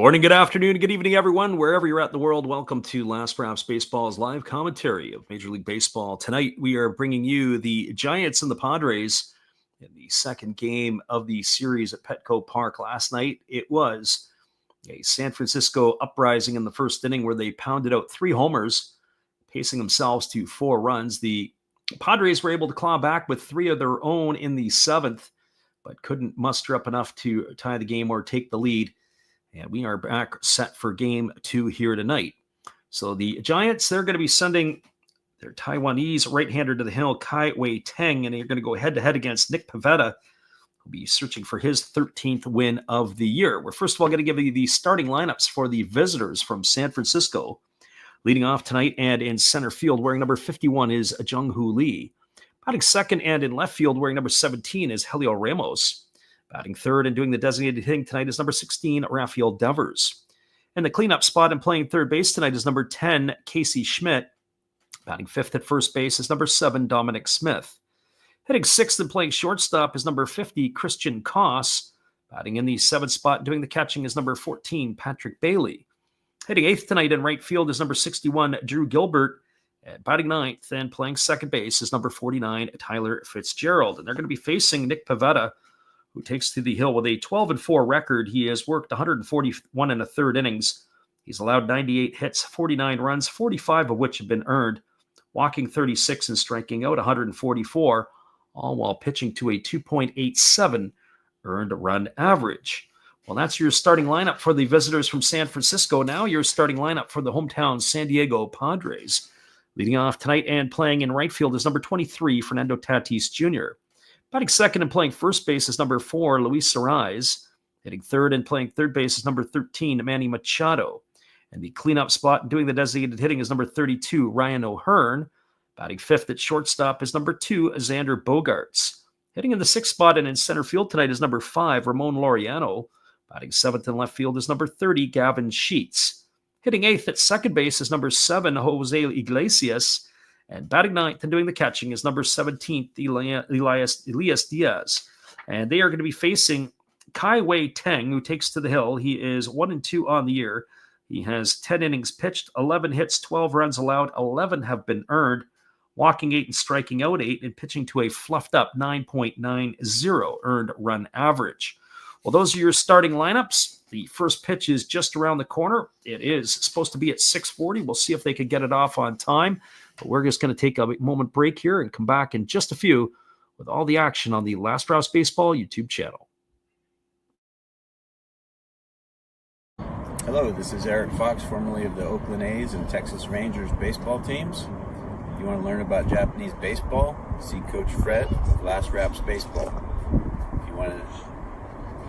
morning, good afternoon, good evening, everyone. Wherever you're at in the world, welcome to Last Raps Baseball's live commentary of Major League Baseball. Tonight, we are bringing you the Giants and the Padres in the second game of the series at Petco Park. Last night, it was a San Francisco uprising in the first inning where they pounded out 3 homers, pacing themselves to 4 runs. The Padres were able to claw back with 3 of their own in the 7th, but couldn't muster up enough to tie the game or take the lead. And we are back set for game 2 here tonight. So the Giants, they're going to be sending their Taiwanese right-hander to the hill, Kai-Wei Teng, and they're going to go head-to-head against Nick Pivetta, who'll be searching for his 13th win of the year. We're first of all going to give you the starting lineups for the visitors from San Francisco. Leading off tonight and in center field, wearing number 51 is Jung-Hoo Lee. Batting second and in left field, wearing number 17 is Helio Ramos. Batting third and doing the designated hitting tonight is number 16, Rafael Devers. In the cleanup spot and playing third base tonight is number 10, Casey Schmidt. Batting fifth at first base is number 7, Dominic Smith. Hitting sixth and playing shortstop is number 50, Christian Koss. Batting in the 7th spot and doing the catching is number 14, Patrick Bailey. Hitting 8th tonight in right field is number 61, Drew Gilbert. And batting 9th and playing second base is number 49, Tyler Fitzgerald. And they're going to be facing Nick Pivetta, who takes to the hill with a 12-4 record. He has worked 141 and a third innings. He's allowed 98 hits, 49 runs, 45 of which have been earned, walking 36 and striking out 144, all while pitching to a 2.87 earned run average. Well, that's your starting lineup for the visitors from San Francisco. Now your starting lineup for the hometown San Diego Padres. Leading off tonight and playing in right field is number 23, Fernando Tatis Jr. Batting second and playing first base is number 4, Luis Arraez. Hitting third and playing third base is number 13, Manny Machado. And the cleanup spot and doing the designated hitting is number 32, Ryan O'Hearn. Batting fifth at shortstop is number 2, Xander Bogaerts. Hitting in the 6th spot and in center field tonight is number 5, Ramon Laureano. Batting 7th in left field is number 30, Gavin Sheets. Hitting 8th at second base is number 7, Jose Iglesias. And batting 9th and doing the catching is number 17, Elias Diaz. And they are going to be facing Kai-Wei Teng, who takes to the hill. He is 1-2 on the year. He has 10 innings pitched, 11 hits, 12 runs allowed, 11 have been earned, walking 8 and striking out 8, and pitching to a fluffed up 9.90 earned run average. Well, those are your starting lineups. The first pitch is just around the corner. It is supposed to be at 6:40. We'll see if they can get it off on time. But we're just going to take a moment break here and come back in just a few with all the action on the Last Raps Baseball YouTube channel. Hello, this is Eric Fox, formerly of the Oakland A's and Texas Rangers baseball teams. If you want to learn about Japanese baseball, see Coach Fred of Last Raps Baseball. If you want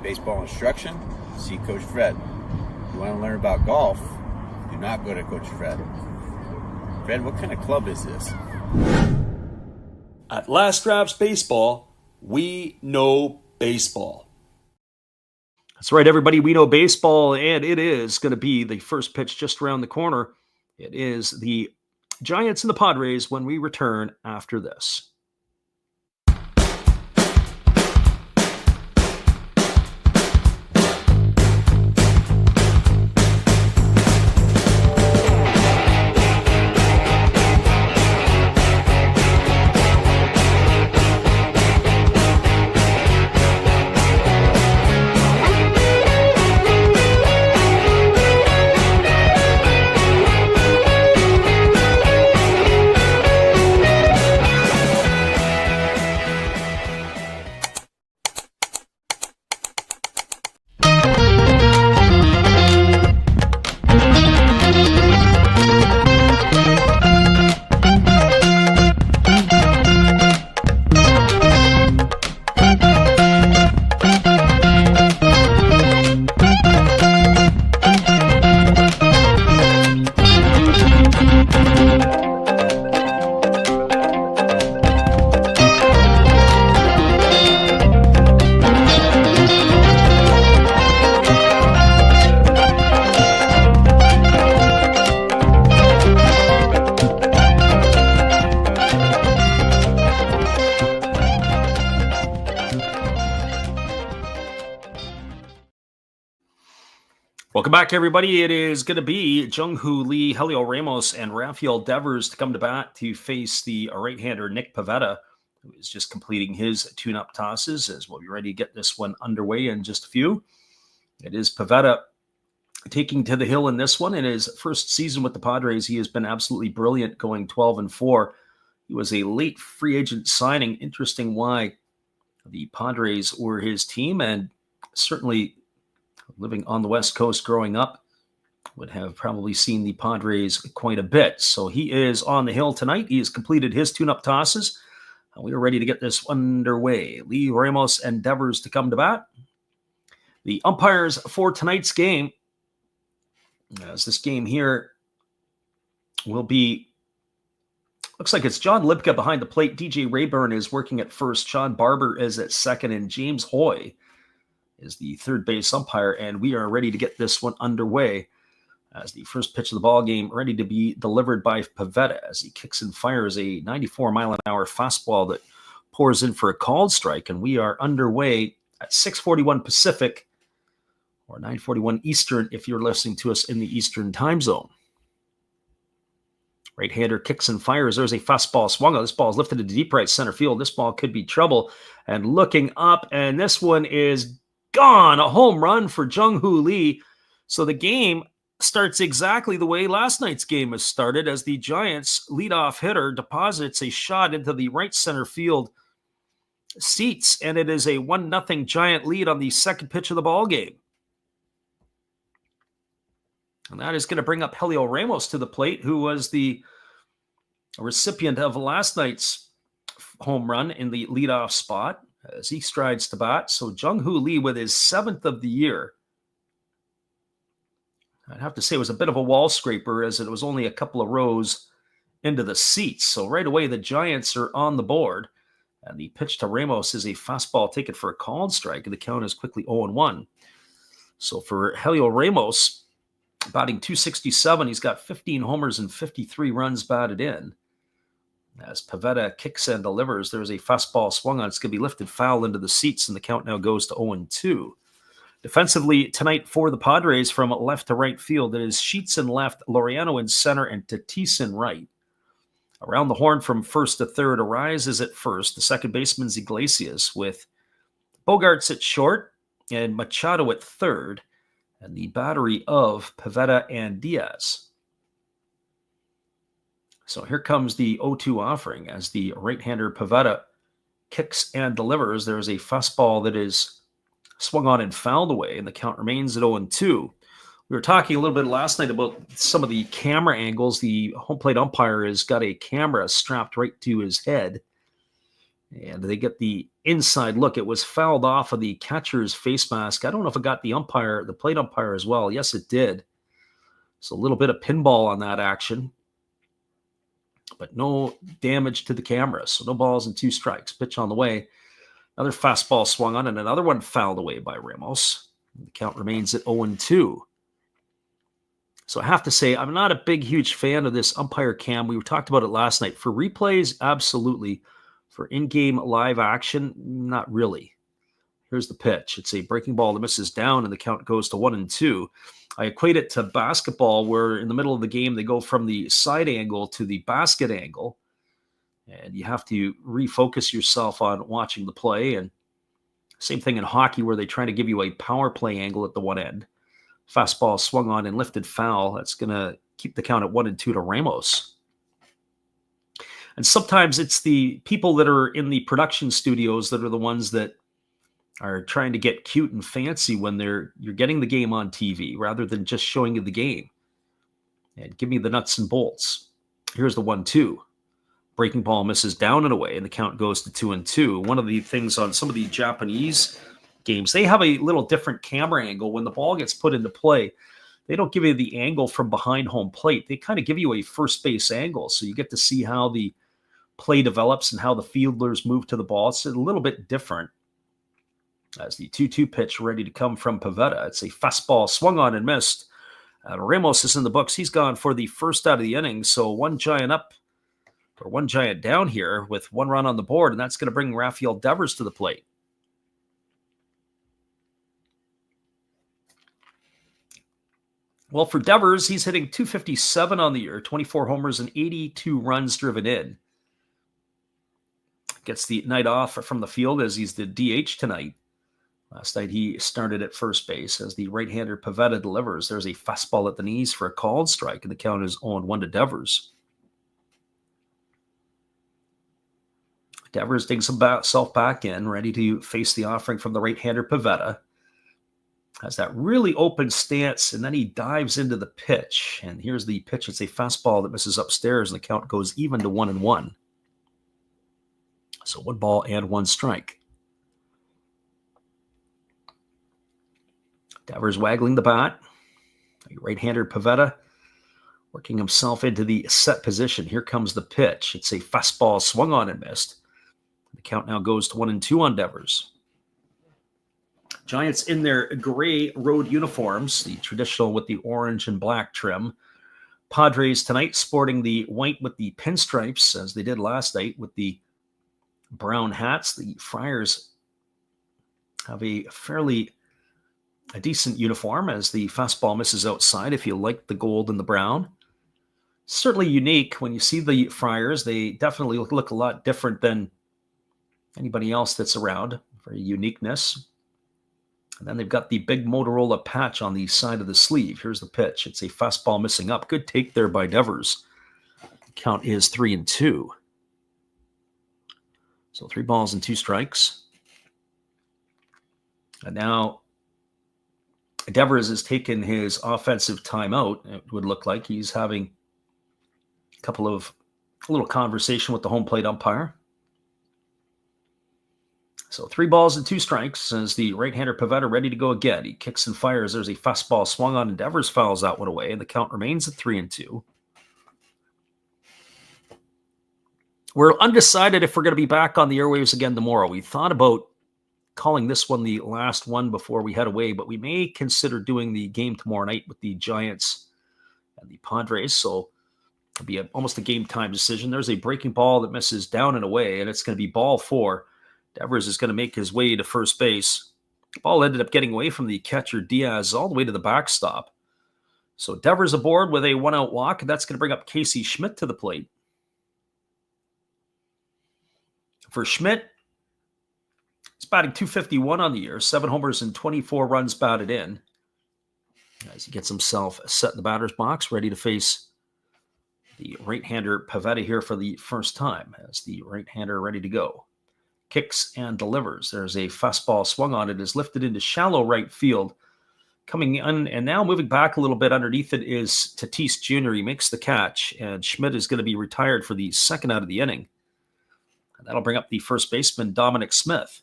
baseball instruction, see Coach Fred. If you want to learn about golf, do not go to Coach Fred. Fred, what kind of club is this? At Last Raps Baseball, we know baseball. That's right, everybody. We know baseball, and it is going to be the first pitch just around the corner. It is the Giants and the Padres when we return after this. Welcome back, everybody. It is going to be Jung-Hoo Lee, Helio Ramos, and Rafael Devers to come to bat to face the right-hander Nick Pivetta, who is just completing his tune-up tosses, as we'll be ready to get this one underway in just a few. It is Pivetta taking to the hill in this one. In his first season with the Padres, he has been absolutely brilliant, going 12-4. He was a late free agent signing. Interesting why the Padres were his team, and certainly living on the West Coast growing up, would have probably seen the Padres quite a bit. So he is on the hill tonight. He has completed his tune-up tosses. We are ready to get this underway. Lee, Ramos, and Devers to come to bat. The umpires for tonight's game, as this game here will be, looks like it's John Lipka behind the plate. DJ Rayburn is working at first. Sean Barber is at second, and James Hoy is the third base umpire, and we are ready to get this one underway as the first pitch of the ball game ready to be delivered by Pivetta as he kicks and fires a 94-mile-an-hour fastball that pours in for a called strike, and we are underway at 6:41 Pacific or 9:41 Eastern if you're listening to us in the Eastern time zone. Right-hander kicks and fires. There's a fastball swung on. This ball is lifted into deep right center field. This ball could be trouble, and looking up, and this one is gone. A home run for Jung-Hoo Lee. So the game starts exactly the way last night's game has started, as the Giants' leadoff hitter deposits a shot into the right center field seats, and it is a 1-0 Giant lead on the second pitch of the ball game. And that is going to bring up Helio Ramos to the plate, who was the recipient of last night's home run in the leadoff spot, as he strides to bat. So Jung-Hoo Lee with his 7th of the year. I'd have to say it was a bit of a wall scraper, as it was only a couple of rows into the seats. So right away, the Giants are on the board. And the pitch to Ramos is a fastball taken for a called strike, and the count is quickly 0-1. So for Helio Ramos, batting .267, he's got 15 homers and 53 runs batted in. As Pivetta kicks and delivers, there's a fastball swung on. It's going to be lifted foul into the seats, and the count now goes to 0-2. Defensively tonight for the Padres, from left to right field, it is Sheets in left, Laureano in center, and Tatis in right. Around the horn from first to third, Arraez is at first. The second baseman's Iglesias, with Bogarts at short and Machado at third, and the battery of Pivetta and Diaz. So here comes the 0-2 offering as the right-hander Pivetta kicks and delivers. There's a fastball that is swung on and fouled away, and the count remains at 0-2. We were talking a little bit last night about some of the camera angles. The home plate umpire has got a camera strapped right to his head, and they get the inside look. It was fouled off of the catcher's face mask. I don't know if it got the plate umpire as well. Yes, it did. So a little bit of pinball on that action, but no damage to the camera. So no balls and 2 strikes. Pitch on the way. Another fastball swung on, and another one fouled away by Ramos. The count remains at 0-2. So I have to say, I'm not a huge fan of this umpire cam. We talked about it last night. For replays, absolutely. For in-game live action, not really. Here's the pitch. It's a breaking ball that misses down, and the count goes to 1-2. I equate it to basketball, where in the middle of the game, they go from the side angle to the basket angle, and you have to refocus yourself on watching the play. And same thing in hockey, where they try to give you a power play angle at the one end. Fastball swung on and lifted foul. That's going to keep the count at 1-2 to Ramos. And sometimes it's the people that are in the production studios that are the ones that are trying to get cute and fancy when you're getting the game on TV, rather than just showing you the game. And give me the nuts and bolts. Here's the 1-2. Breaking ball misses down and away, and the count goes to 2-2. One of the things on some of the Japanese games, they have a little different camera angle. When the ball gets put into play, they don't give you the angle from behind home plate. They kind of give you a first base angle, so you get to see how the play develops and how the fielders move to the ball. It's a little bit different. As the 2-2 pitch ready to come from Pivetta. It's a fastball swung on and missed. Ramos is in the books. He's gone for the first out of the inning. So one Giant down here with 1 run on the board, and that's going to bring Rafael Devers to the plate. Well, for Devers, he's hitting .257 on the year, 24 homers and 82 runs driven in. Gets the night off from the field as he's the DH tonight. Last night he started at first base as the right-hander Pivetta delivers. There's a fastball at the knees for a called strike, and the count is 0-1 to Devers. Devers digs himself back in, ready to face the offering from the right-hander Pivetta. Has that really open stance, and then he dives into the pitch. And here's the pitch. It's a fastball that misses upstairs, and the count goes even to 1-1. So 1 ball and 1 strike. Devers waggling the bat. Right-hander Pivetta working himself into the set position. Here comes the pitch. It's a fastball swung on and missed. The count now goes to 1-2 on Devers. Giants in their gray road uniforms, the traditional with the orange and black trim. Padres tonight sporting the white with the pinstripes, as they did last night with the brown hats. The Friars have a decent uniform as the fastball misses outside, if you like the gold and the brown. Certainly unique. When you see the Friars, they definitely look a lot different than anybody else that's around. Very uniqueness. And then they've got the big Motorola patch on the side of the sleeve. Here's the pitch. It's a fastball missing up. Good take there by Devers. The count is 3-2. So 3 balls and 2 strikes. And now Devers has taken his offensive timeout. It would look like he's having a little conversation with the home plate umpire. So 3 balls and 2 strikes as the right-hander Pivetta ready to go again. He kicks and fires. There's a fastball swung on, and Devers fouls that one away, and the count remains at 3-2. We're undecided if we're going to be back on the airwaves again tomorrow. We thought about calling this one the last one before we head away, but we may consider doing the game tomorrow night with the Giants and the Padres. So it'll be almost a game time decision. There's a breaking ball that misses down and away, and it's going to be ball 4. Devers is going to make his way to first base. The ball ended up getting away from the catcher Diaz all the way to the backstop. So Devers aboard with a 1-out walk, and that's going to bring up Casey Schmidt to the plate. For Schmidt, he's batting .251 on the year, 7 homers and 24 runs batted in. As he gets himself set in the batter's box, ready to face the right-hander Pivetta here for the first time, as the right-hander ready to go. Kicks and delivers. There's a fastball swung on. It is lifted into shallow right field. Coming in and now moving back a little bit underneath it is Tatis Jr. He makes the catch, and Schmidt is going to be retired for the second out of the inning. And that'll bring up the first baseman, Dominic Smith.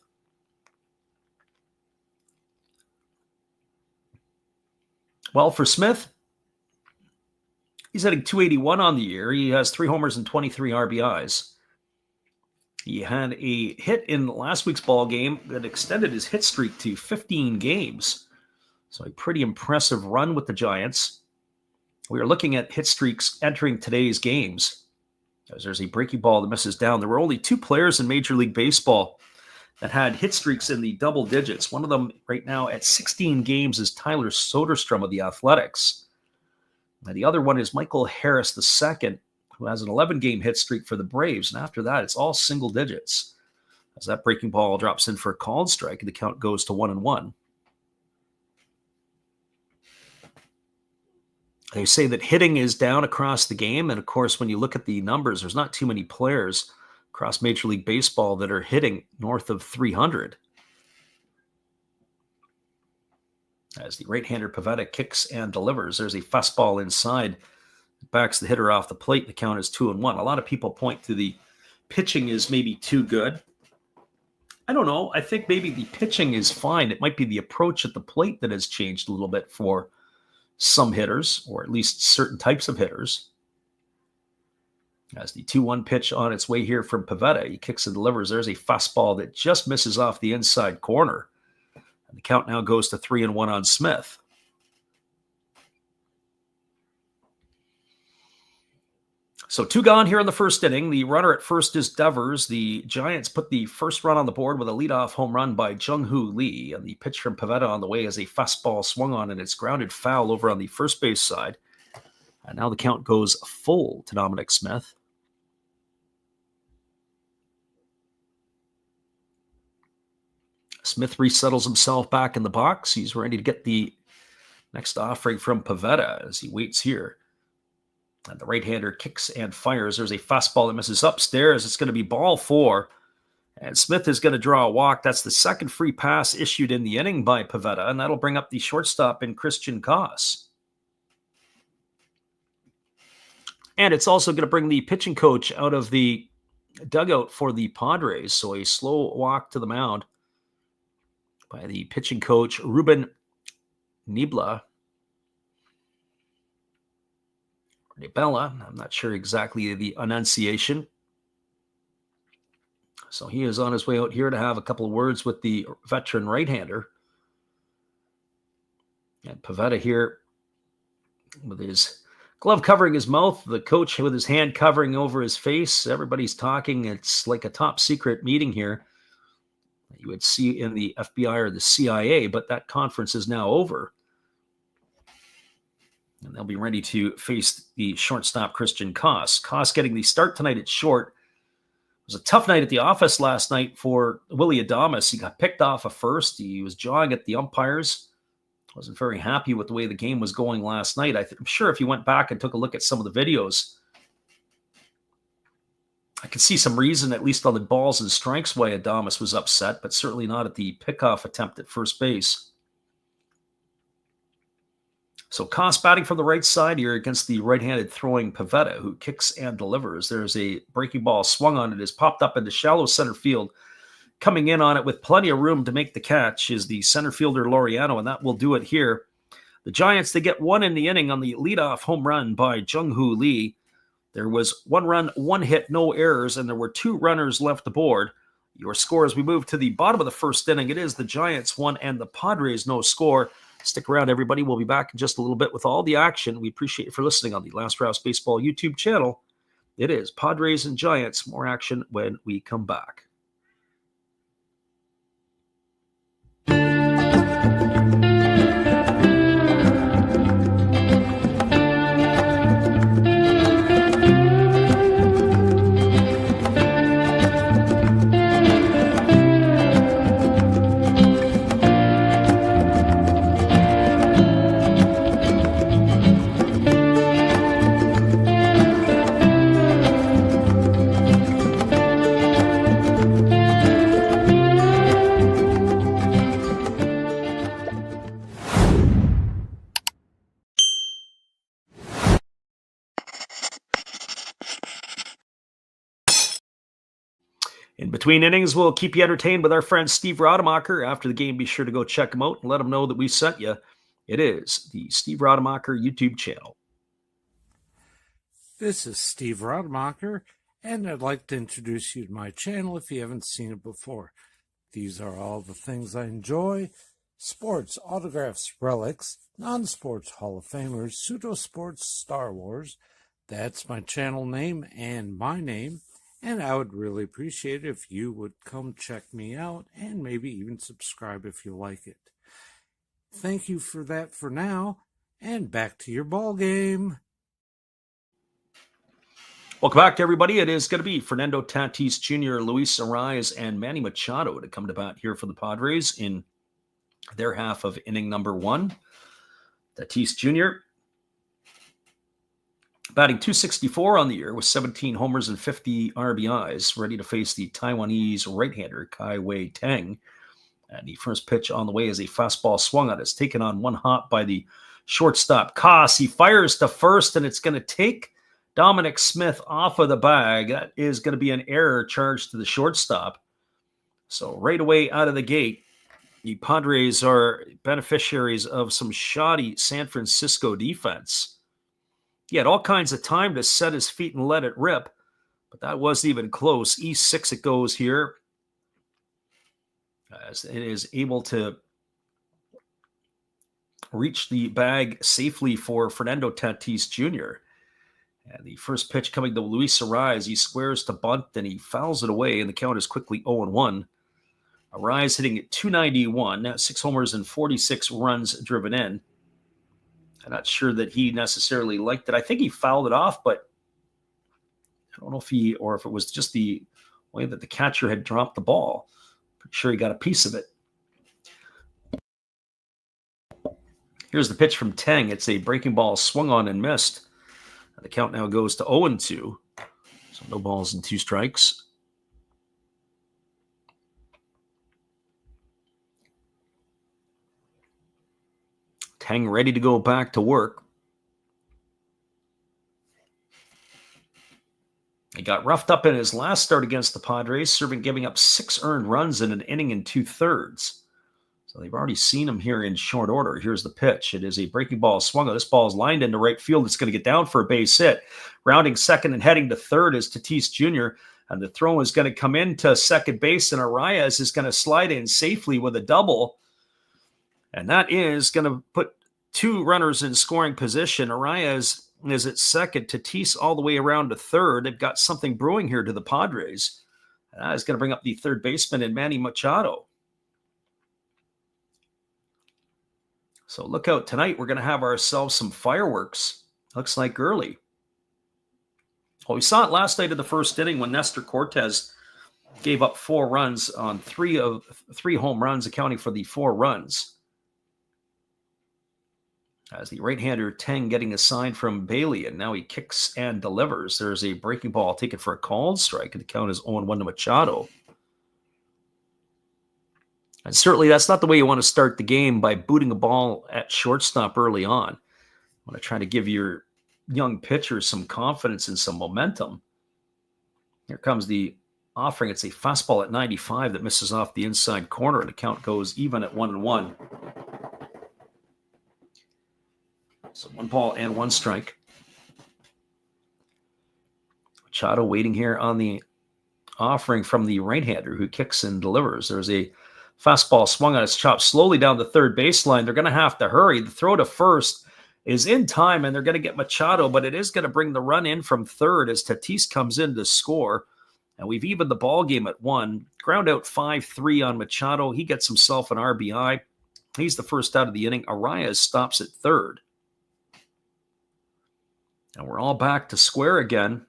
Well, for Smith, he's hitting .281 on the year. He has 3 homers and 23 RBIs. He had a hit in last week's ball game that extended his hit streak to 15 games. So a pretty impressive run with the Giants. We are looking at hit streaks entering today's games. As there's a breaking ball that misses down. There were only 2 players in Major League Baseball that had hit streaks in the double digits. One of them right now at 16 games is Tyler Soderstrom of the Athletics. And the other one is Michael Harris II, who has an 11-game hit streak for the Braves. And after that, it's all single digits. As that breaking ball drops in for a called strike, and the count goes to 1-1. They say that hitting is down across the game. And of course, when you look at the numbers, there's not too many players across Major League Baseball that are hitting north of 300. As the right-hander Pivetta kicks and delivers, there's a fastball inside. Backs the hitter off the plate. The count is 2-1. A lot of people point to the pitching is maybe too good. I don't know. I think maybe the pitching is fine. It might be the approach at the plate that has changed a little bit for some hitters, or at least certain types of hitters. As the 2-1 pitch on its way here from Pivetta, he kicks and delivers. There's a fastball that just misses off the inside corner. And the count now goes to 3-1 on Smith. So 2 gone here in the first inning. The runner at first is Devers. The Giants put the first run on the board with a leadoff home run by Jung-Hoo Lee. And the pitch from Pivetta on the way as a fastball swung on, and it's grounded foul over on the first base side. And now the count goes full to Dominic Smith. Smith resettles himself back in the box. He's ready to get the next offering from Pivetta as he waits here. And the right-hander kicks and fires. There's a fastball that misses upstairs. It's going to be ball 4. And Smith is going to draw a walk. That's the second free pass issued in the inning by Pivetta, and that'll bring up the shortstop in Christian Koss. And it's also going to bring the pitching coach out of the dugout for the Padres. So a slow walk to the mound by the pitching coach, Ruben Nibla. Nibella, I'm not sure exactly the enunciation. So he is on his way out here to have a couple of words with the veteran right-hander. And Pivetta here with his glove covering his mouth, the coach with his hand covering over his face. Everybody's talking. It's like a top secret meeting here that you would see in the FBI or the CIA, but that conference is now over. And they'll be ready to face the shortstop, Christian Koss. Koss getting the start tonight at short. It was a tough night at the office last night for Willie Adames. He got picked off at first. He was jawing at the umpires. Wasn't very happy with the way the game was going last night. I'm sure if you went back and took a look at some of the videos, I could see some reason, at least on the balls and strikes, why Adames was upset, but certainly not at the pickoff attempt at first base. So Koss batting from the right side here against the right-handed throwing Pivetta, who kicks and delivers. There's a breaking ball swung on. It is popped up into shallow center field. Coming in on it with plenty of room to make the catch is the center fielder Laureano, and that will do it here. The Giants, they get 1 in the inning on the leadoff home run by Jung-Hoo Lee. There was 1 run, 1 hit, no errors, and there were 2 runners left aboard. Your score as we move to the bottom of the first inning, it is the Giants 1 and the Padres no score. Stick around, everybody. We'll be back in just a little bit with all the action. We appreciate you for listening on the Last Raps Baseball YouTube channel. It is Padres and Giants. More action when we come back. In between innings, we'll keep you entertained with our friend Steve Rademacher. After the game, be sure to go check him out and let him know that we sent you. It is the Steve Rademacher YouTube channel. This is Steve Rademacher, and I'd like to introduce you to my channel if you haven't seen it before. These are all the things I enjoy: sports, autographs, relics, non-sports Hall of Famers, pseudo-sports, Star Wars. That's my channel name and my name. And I would really appreciate it if you would come check me out and maybe even subscribe if you like it. Thank you for that for now, and back to your ball game. Welcome back, everybody. It is going to be Fernando Tatis Jr., Luis Arraez, and Manny Machado to come to bat here for the Padres in their half of inning number 1. Tatis Jr. batting .264 on the year with 17 homers and 50 RBIs, ready to face the Taiwanese right-hander Kai Wei Teng. And the first pitch on the way is a fastball swung on. It's taken on 1 hop by the shortstop Koss. He fires to first, and it's going to take Dominic Smith off of the bag. That is going to be an error charged to the shortstop. So right away out of the gate, the Padres are beneficiaries of some shoddy San Francisco defense. He had all kinds of time to set his feet and let it rip, but that wasn't even close. E6 it goes here, as it is able to reach the bag safely for Fernando Tatis Jr. And the first pitch coming to Luis Arraez. He squares to bunt, and he fouls it away, and the count is quickly 0-1. Arraez hitting at .291, 6 homers and 46 runs driven in. I'm not sure that he necessarily liked it. I think he fouled it off, but I don't know if it was just the way that the catcher had dropped the ball. Pretty sure he got a piece of it. Here's the pitch from Tang. It's a breaking ball swung on and missed. And the count now goes to 0-2. So no balls and 2 strikes. Tang ready to go back to work. He got roughed up in his last start against the Padres, giving up 6 earned runs in an inning and 2/3. So they've already seen him here in short order. Here's the pitch. It is a breaking ball swung on. This ball is lined into right field. It's going to get down for a base hit. Rounding second and heading to third is Tatis Jr., and the throw is going to come into second base, and Arraez is going to slide in safely with a double. And that is going to put 2 runners in scoring position. Arraez is at second. Tatis all the way around to third. They've got something brewing here to the Padres. And that is going to bring up the third baseman and Manny Machado. So look out. Tonight we're going to have ourselves some fireworks. Looks like early. Well, we saw it last night in the first inning when Nestor Cortes gave up 4 runs on 3 home runs, accounting for the 4 runs. As the right-hander Tang getting a sign from Bailey, and now he kicks and delivers. There's a breaking ball taken for a called strike, and the count is 0-1 to Machado. And certainly that's not the way you want to start the game, by booting a ball at shortstop early on. You want to try to give your young pitcher some confidence and some momentum. Here comes the offering. It's a fastball at 95 that misses off the inside corner, and the count goes even at 1-1. So 1 ball and 1 strike. Machado waiting here on the offering from the right-hander who kicks and delivers. There's a fastball swung on its chop slowly down the third baseline. They're going to have to hurry. The throw to first is in time, and they're going to get Machado, but it is going to bring the run in from third as Tatis comes in to score. And we've evened the ball game at 1. Ground out 5-3 on Machado. He gets himself an RBI. He's the first out of the inning. Arraez stops at third. And we're all back to square again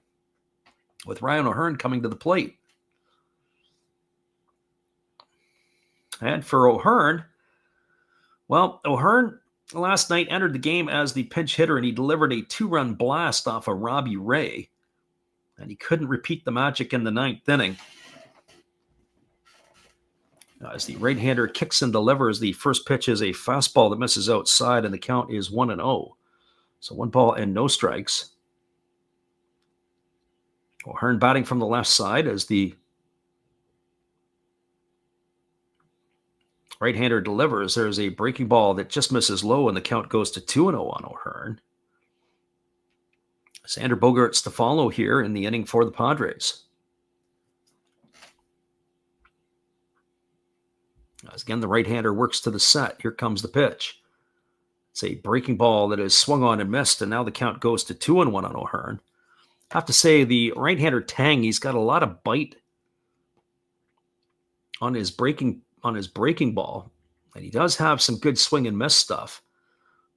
with Ryan O'Hearn coming to the plate. And for O'Hearn, well, O'Hearn last night entered the game as the pinch hitter, and he delivered a 2-run blast off of Robbie Ray. And he couldn't repeat the magic in the 9th inning. As the right-hander kicks and delivers, the first pitch is a fastball that misses outside, and the count is 1-0. So 1 ball and no strikes. O'Hearn batting from the left side as the right-hander delivers. There's a breaking ball that just misses low, and the count goes to 2-0 on O'Hearn. Xander Bogaerts to follow here in the inning for the Padres. As again, the right-hander works to the set. Here comes the pitch. It's a breaking ball that is swung on and missed, and now the count goes to 2-1 on O'Hearn. I have to say, the right-hander Tang, he's got a lot of bite on his breaking ball, and he does have some good swing and miss stuff.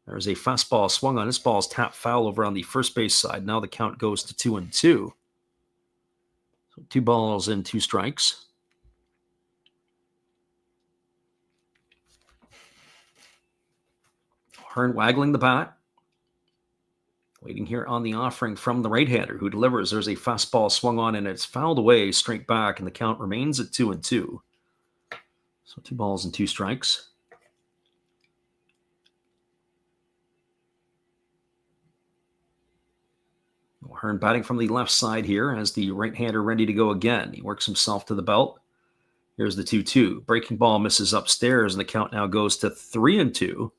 There's a fastball swung on. This ball's tapped foul over on the first base side. Now the count goes to 2-2. So 2 balls and 2 strikes. O'Hearn waggling the bat. Waiting here on the offering from the right-hander who delivers. There's a fastball swung on, and it's fouled away straight back, and the count remains at 2-2. So 2 balls and 2 strikes. O'Hearn batting from the left side here as the right-hander ready to go again. He works himself to the belt. Here's the 2-2. Breaking ball misses upstairs, and the count now goes to 3-2.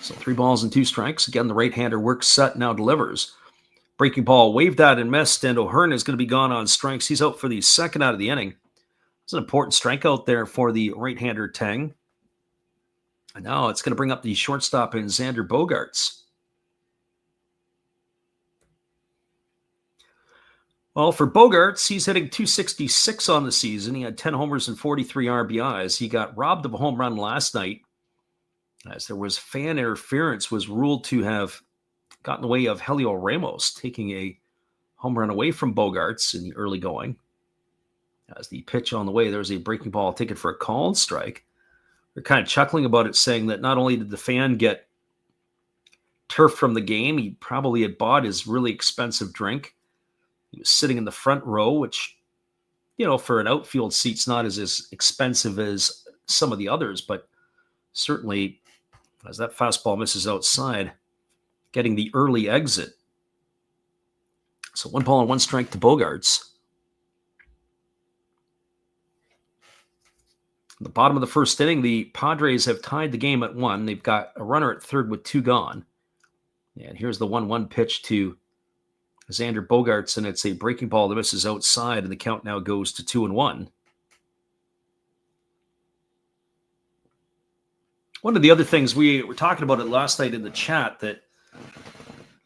So 3 balls and 2 strikes. Again, the right-hander works set, now delivers. Breaking ball waved at and missed, and O'Hearn is going to be gone on strikes. He's out for the second out of the inning. It's an important strikeout there for the right-hander Teng. And now it's going to bring up the shortstop in Xander Bogaerts. Well, for Bogaerts, he's hitting .266 on the season. He had 10 homers and 43 RBIs. He got robbed of a home run last night, as there was fan interference, was ruled to have gotten in the way of Helio Ramos taking a home run away from Bogaerts in the early going. As the pitch on the way, there was a breaking ball taken for a called strike. They're kind of chuckling about it, saying that not only did the fan get turf from the game, he probably had bought his really expensive drink. He was sitting in the front row, which, for an outfield seat's not as expensive as some of the others, but certainly as that fastball misses outside, getting the early exit. So 1 strike to Bogaerts. At the bottom of the first inning, the Padres have tied the game at 1. They've got a runner at third with 2 gone. And here's the 1-1 pitch to Xander Bogaerts, and it's a breaking ball that misses outside, and the count now goes to 2-1. One of the other things we were talking about it last night in the chat that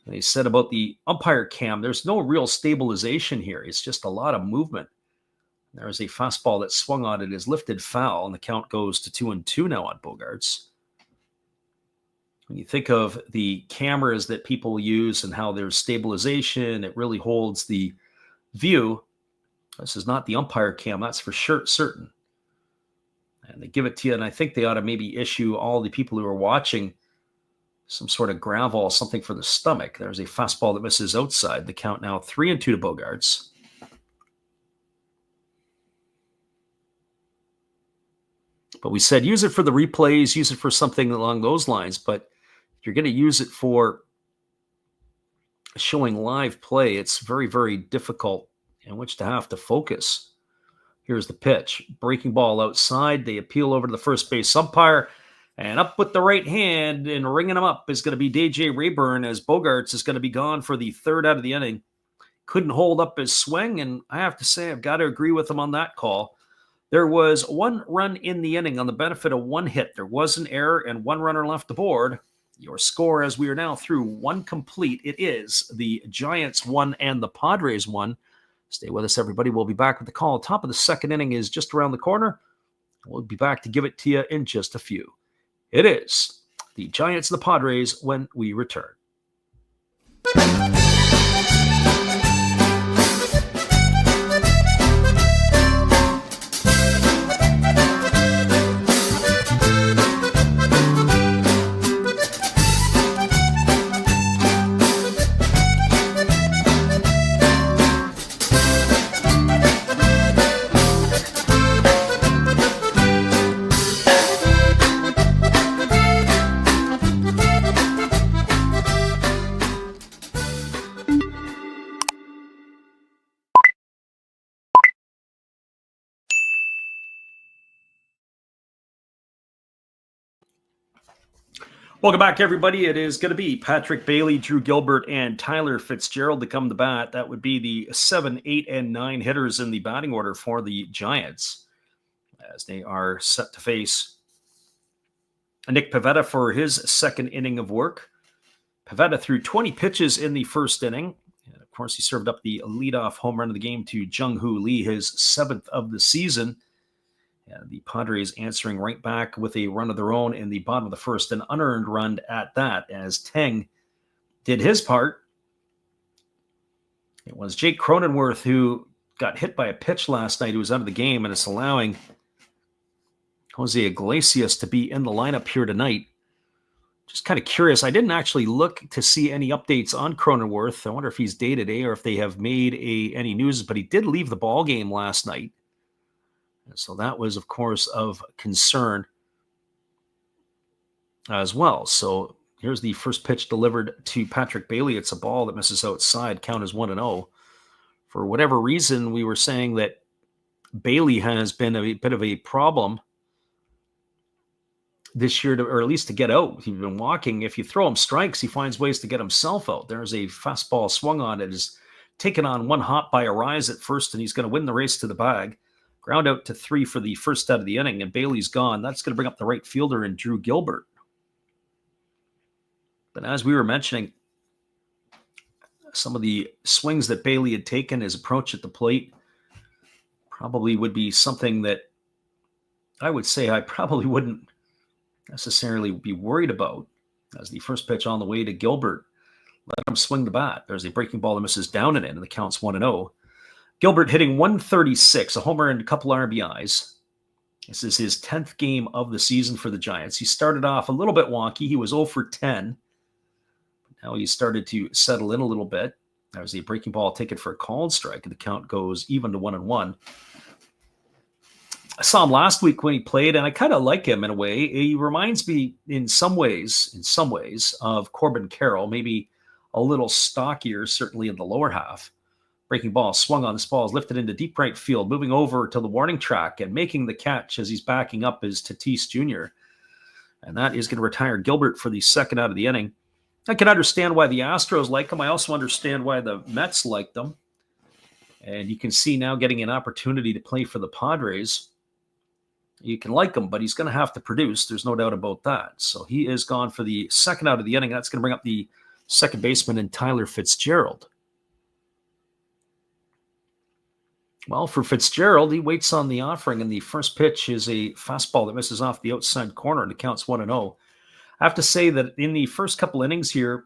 they said about the umpire cam, there's no real stabilization here. It's just a lot of movement. There's a fastball that swung on it, is lifted foul, and the count goes to 2-2 now on Bogaerts. When you think of the cameras that people use and how there's stabilization, it really holds the view. This is not the umpire cam, that's for sure certain. And they give it to you, and I think they ought to maybe issue all the people who are watching some sort of gravel, something for the stomach. There's a fastball that misses outside. The count now 3-2 to Bogaerts. But we said use it for the replays, use it for something along those lines. But if you're going to use it for showing live play, it's very, very difficult in which to have to focus. Here's the pitch. Breaking ball outside. They appeal over to the first base umpire. And up with the right hand and ringing him up is going to be DJ Rayburn, as Bogaerts is going to be gone for the third out of the inning. Couldn't hold up his swing, and I have to say I've got to agree with him on that call. There was 1 run in the inning on the benefit of 1 hit. There was an error and 1 runner left aboard. Your score, as we are now through 1 complete, it is the Giants 1 and the Padres 1. Stay with us, everybody. We'll be back with the call. Top of the second inning is just around the corner. We'll be back to give it to you in just a few. It is the Giants and the Padres when we return. Welcome back, everybody. It is going to be Patrick Bailey, Drew Gilbert, and Tyler Fitzgerald to come to bat. That would be the 7, 8, and 9 hitters in the batting order for the Giants, as they are set to face Nick Pivetta for his second inning of work. Pivetta threw 20 pitches in the first inning. And of course, he served up the leadoff home run of the game to Jung-Hoo Lee, his 7th of the season. And the Padres answering right back with a run of their own in the bottom of the first, an unearned run at that, as Teng did his part. It was Jake Cronenworth who got hit by a pitch last night, who was out of the game, and it's allowing Jose Iglesias to be in the lineup here tonight. Just kind of curious. I didn't actually look to see any updates on Cronenworth. I wonder if he's day-to-day or if they have made any news, but he did leave the ball game last night. And so that was, of course, of concern as well. So here's the first pitch delivered to Patrick Bailey. It's a ball that misses outside. Count is 1-0. For whatever reason, we were saying that Bailey has been a bit of a problem this year, or at least to get out. He's been walking. If you throw him strikes, he finds ways to get himself out. There's a fastball swung on. It is taken on one hop by Arise at first, and he's going to win the race to the bag. Ground out to 3 for the first out of the inning, and Bailey's gone. That's going to bring up the right fielder in Drew Gilbert. But as we were mentioning, some of the swings that Bailey had taken, his approach at the plate, probably would be something that I would say I probably wouldn't necessarily be worried about. As the first pitch on the way to Gilbert, let him swing the bat. There's a breaking ball that misses down and in, and the count's 1-0. Gilbert hitting 136, a homer and a couple RBIs. This is his 10th game of the season for the Giants. He started off a little bit wonky. He was 0 for 10. Now he started to settle in a little bit. There's a breaking ball taken for a called strike, and the count goes even to 1-1. I saw him last week when he played, and I kind of like him in a way. He reminds me in some ways, of Corbin Carroll, maybe a little stockier, certainly in the lower half. Breaking ball swung on. This ball is lifted into deep right field, moving over to the warning track and making the catch as he's backing up is Tatis Jr. And that is going to retire Gilbert for the second out of the inning. I can understand why the Astros like him. I also understand why the Mets like them. And you can see now getting an opportunity to play for the Padres. You can like him, but he's going to have to produce. There's no doubt about that. So he is gone for the second out of the inning. That's going to bring up the second baseman in Tyler Fitzgerald. Well, for Fitzgerald, he waits on the offering, and the first pitch is a fastball that misses off the outside corner, and it counts 1-0. I have to say that in the first couple innings here,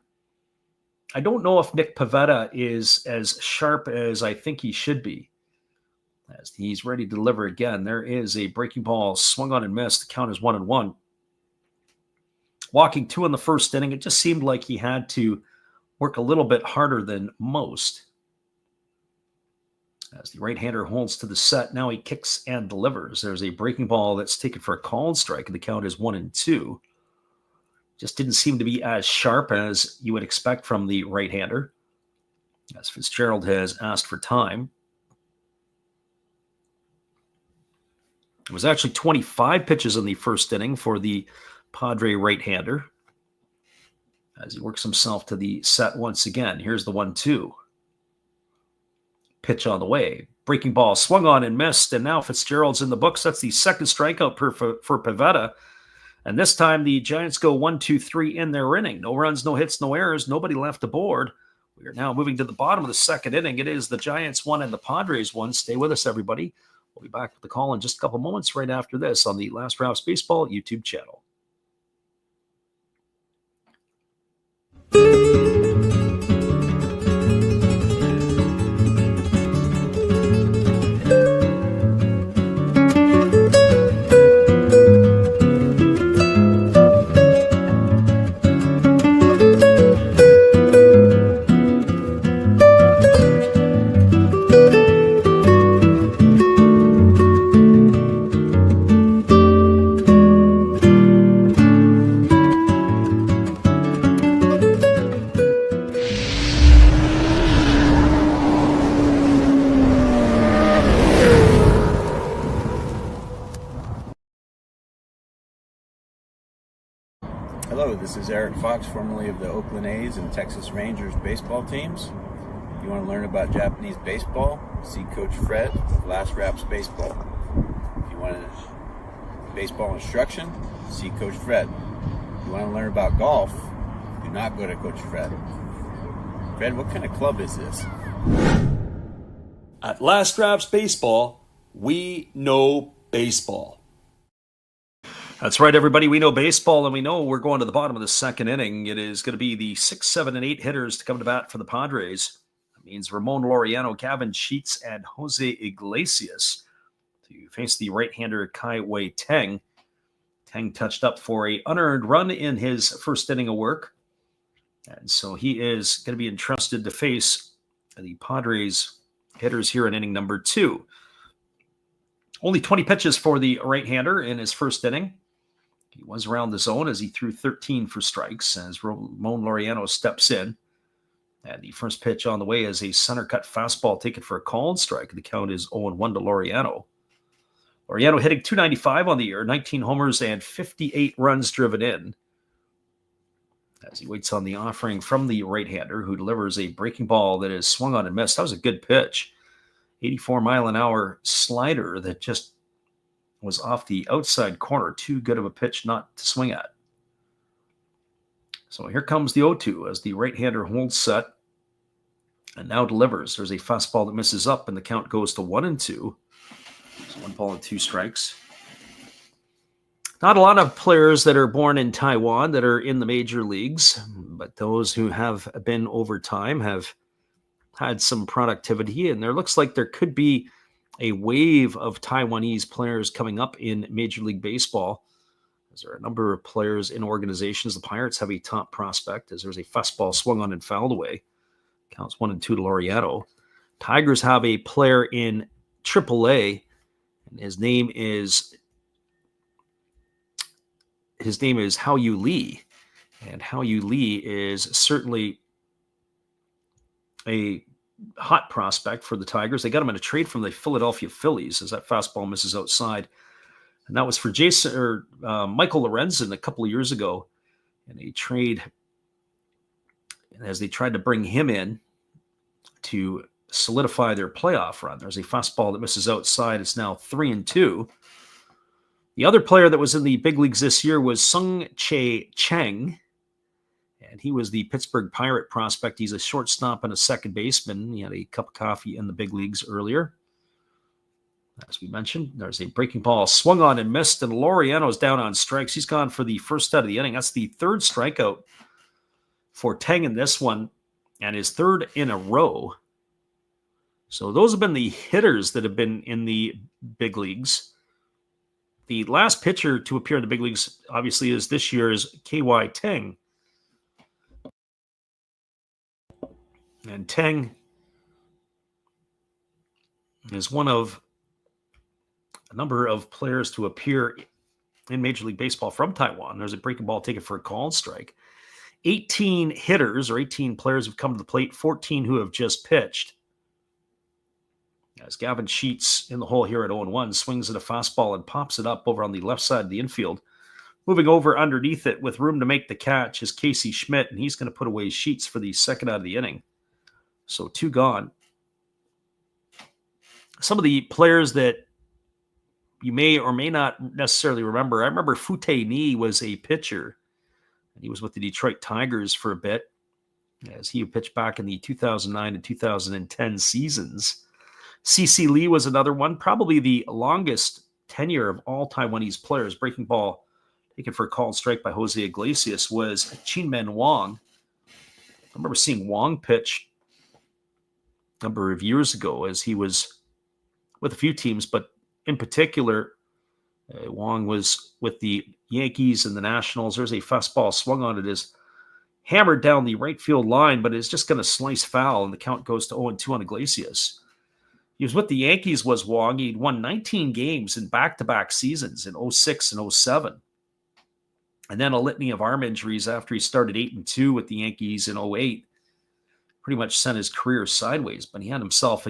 I don't know if Nick Pivetta is as sharp as I think he should be. As he's ready to deliver again, there is a breaking ball swung on and missed. The count is 1-1. Walking 2 in the first inning, it just seemed like he had to work a little bit harder than most. As the right-hander holds to the set, now he kicks and delivers. There's a breaking ball that's taken for a called strike, and the count is 1-2. Just didn't seem to be as sharp as you would expect from the right-hander. As Fitzgerald has asked for time. It was actually 25 pitches in the first inning for the Padre right-hander. As he works himself to the set once again. Here's the 1-2. Pitch on the way. Breaking ball swung on and missed, and now Fitzgerald's in the books. That's the second strikeout for Pivetta. And this time the Giants go 1-2-3 in their inning. No runs, no hits, no errors, nobody left aboard. We are now moving to the bottom of the second inning. It is the Giants 1 and the Padres 1. Stay with us, everybody. We'll be back with the call in just a couple moments right after this on the Last Raps Baseball YouTube channel. Hello, this is Eric Fox, formerly of the Oakland A's and Texas Rangers baseball teams. If you want to learn about Japanese baseball, see Coach Fred of Last Raps Baseball. If you want baseball instruction, see Coach Fred. If you want to learn about golf, do not go to Coach Fred. Fred, what kind of club is this? At Last Raps Baseball, we know baseball. That's right, everybody. We know baseball, and we know we're going to the bottom of the second inning. It is going to be the 6, 7, and 8 hitters to come to bat for the Padres. That means Ramon Laureano, Gavin Sheets, and Jose Iglesias to face the right-hander Kai Wei Teng. Teng touched up for an unearned run in his first inning of work. And so he is going to be entrusted to face the Padres hitters here in inning number 2. Only 20 pitches for the right-hander in his first inning. He was around the zone as he threw 13 for strikes as Ramon Laureano steps in. And the first pitch on the way is a center cut fastball taken for a called strike. The count is 0-1 to Laureano. Laureano hitting .295 on the year, 19 homers and 58 runs driven in. As he waits on the offering from the right-hander who delivers a breaking ball that is swung on and missed. That was a good pitch. 84-mile-an-hour slider that just was off the outside corner. Too good of a pitch not to swing at. So here comes the 0-2 as the right-hander holds set and now delivers. There's a fastball that misses up, and the count goes to 1-2. So 1 ball and 2 strikes. Not a lot of players that are born in Taiwan that are in the major leagues, but those who have been over time have had some productivity, and there looks like there could be a wave of Taiwanese players coming up in Major League Baseball. As there are a number of players in organizations. The Pirates have a top prospect as there's a fastball swung on and fouled away. Counts 1-2 to Laureano. Tigers have a player in AAA, and his name is Hao Yu Lee. And Hao Yu Lee is certainly a hot prospect for the Tigers. They got him in a trade from the Philadelphia Phillies as that fastball misses outside. And that was for Michael Lorenzen a couple of years ago in a trade. And as they tried to bring him in to solidify their playoff run, there's a fastball that misses outside. It's now 3-2. The other player that was in the big leagues this year was Sung Chae Cheng, and he was the Pittsburgh Pirate prospect. He's a shortstop and a second baseman. He had a cup of coffee in the big leagues earlier. As we mentioned, there's a breaking ball swung on and missed, and Laureano's down on strikes. He's gone for the first out of the inning. That's the third strikeout for Teng in this one, and his third in a row. So those have been the hitters that have been in the big leagues. The last pitcher to appear in the big leagues, obviously, is this year's KY Teng. And Teng is one of a number of players to appear in Major League Baseball from Taiwan. There's a breaking ball taken for a called strike. 18 hitters or 18 players have come to the plate, 14 who have just pitched. As Gavin Sheets in the hole here at 0-1 swings at a fastball and pops it up over on the left side of the infield. Moving over underneath it with room to make the catch is Casey Schmidt, and he's going to put away Sheets for the second out of the inning. So 2 gone. Some of the players that you may or may not necessarily remember. I remember Fute Ni was a pitcher, and he was with the Detroit Tigers for a bit as he pitched back in the 2009 and 2010 seasons. CC Lee was another one, probably the longest tenure of all Taiwanese players. Breaking ball taken for a called strike by Jose Iglesias was Chinmen Wang. I remember seeing Wang pitch a number of years ago as he was with a few teams, but in particular, Wang was with the Yankees and the Nationals. There's a fastball swung on it, is hammered down the right field line, but it's just going to slice foul, and the count goes to 0-2 on Iglesias. He was with the Yankees, was Wang. He'd won 19 games in back-to-back seasons in 06 and 07. And then a litany of arm injuries after he started 8-2 with the Yankees in 08. Pretty much sent his career sideways, but he had himself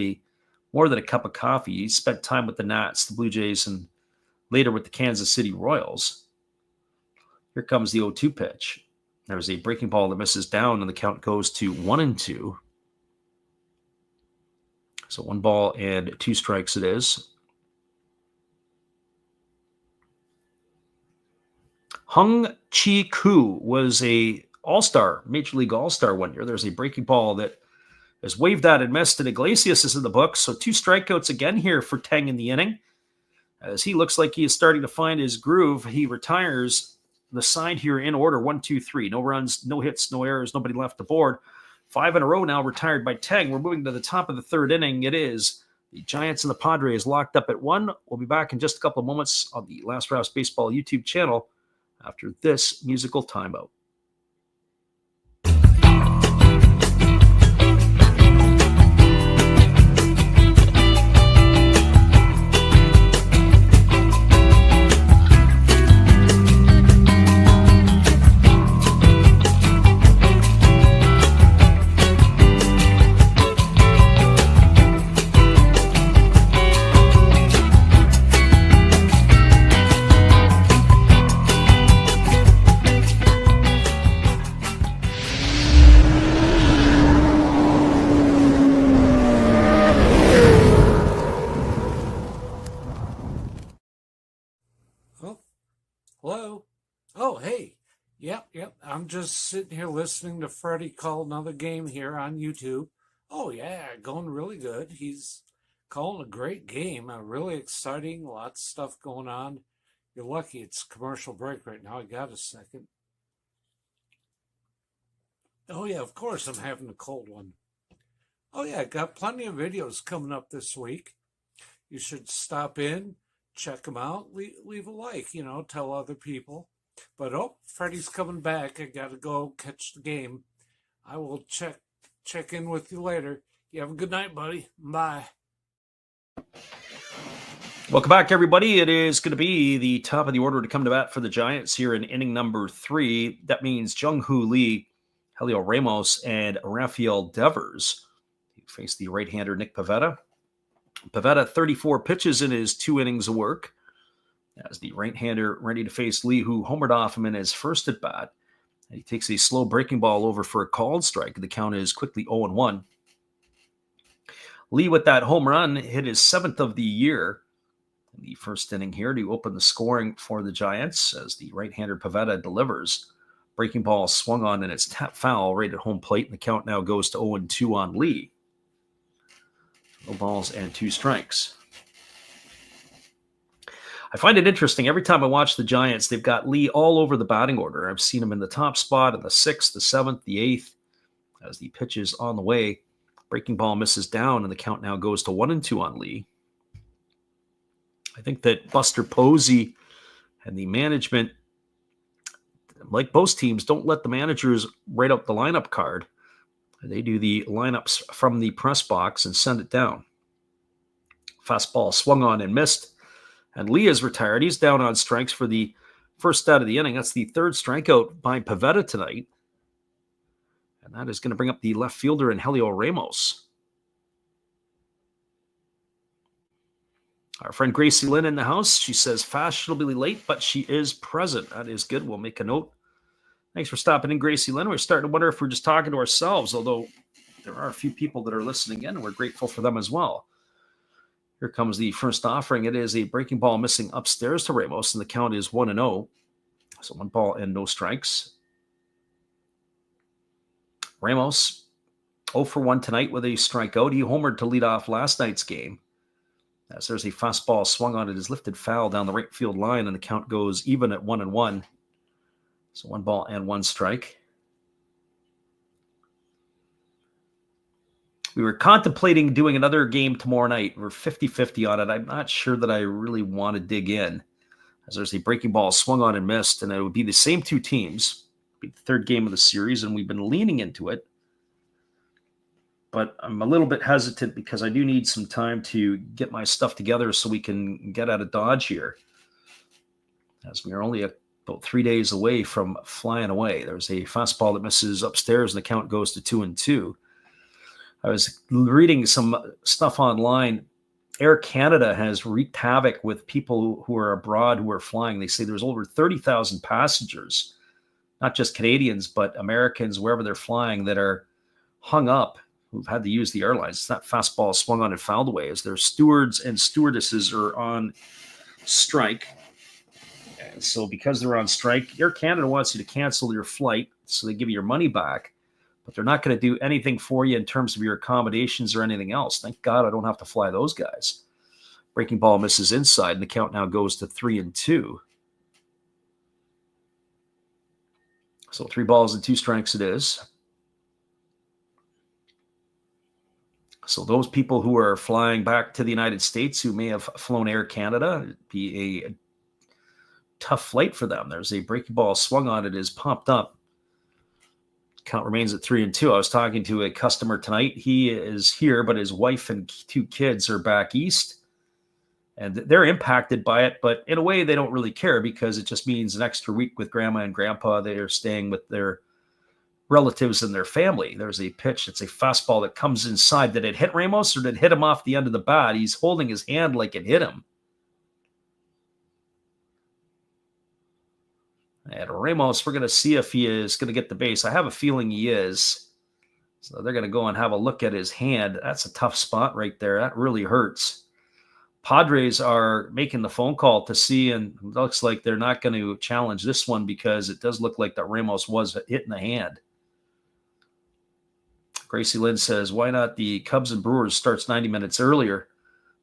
more than a cup of coffee. He spent time with the Nats, the Blue Jays, and later with the Kansas City Royals. Here comes the 0-2 pitch. There's a breaking ball that misses down, and the count goes to 1-2. So 1 ball and 2 strikes it is. Hung Chi-Koo was a all-star, Major League all-star one year. There's a breaking ball that is waved at and missed, and Iglesias is in the books. So 2 strikeouts again here for Teng in the inning. As he looks like he is starting to find his groove, he retires the side here in order, 1, 2, 3. No runs, no hits, no errors, nobody left the board. 5 in a row now retired by Teng. We're moving to the top of the 3rd inning. It is the Giants and the Padres locked up at 1. We'll be back in just a couple of moments on the Last Raps Baseball YouTube channel after this musical timeout. just sitting here listening to Freddie call another game here on YouTube. Oh, yeah, going really good. He's calling a great game. Really exciting. Lots of stuff going on. You're lucky it's commercial break right now. I got a second. Oh, yeah, of course I'm having a cold one. Oh, yeah, got plenty of videos coming up this week. You should stop in, check them out, leave a like, tell other people. But, Freddie's coming back. I got to go catch the game. I will check in with you later. You have a good night, buddy. Bye. Welcome back, everybody. It is going to be the top of the order to come to bat for the Giants here in inning number 3. That means Jung-Hoo Lee, Helio Ramos, and Rafael Devers. He faced the right-hander Nick Pivetta. Pivetta, 34 pitches in his 2 innings of work. As the right-hander ready to face Lee, who homered off him in his first at-bat. He takes a slow breaking ball over for a called strike. The count is quickly 0-1. Lee, with that home run, hit his 7th of the year in the first inning here to open the scoring for the Giants as the right-hander Pivetta delivers. Breaking ball swung on and it's tapped foul right at home plate, and the count now goes to 0-2 on Lee. No balls and 2 strikes. I find it interesting. Every time I watch the Giants, they've got Lee all over the batting order. I've seen him in the top spot in the 6th, the 7th, the 8th. As the pitch is on the way, breaking ball misses down, and the count now goes to 1-2 on Lee. I think that Buster Posey and the management, like most teams, don't let the managers write out the lineup card. They do the lineups from the press box and send it down. Fastball swung on and missed. And Lee is retired. He's down on strikes for the first out of the inning. That's the 3rd strikeout by Pivetta tonight. And that is going to bring up the left fielder in Helio Ramos. Our friend Gracie Lynn in the house. She says fashionably late, but she is present. That is good. We'll make a note. Thanks for stopping in, Gracie Lynn. We're starting to wonder if we're just talking to ourselves, although there are a few people that are listening in, and we're grateful for them as well. Here comes the first offering. It is a breaking ball missing upstairs to Ramos, and the count is 1-0. So 1 ball and no strikes. Ramos, 0 for 1 tonight with a strikeout. He homered to lead off last night's game. As there's a fastball swung on, it is lifted foul down the right field line, and the count goes even at 1-1. So 1 ball and 1 strike. We were contemplating doing another game tomorrow night. We're 50-50 on it. I'm not sure that I really want to dig in, as there's a breaking ball swung on and missed, and it would be the same 2 teams. It'd be the 3rd game of the series, and we've been leaning into it. But I'm a little bit hesitant because I do need some time to get my stuff together so we can get out of Dodge here, as we are only about 3 days away from flying away. There's a fastball that misses upstairs, and the count goes to 2-2. I was reading some stuff online. Air Canada has wreaked havoc with people who are abroad who are flying. They say there's over 30,000 passengers, not just Canadians, but Americans, wherever they're flying, that are hung up, who've had to use the airlines. That fastball swung on and fouled away as their stewards and stewardesses are on strike. And so because they're on strike, Air Canada wants you to cancel your flight, so they give you your money back. But they're not going to do anything for you in terms of your accommodations or anything else. Thank God I don't have to fly those guys. Breaking ball misses inside, and the count now goes to 3-2. So 3 balls and 2 strikes it is. So those people who are flying back to the United States who may have flown Air Canada, it'd be a tough flight for them. There's a breaking ball swung on. It is popped up. Count remains at 3-2. I was talking to a customer tonight. He is here, but his wife and 2 kids are back east. And they're impacted by it, but in a way they don't really care because it just means an extra week with grandma and grandpa. They are staying with their relatives and their family. There's a pitch. It's a fastball that comes inside. Did it hit Ramos or did it hit him off the end of the bat? He's holding his hand like it hit him. And Ramos, we're going to see if he is going to get the base. I have a feeling he is. So they're going to go and have a look at his hand. That's a tough spot right there. That really hurts. Padres are making the phone call to see, and it looks like they're not going to challenge this one because it does look like that Ramos was hit in the hand. Gracie Lynn says, why not the Cubs and Brewers starts 90 minutes earlier?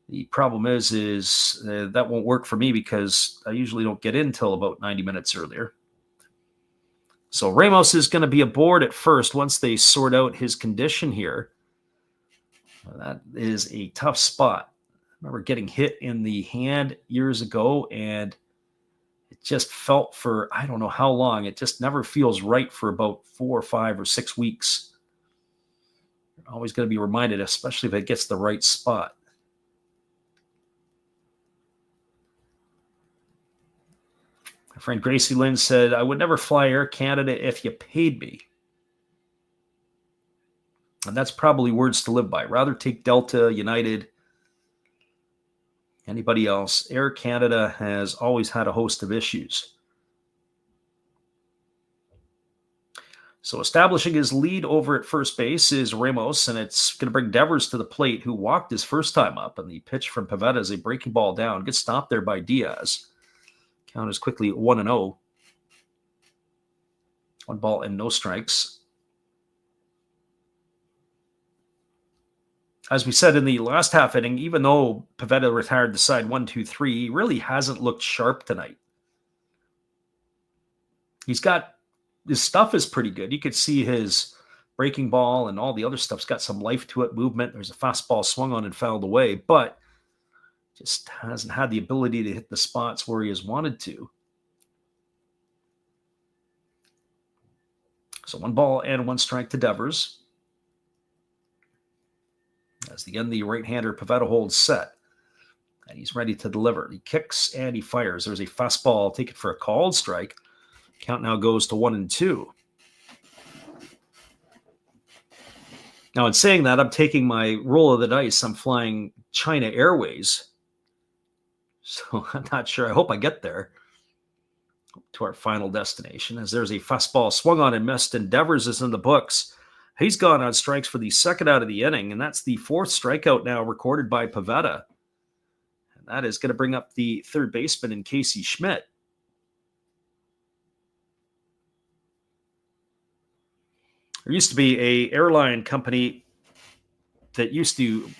The problem is that won't work for me because I usually don't get in until about 90 minutes earlier. So Ramos is going to be aboard at first once they sort out his condition here. That is a tough spot. I remember getting hit in the hand years ago, and it just felt for I don't know how long. It just never feels right for about 4 or 5 or 6 weeks. You're always going to be reminded, especially if it gets the right spot. My friend Gracie Lynn said, I would never fly Air Canada if you paid me. And that's probably words to live by. Rather take Delta, United, anybody else. Air Canada has always had a host of issues. So establishing his lead over at first base is Ramos, and it's going to bring Devers to the plate, who walked his first time up. And the pitch from Pivetta is a breaking ball down. Gets stopped there by Diaz. Count is quickly 1-0. 1 ball and no strikes. As we said in the last half inning, even though Pivetta retired the side 1-2-3, he really hasn't looked sharp tonight. His stuff is pretty good. You could see his breaking ball and all the other stuff's got some life to it, movement. There's a fastball swung on and fouled away, but just hasn't had the ability to hit the spots where he has wanted to. So 1 ball and 1 strike to Devers. As the right-hander Pivetta holds set. And he's ready to deliver. He kicks and he fires. There's a fastball taken for a called strike. Count now goes to 1-2. Now, in saying that, I'm taking my roll of the dice. I'm flying China Airways. So I'm not sure. I hope I get there to our final destination, as there's a fastball swung on and missed, and Devers is in the books. He's gone on strikes for the second out of the inning, and that's the 4th strikeout now recorded by Pivetta. And that is going to bring up the third baseman in Casey Schmidt. There used to be an airline company that used to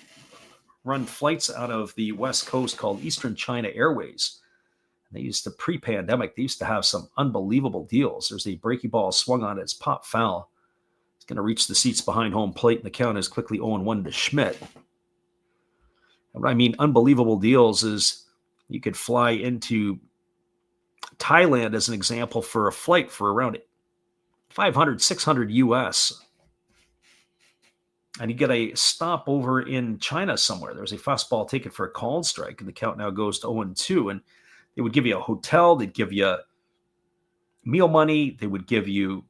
run flights out of the West Coast called Eastern China Airways. They used to, pre-pandemic, they used to have some unbelievable deals. There's a breaking ball swung on, it's pop foul. It's going to reach the seats behind home plate, and the count is quickly 0-1 to Schmidt. And what I mean unbelievable deals is you could fly into Thailand as an example for a flight for around 500, 600 US. And you get a stop over in China somewhere. There's a fastball taken for a called strike, and the count now goes to 0-2. And they would give you a hotel. They'd give you meal money. They would give you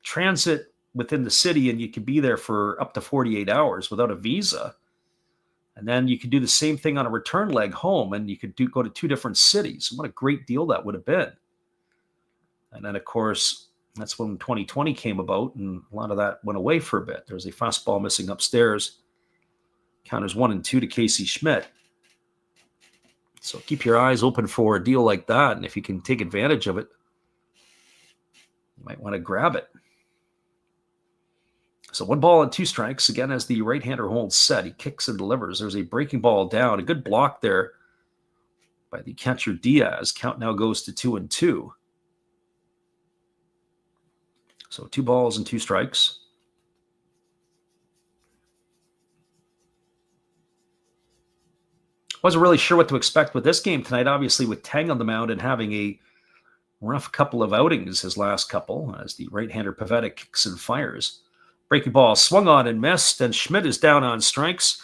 transit within the city, and you could be there for up to 48 hours without a visa. And then you could do the same thing on a return leg home, and you could go to 2 different cities. What a great deal that would have been. And then, of course, that's when 2020 came about, and a lot of that went away for a bit. There was a fastball missing upstairs. Count is 1-2 to Casey Schmidt. So keep your eyes open for a deal like that, and if you can take advantage of it, you might want to grab it. So 1 ball and 2 strikes, again, as the right-hander holds set. He kicks and delivers. There's a breaking ball down. A good block there by the catcher Diaz. Count now goes to 2-2. So 2 balls and 2 strikes. Wasn't really sure what to expect with this game tonight. Obviously, with Tang on the mound and having a rough couple of outings, his last couple, as the right-hander Pivetta kicks and fires. Breaking ball swung on and missed, and Schmidt is down on strikes.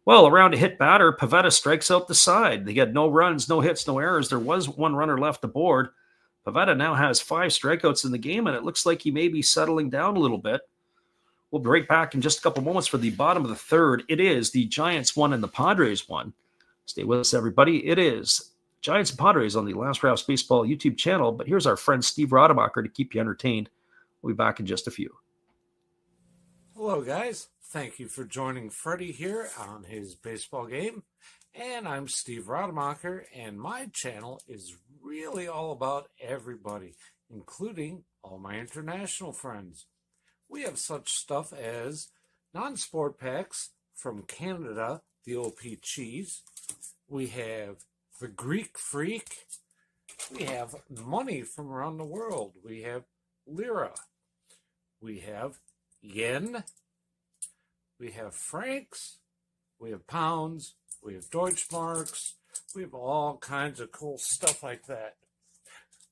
Well, around a hit batter, Pivetta strikes out the side. They had no runs, no hits, no errors. There was 1 runner left aboard. Pivetta now has 5 strikeouts in the game, and it looks like he may be settling down a little bit. We'll be right back in just a couple moments for the bottom of the third. It is the Giants 1 and the Padres 1. Stay with us, everybody. It is Giants and Padres on the Last Raps Baseball YouTube channel, but here's our friend Steve Rademacher to keep you entertained. We'll be back in just a few. Hello, guys. Thank you for joining Freddie here on his baseball game. And I'm Steve Rademacher, and my channel is really all about everybody, including all my international friends. We have such stuff as non-sport packs from Canada, the OP cheese. We have the Greek Freak. We have money from around the world. We have lira. We have yen. We have francs. We have pounds. We have Deutschmarks. We have all kinds of cool stuff like that.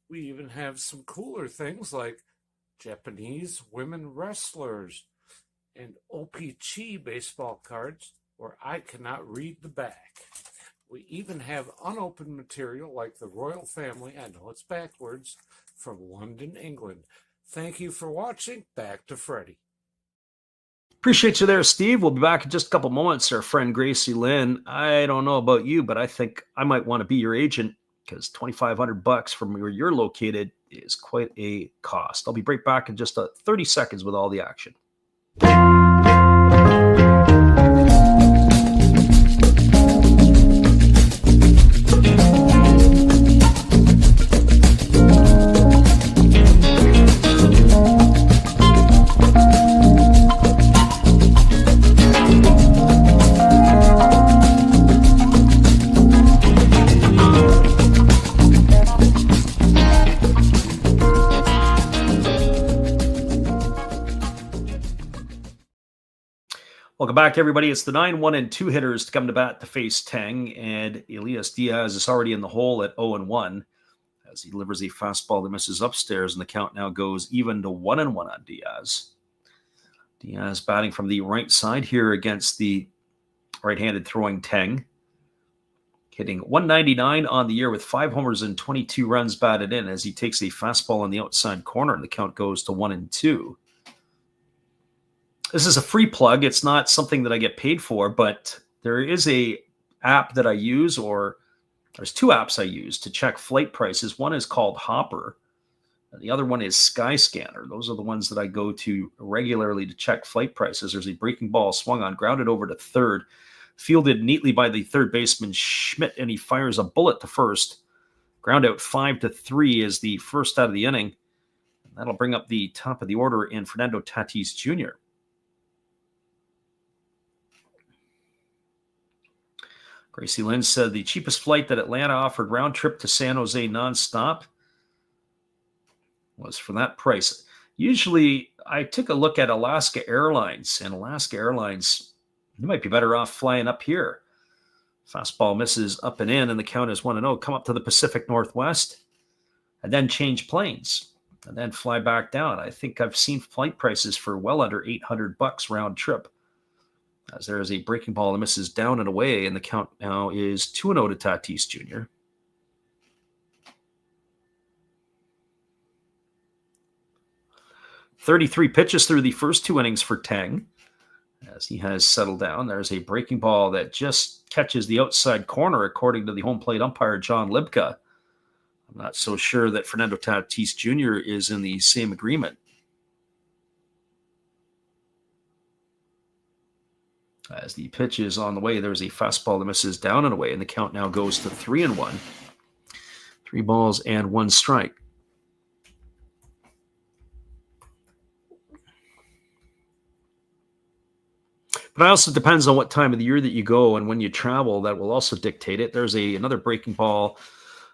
We even have some cooler things like Japanese women wrestlers and OPG baseball cards where I cannot read the back. We even have unopened material like the royal family, I know it's backwards, from London, England. Thank you for watching. Back to Freddie. Appreciate you there, Steve. We'll be back in just a couple moments. Our friend Gracie Lynn. I don't know about you, but I think I might want to be your agent because $2,500 from where you're located is quite a cost. I'll be right back in just 30 seconds with all the action. Welcome back, everybody. It's the 9-1 and 2 hitters to come to bat to face Teng, and Elias Diaz is already in the hole at 0-1 as he delivers a fastball that misses upstairs, and the count now goes even to 1-1 on Diaz. Diaz batting from the right side here against the right-handed throwing Teng, hitting .199 on the year with 5 homers and 22 runs batted in as he takes a fastball on the outside corner, and the count goes to 1-2. This is a free plug. It's not something that I get paid for, but there is a app that I use, or there's 2 apps I use to check flight prices. One is called Hopper, and the other one is Skyscanner. Those are the ones that I go to regularly to check flight prices. There's a breaking ball swung on, grounded over to third, fielded neatly by the third baseman Schmidt, and he fires a bullet to first. Ground out 5-3 is the first out of the inning. And that'll bring up the top of the order in Fernando Tatis Jr. Gracie Lynn said the cheapest flight that Atlanta offered round trip to San Jose nonstop was for that price. Usually, I took a look at Alaska Airlines, and Alaska Airlines, you might be better off flying up here. Fastball misses up and in, and the count is 1-0. Come up to the Pacific Northwest, and then change planes, and then fly back down. I think I've seen flight prices for well under $800 round trip. As there is a breaking ball that misses down and away, and the count now is 2-0 to Tatis Jr. "33 pitches through the first 2 innings for Teng as he has settled down. There's a breaking ball that just catches the outside corner, according to the home plate umpire, John Libka. I'm not so sure that Fernando Tatis Jr. is in the same agreement. As the pitch is on the way, there's a fastball that misses down and away, and the count now goes to 3-1. 3 balls and 1 strike. But it also depends on what time of the year that you go and when you travel. That will also dictate it. There's another breaking ball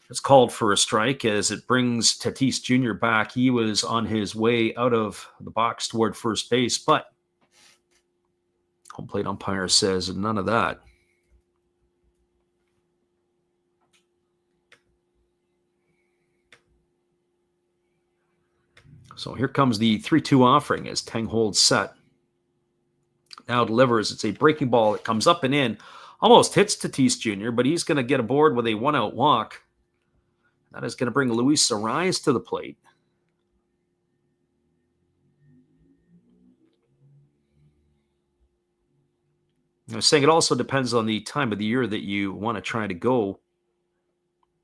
that's called for a strike as it brings Tatis Jr. back. He was on his way out of the box toward first base, but home plate umpire says none of that. So here comes the 3-2 offering as Teng holds set. Now delivers. It's a breaking ball that comes up and in. Almost hits Tatis Jr., but he's going to get aboard with a 1-out walk. That is going to bring Luis Arraez to the plate. I was saying it also depends on the time of the year that you want to try to go.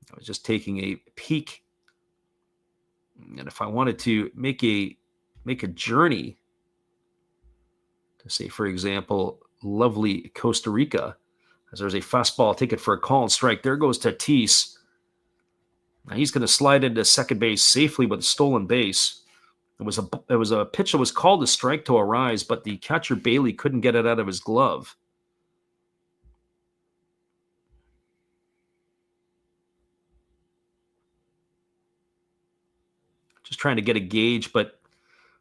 I was just taking a peek. And if I wanted to make a journey to, say, for example, lovely Costa Rica, As there's a fastball, take it for a called strike. There goes Tatis. Now he's going to slide into second base safely with a stolen base. It was a pitch that was called a strike to Arise, but the catcher Bailey couldn't get it out of his glove. Just trying to get a gauge, but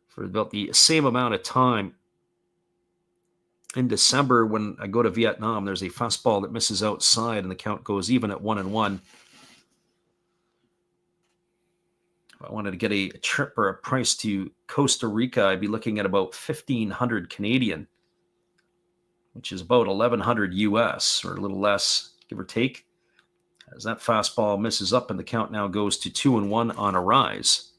for about the same amount of time in December when I go to Vietnam, there's a fastball that misses outside and the count goes even at 1-1. If I wanted to get a trip or a price to Costa Rica, I'd be looking at about 1,500 Canadian, which is about 1,100 US, or a little less, give or take. As that fastball misses up and the count now goes to 2-1 on Arise.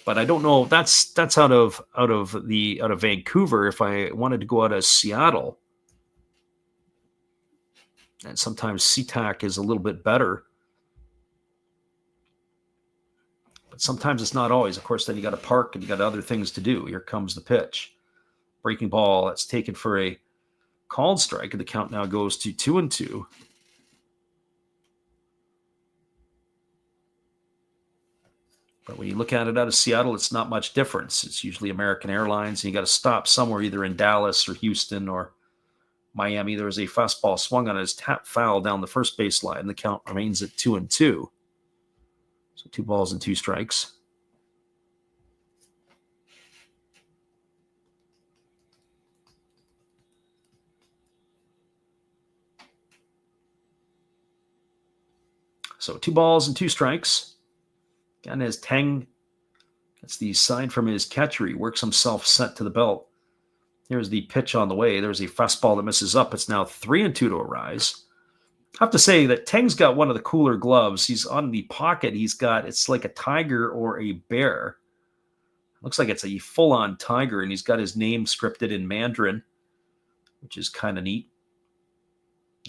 But I don't know. That's out of Vancouver. If I wanted to go out of Seattle, and sometimes SeaTac is a little bit better, but sometimes it's not always. Of course, then you got to park and you got other things to do. Here comes the pitch, breaking ball. That's taken for a called strike, and the count now goes to 2-2. But when you look at it out of Seattle, it's not much difference. It's usually American Airlines, and you got to stop somewhere either in Dallas or Houston or Miami. There was a fastball swung on his tap foul down the first base line. The count remains at 2-2. So 2 balls and 2 strikes. So 2 balls and 2 strikes. Again, as Teng gets the sign from his catcher, he works himself set to the belt. Here's the pitch on the way. There's a fastball that misses up. It's now 3-2 to Arise. I have to say that Teng's got one of the cooler gloves. He's on the pocket. It's like a tiger or a bear. Looks like it's a full-on tiger, and he's got his name scripted in Mandarin, which is kind of neat.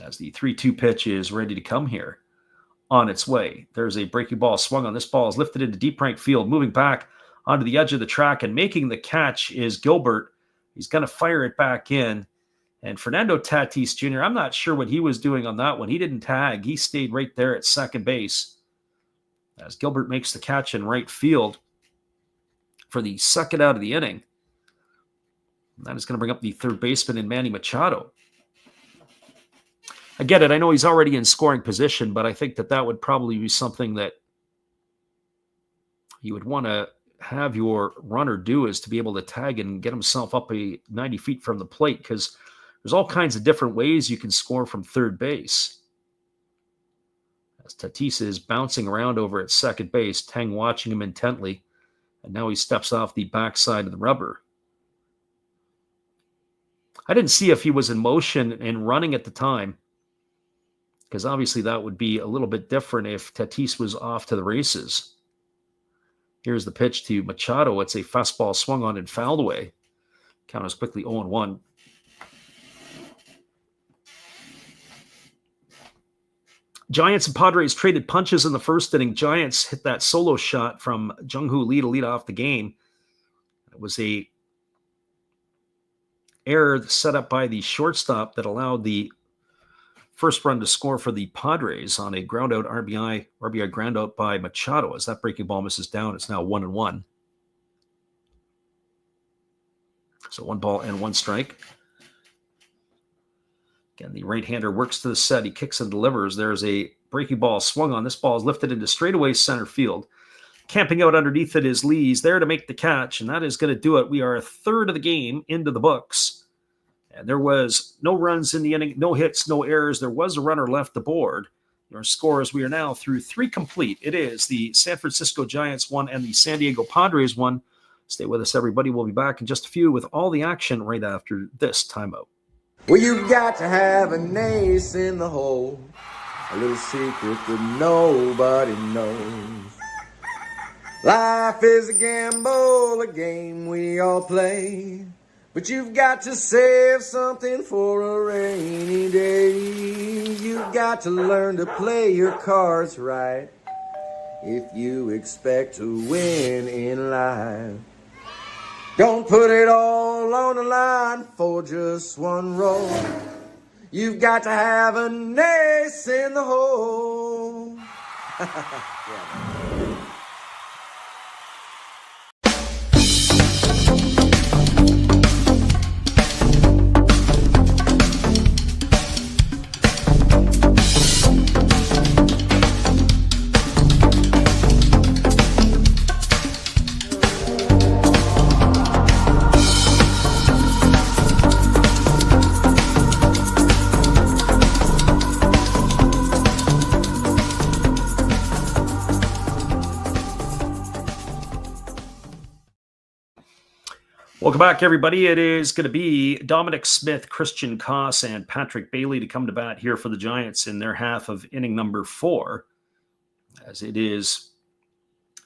As the 3-2 pitch is ready to come here. On its way. There's a breaking ball swung on. This ball is lifted into deep right field, moving back onto the edge of the track, and making the catch is Gilbert. He's going to fire it back in. And Fernando Tatis Jr., I'm not sure what he was doing on that one. He didn't tag. He stayed right there at second base as Gilbert makes the catch in right field for the second out of the inning. And that is going to bring up the third baseman in Manny Machado. I get it. I know he's already in scoring position, but I think that would probably be something that you would want to have your runner do, is to be able to tag and get himself up 90 feet from the plate, because there's all kinds of different ways you can score from third base. As Tatis is bouncing around over at second base, Teng watching him intently, and now he steps off the backside of the rubber. I didn't see if he was in motion and running at the time, because obviously that would be a little bit different if Tatis was off to the races. Here's the pitch to Machado. It's a fastball swung on and fouled away. Count is quickly 0-1. Giants and Padres traded punches in the first inning. Giants hit that solo shot from Jung-Hoo Lee to lead off the game. It was a error set up by the shortstop that allowed the first run to score for the Padres on a ground out RBI ground out by Machado. As that breaking ball misses down, it's now 1-1. So 1 ball and 1 strike. Again, the right-hander works to the set. He kicks and delivers. There's a breaking ball swung on. This ball is lifted into straightaway center field. Camping out underneath it is Lee. He's there to make the catch, and that is going to do it. We are a third of the game into the books. And there was no runs in the inning, no hits, no errors. There was a runner left aboard. Your scores, we are now through 3 complete. It is the San Francisco Giants 1 and the San Diego Padres 1. Stay with us, everybody. We'll be back in just a few with all the action right after this timeout. Well, you've got to have an ace in the hole, a little secret that nobody knows. Life is a gamble, a game we all play. But you've got to save something for a rainy day. You've got to learn to play your cards right if you expect to win in life. Don't put it all on the line for just one roll. You've got to have an ace in the hole. Welcome back, everybody. It is going to be Dominic Smith, Christian Koss, and Patrick Bailey to come to bat here for the Giants in their half of inning number 4, as it is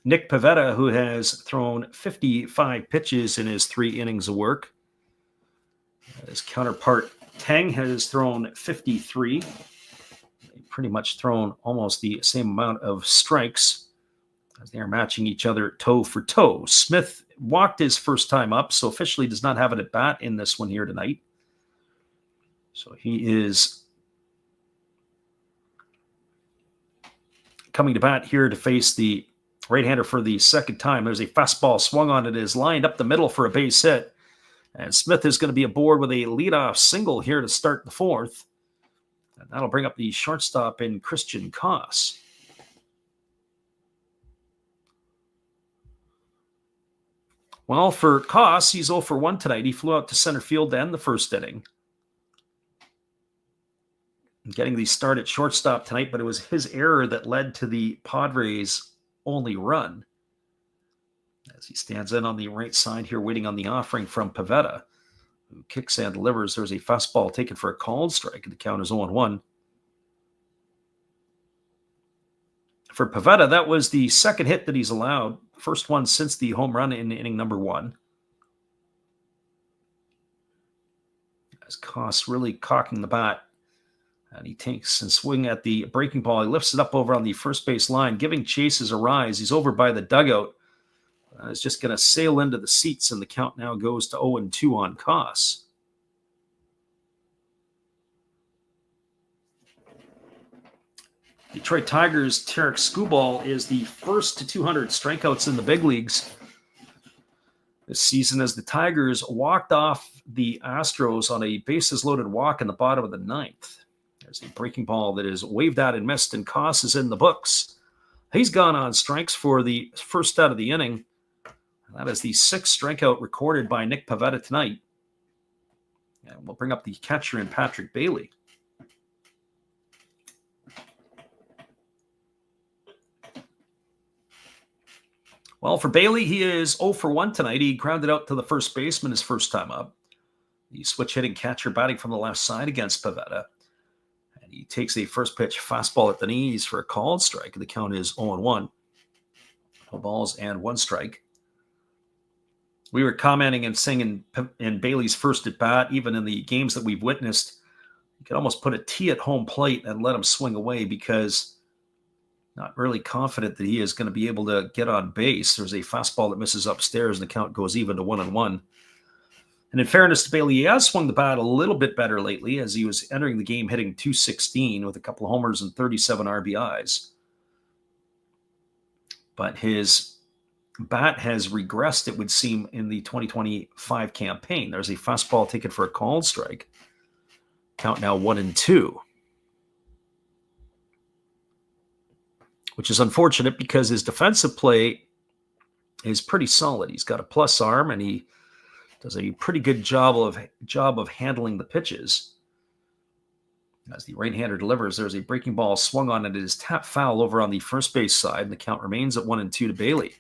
Nick Pivetta, who has thrown 55 pitches in his 3 innings of work. His counterpart, Tang, has thrown 53. They've pretty much thrown almost the same amount of strikes as they are matching each other toe for toe. Smith walked his first time up, so officially does not have an at-bat in this one here tonight. So he is coming to bat here to face the right-hander for the second time. There's a fastball swung on. It is lined up the middle for a base hit. And Smith is going to be aboard with a leadoff single here to start the 4th. And that'll bring up the shortstop in Christian Koss. Well, for Koss, he's 0 for 1 tonight. He flew out to center field to end the first inning. Getting the start at shortstop tonight, but it was his error that led to the Padres' only run. As he stands in on the right side here, waiting on the offering from Pivetta, who kicks and delivers. There's a fastball taken for a called strike, and the count is 0-1. For Pivetta, that was the second hit that he's allowed. First one since the home run in inning number 1. As Koss really cocking the bat. And he takes and swing at the breaking ball. He lifts it up over on the first base line, giving Chases a rise. He's over by the dugout. It's just going to sail into the seats, and the count now goes to 0-2 on Koss. Detroit Tigers' Tarek Skubal is the first to 200 strikeouts in the big leagues this season, as the Tigers walked off the Astros on a bases-loaded walk in the bottom of the 9th. There's a breaking ball that is waved at and missed, and Koss is in the books. He's gone on strikes for the first out of the inning. That is the 6th strikeout recorded by Nick Pivetta tonight. And we'll bring up the catcher in Patrick Bailey. Well, for Bailey, he is 0 for 1 tonight. He grounded out to the first baseman his first time up. The switch-hitting catcher batting from the left side against Pivetta. And he takes a first pitch fastball at the knees for a called strike. The count is 0-1. No balls and 1 strike. We were commenting and saying in Bailey's first at bat, even in the games that we've witnessed, you could almost put a tee at home plate and let him swing away, because not really confident that he is going to be able to get on base. There's a fastball that misses upstairs, and the count goes even to 1-1. And in fairness to Bailey, he has swung the bat a little bit better lately, as he was entering the game hitting .216 with a couple of homers and 37 RBIs. But his bat has regressed, it would seem, in the 2025 campaign. There's a fastball taken for a called strike. Count now 1-2. Which is unfortunate, because his defensive play is pretty solid. He's got a plus arm, and he does a pretty good job of handling the pitches. As the right-hander delivers, there's a breaking ball swung on, and it is tapped foul over on the first base side, and the count remains at 1-2 to Bailey.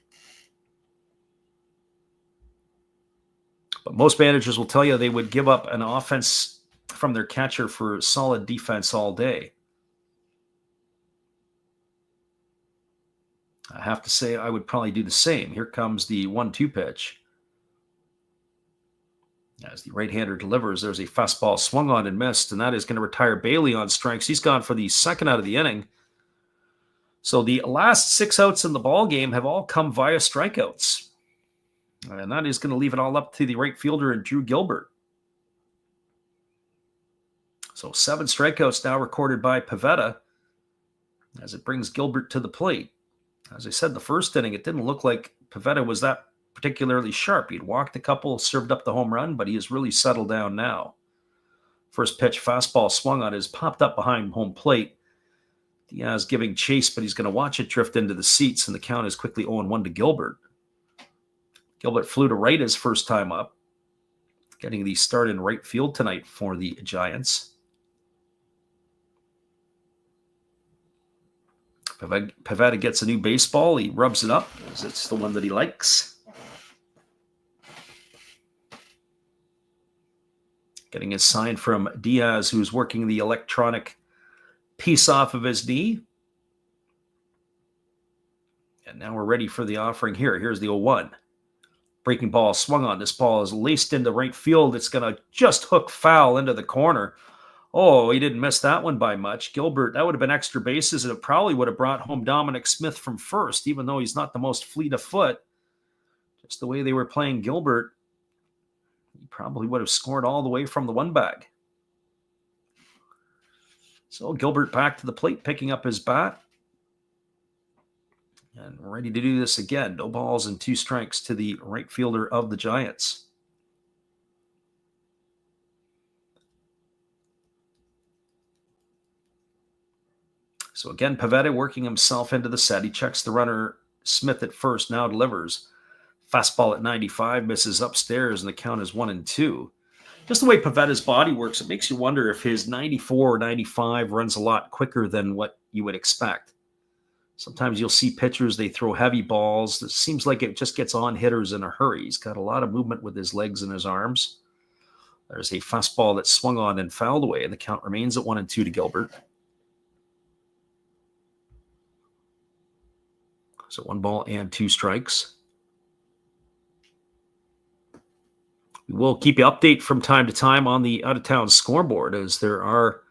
But most managers will tell you they would give up an offense from their catcher for solid defense all day. I have to say I would probably do the same. Here comes the 1-2 pitch. As the right-hander delivers, there's a fastball swung on and missed, and that is going to retire Bailey on strikes. He's gone for the second out of the inning. So the last 6 outs in the ball game have all come via strikeouts. And that is going to leave it all up to the right fielder and Drew Gilbert. So 7 strikeouts now recorded by Pivetta as it brings Gilbert to the plate. As I said, the first inning, it didn't look like Pivetta was that particularly sharp. He'd walked a couple, served up the home run, but he has really settled down now. First pitch, fastball swung on, is popped up behind home plate. Diaz giving chase, but he's going to watch it drift into the seats, and the count is quickly 0-1 to Gilbert. Gilbert flew to right his first time up, getting the start in right field tonight for the Giants. Pivetta gets a new baseball. He rubs it up as it's the one that he likes. Getting a sign from Diaz, who's working the electronic piece off of his knee. And now we're ready for the offering here. Here's the 0-1. Breaking ball swung on. This ball is laced into right field. It's going to just hook foul into the corner. Oh, he didn't miss that one by much. Gilbert, that would have been extra bases, and it probably would have brought home Dominic Smith from first, even though he's not the most fleet of foot. Just the way they were playing Gilbert, he probably would have scored all the way from the one bag. So Gilbert back to the plate, picking up his bat. And ready to do this again. No balls and 2 strikes to the right fielder of the Giants. So again, Pivetta working himself into the set. He checks the runner, Smith at first, now delivers. Fastball at 95, misses upstairs, and the count is 1-2. Just the way Pivetta's body works, it makes you wonder if his 94 or 95 runs a lot quicker than what you would expect. Sometimes you'll see pitchers, they throw heavy balls. It seems like it just gets on hitters in a hurry. He's got a lot of movement with his legs and his arms. There's a fastball that swung on and fouled away, and the count remains at 1-2 to Gilbert. So 1 ball and 2 strikes. We will keep you update from time to time on the out-of-town scoreboard, as there are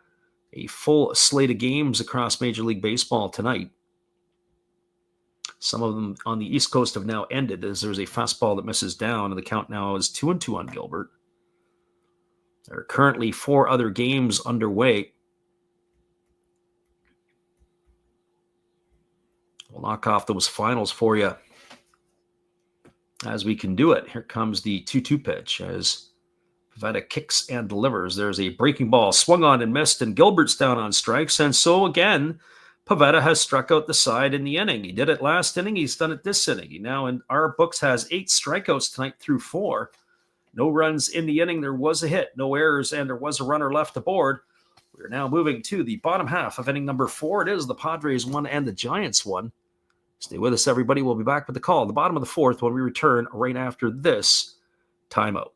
a full slate of games across Major League Baseball tonight. Some of them on the East Coast have now ended, as there's a fastball that misses down, and the count now is 2-2 on Gilbert. There are currently 4 other games underway. We'll knock off those finals for you as we can do it. Here comes the 2-2 pitch as Pivetta kicks and delivers. There's a breaking ball swung on and missed, and Gilbert's down on strikes. And so again, Pivetta has struck out the side in the inning. He did it last inning. He's done it this inning. He now in our books has 8 strikeouts tonight through 4. No runs in the inning. There was a hit, no errors, and there was a runner left aboard. We're now moving to the bottom half of inning number 4. It is the Padres 1 and the Giants 1. Stay with us, everybody. We'll be back with the call at the bottom of the 4th when we return right after this timeout.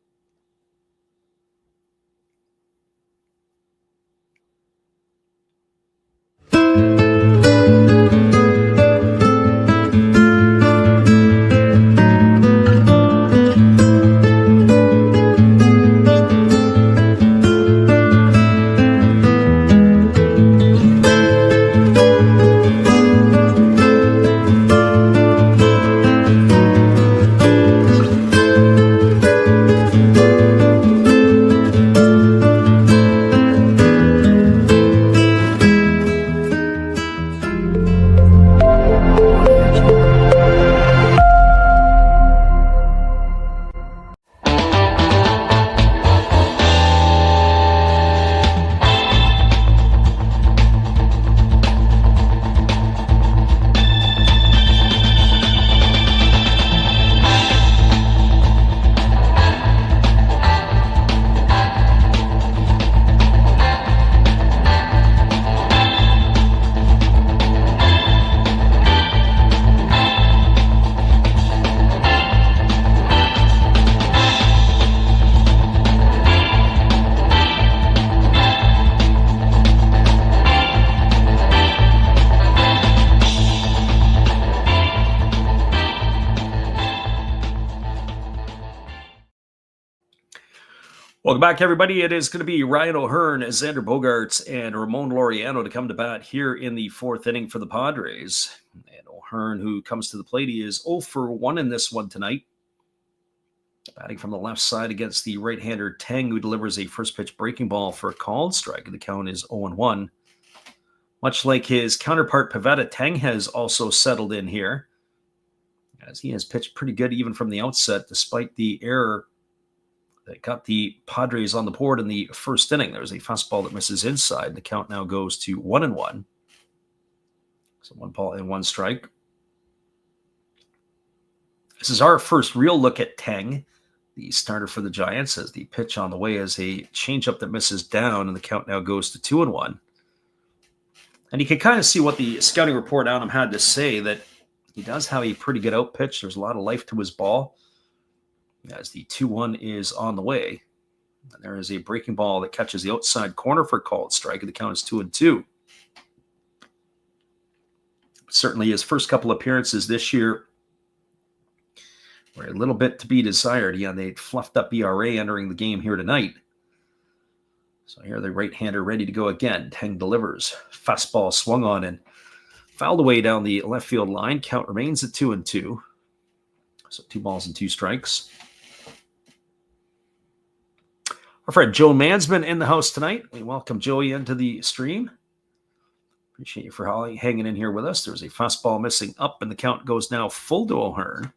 Welcome back, everybody. It is going to be Ryan O'Hearn, Xander Bogaerts, and Ramon Laureano to come to bat here in the 4th inning for the Padres. And O'Hearn, who comes to the plate, he is 0 for 1 in this one tonight. Batting from the left side against the right-hander Teng, who delivers a first pitch breaking ball for a called strike. The count is 0-1. Much like his counterpart Pivetta, Teng has also settled in here, as he has pitched pretty good even from the outset, despite the error that got the Padres on the board in the first inning. There's a fastball that misses inside. The count now goes to 1-1. So 1 ball and 1 strike. This is our first real look at Teng, the starter for the Giants, as the pitch on the way is a changeup that misses down, and the count now goes to 2-1. And you can kind of see what the scouting report on him had to say, that he does have a pretty good out pitch. There's a lot of life to his ball, as the 2-1 is on the way. And there is a breaking ball that catches the outside corner for a called strike, and the count is 2-2. Certainly his first couple appearances this year were a little bit to be desired. He had a fluffed up ERA entering the game here tonight. So here the right-hander ready to go again. Teng delivers. Fastball swung on and fouled away down the left field line. Count remains at 2-2. So 2 balls and 2 strikes. Our friend Joe Mansman in the house tonight. We welcome Joey into the stream. Appreciate you for hanging in here with us. There's a fastball missing up, and the count goes now full to O'Hearn.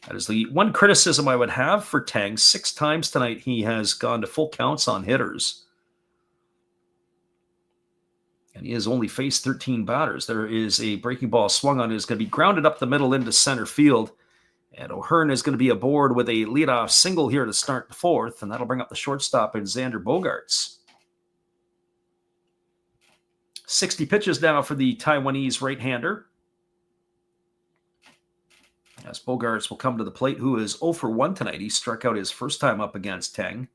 That is the one criticism I would have for Teng. 6 times tonight he has gone to full counts on hitters, and he has only faced 13 batters. There is a breaking ball swung on. It is going to be grounded up the middle into center field, and O'Hearn is going to be aboard with a leadoff single here to start the 4th, and that'll bring up the shortstop in Xander Bogaerts. 60 pitches now for the Taiwanese right-hander, as Bogaerts will come to the plate, who is 0 for 1 tonight. He struck out his first time up against Teng.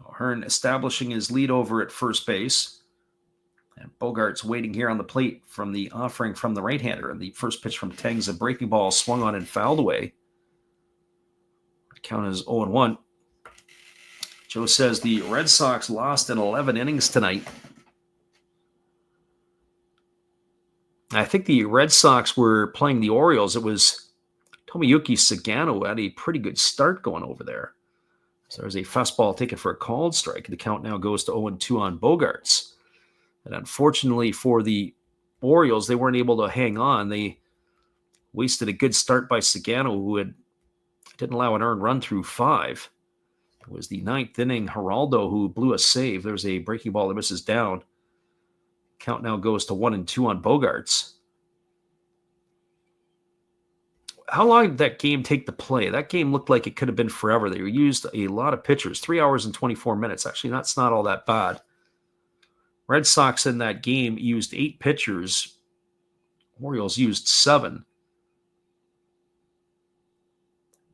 O'Hearn establishing his lead over at first base. And Bogaerts waiting here on the plate from the offering from the right-hander. And the first pitch from Teng's a breaking ball swung on and fouled away. The count is 0-1. Joe says the Red Sox lost in 11 innings tonight. I think the Red Sox were playing the Orioles. It was Tomoyuki Sagano who had a pretty good start going over there. So there's a fastball taken for a called strike. The count now goes to 0-2 on Bogaerts. And unfortunately for the Orioles, they weren't able to hang on. They wasted a good start by Sagano, who didn't allow an earned run through 5. It was the 9th inning, Geraldo, who blew a save. There's a breaking ball that misses down. Count now goes to 1-2 on Bogaerts. How long did that game take to play? That game looked like it could have been forever. They used a lot of pitchers, 3 hours and 24 minutes. Actually, that's not all that bad. Red Sox in that game used 8 pitchers. Orioles used 7.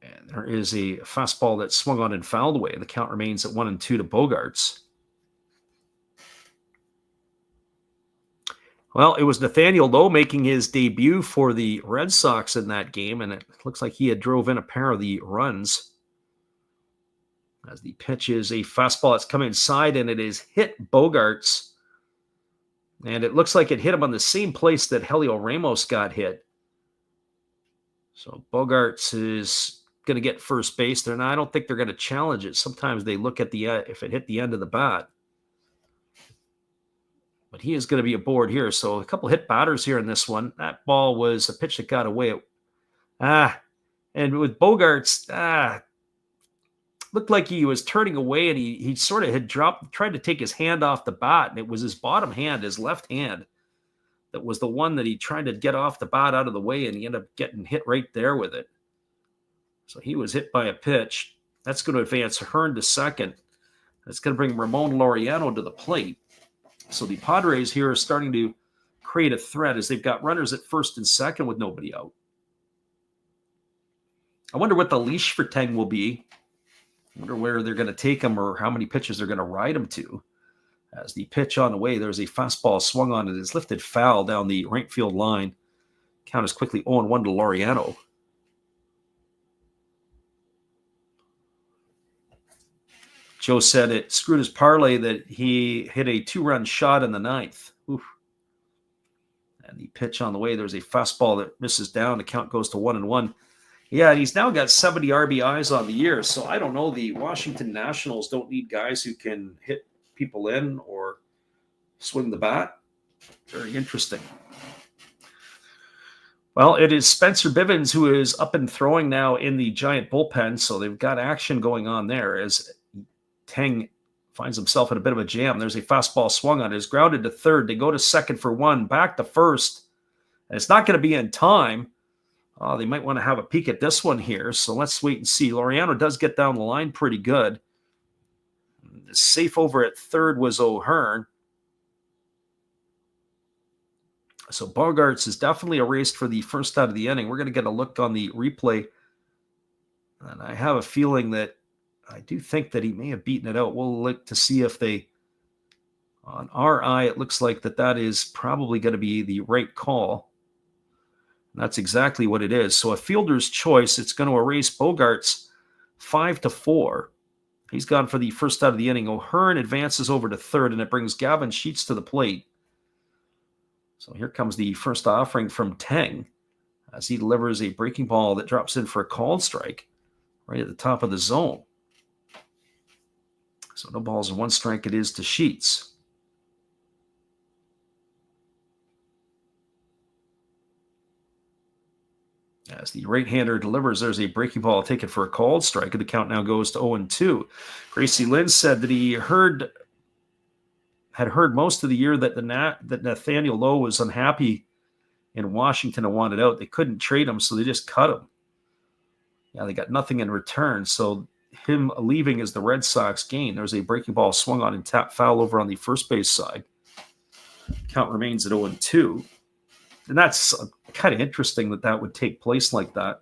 And there is a fastball that swung on and fouled away. The count remains at 1-2 to Bogaerts. Well, it was Nathaniel Lowe making his debut for the Red Sox in that game, and it looks like he had drove in a pair of the runs. As the pitch is a fastball that's come inside, and it is hit Bogaerts. And it looks like it hit him on the same place that Helio Ramos got hit. So Bogaerts is going to get first base there. Now, I don't think they're going to challenge it. Sometimes they look at the if it hit the end of the bat. But he is going to be aboard here. So a couple hit batters here in this one. That ball was a pitch that got away. And with Bogaerts, looked like he was turning away, and he sort of had tried to take his hand off the bat, and it was his bottom hand, his left hand, that was the one that he tried to get off the bat out of the way, and he ended up getting hit right there with it. So he was hit by a pitch. That's going to advance Hearn to second. That's going to bring Ramon Laureano to the plate. So the Padres here are starting to create a threat as they've got runners at first and second with nobody out. I wonder what the leash for Teng will be. I wonder where they're going to take him or how many pitches they're going to ride him to. As the pitch on the way, there's a fastball swung on. It is lifted foul down the right field line. Count is quickly 0-1 to Laureano. Joe said it screwed his parlay that he hit a 2-run shot in the 9th. Oof. And the pitch on the way, there's a fastball that misses down. The count goes to 1-1. Yeah, and he's now got 70 RBIs on the year. So I don't know. The Washington Nationals don't need guys who can hit people in or swing the bat. Very interesting. Well, it is Spencer Bivens who is up and throwing now in the Giant bullpen. So they've got action going on there as Teng finds himself in a bit of a jam. There's a fastball swung on it. It's grounded to third. They go to second for one, back to first. And it's not going to be in time. They might want to have a peek at this one here. So let's wait and see. Laureano does get down the line pretty good. Safe over at third was O'Hearn. So Bogarts is definitely erased for the first out of the inning. We're going to get a look on the replay. And I have a feeling that I do think that he may have beaten it out. We'll look to see if they, on our eye, it looks like that is probably going to be the right call. And that's exactly what it is. So a fielder's choice, it's going to erase Bogarts 5-4. He's gone for the first out of the inning. O'Hearn advances over to third, and it brings Gavin Sheets to the plate. So here comes the first offering from Teng as he delivers a breaking ball that drops in for a called strike right at the top of the zone. So no balls and one strike it is to Sheets. As the right-hander delivers, there's a breaking ball taken for a called strike, and the count now goes to 0-2. Gracie Lynn said that he had heard most of the year that that Nathaniel Lowe was unhappy in Washington and wanted out. They couldn't trade him, so they just cut him. Yeah, they got nothing in return, so him leaving is the Red Sox gain. There's a breaking ball swung on and tap foul over on the first base side. Count remains at 0-2. And that's kind of interesting that would take place like that.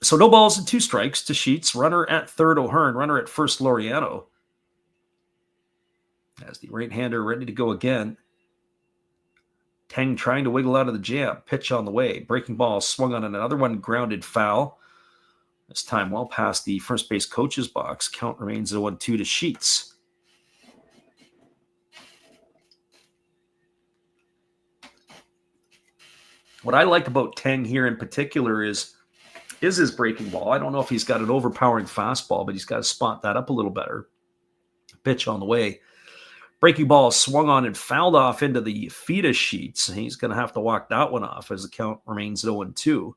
So no balls and two strikes to Sheets. Runner at third, O'Hearn. Runner at first, Laureano. As the right-hander ready to go again. Teng trying to wiggle out of the jam. Pitch on the way. Breaking ball swung on another one. Grounded foul. This time well past the first base coach's box. Count remains 0-2 to Sheets. What I like about Teng here in particular is his breaking ball. I don't know if he's got an overpowering fastball, but he's got to spot that up a little better. Pitch on the way. Breaking ball swung on and fouled off into the feet of Sheets. He's going to have to walk that one off as the count remains 0-2.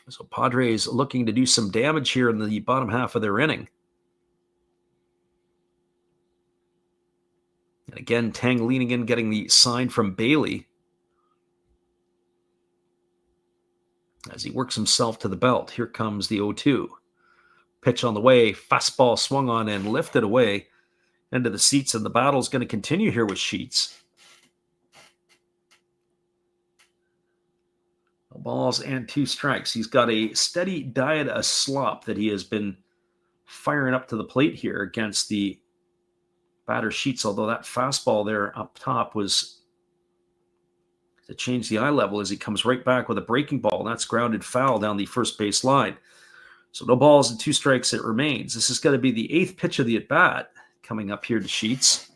So Padres looking to do some damage here in the bottom half of their inning. And again, Teng leaning in, getting the sign from Bailey as he works himself to the belt. Here comes the 0-2. Pitch on the way, fastball swung on and lifted away into the seats, and the battle's going to continue here with Sheets. No balls and two strikes. He's got a steady diet of slop that he has been firing up to the plate here against the batter Sheets, although that fastball there up top was to change the eye level as he comes right back with a breaking ball, and that's grounded foul down the first base line. So no balls and two strikes it remains. This is going to be the eighth pitch of the at-bat coming up here to Sheets.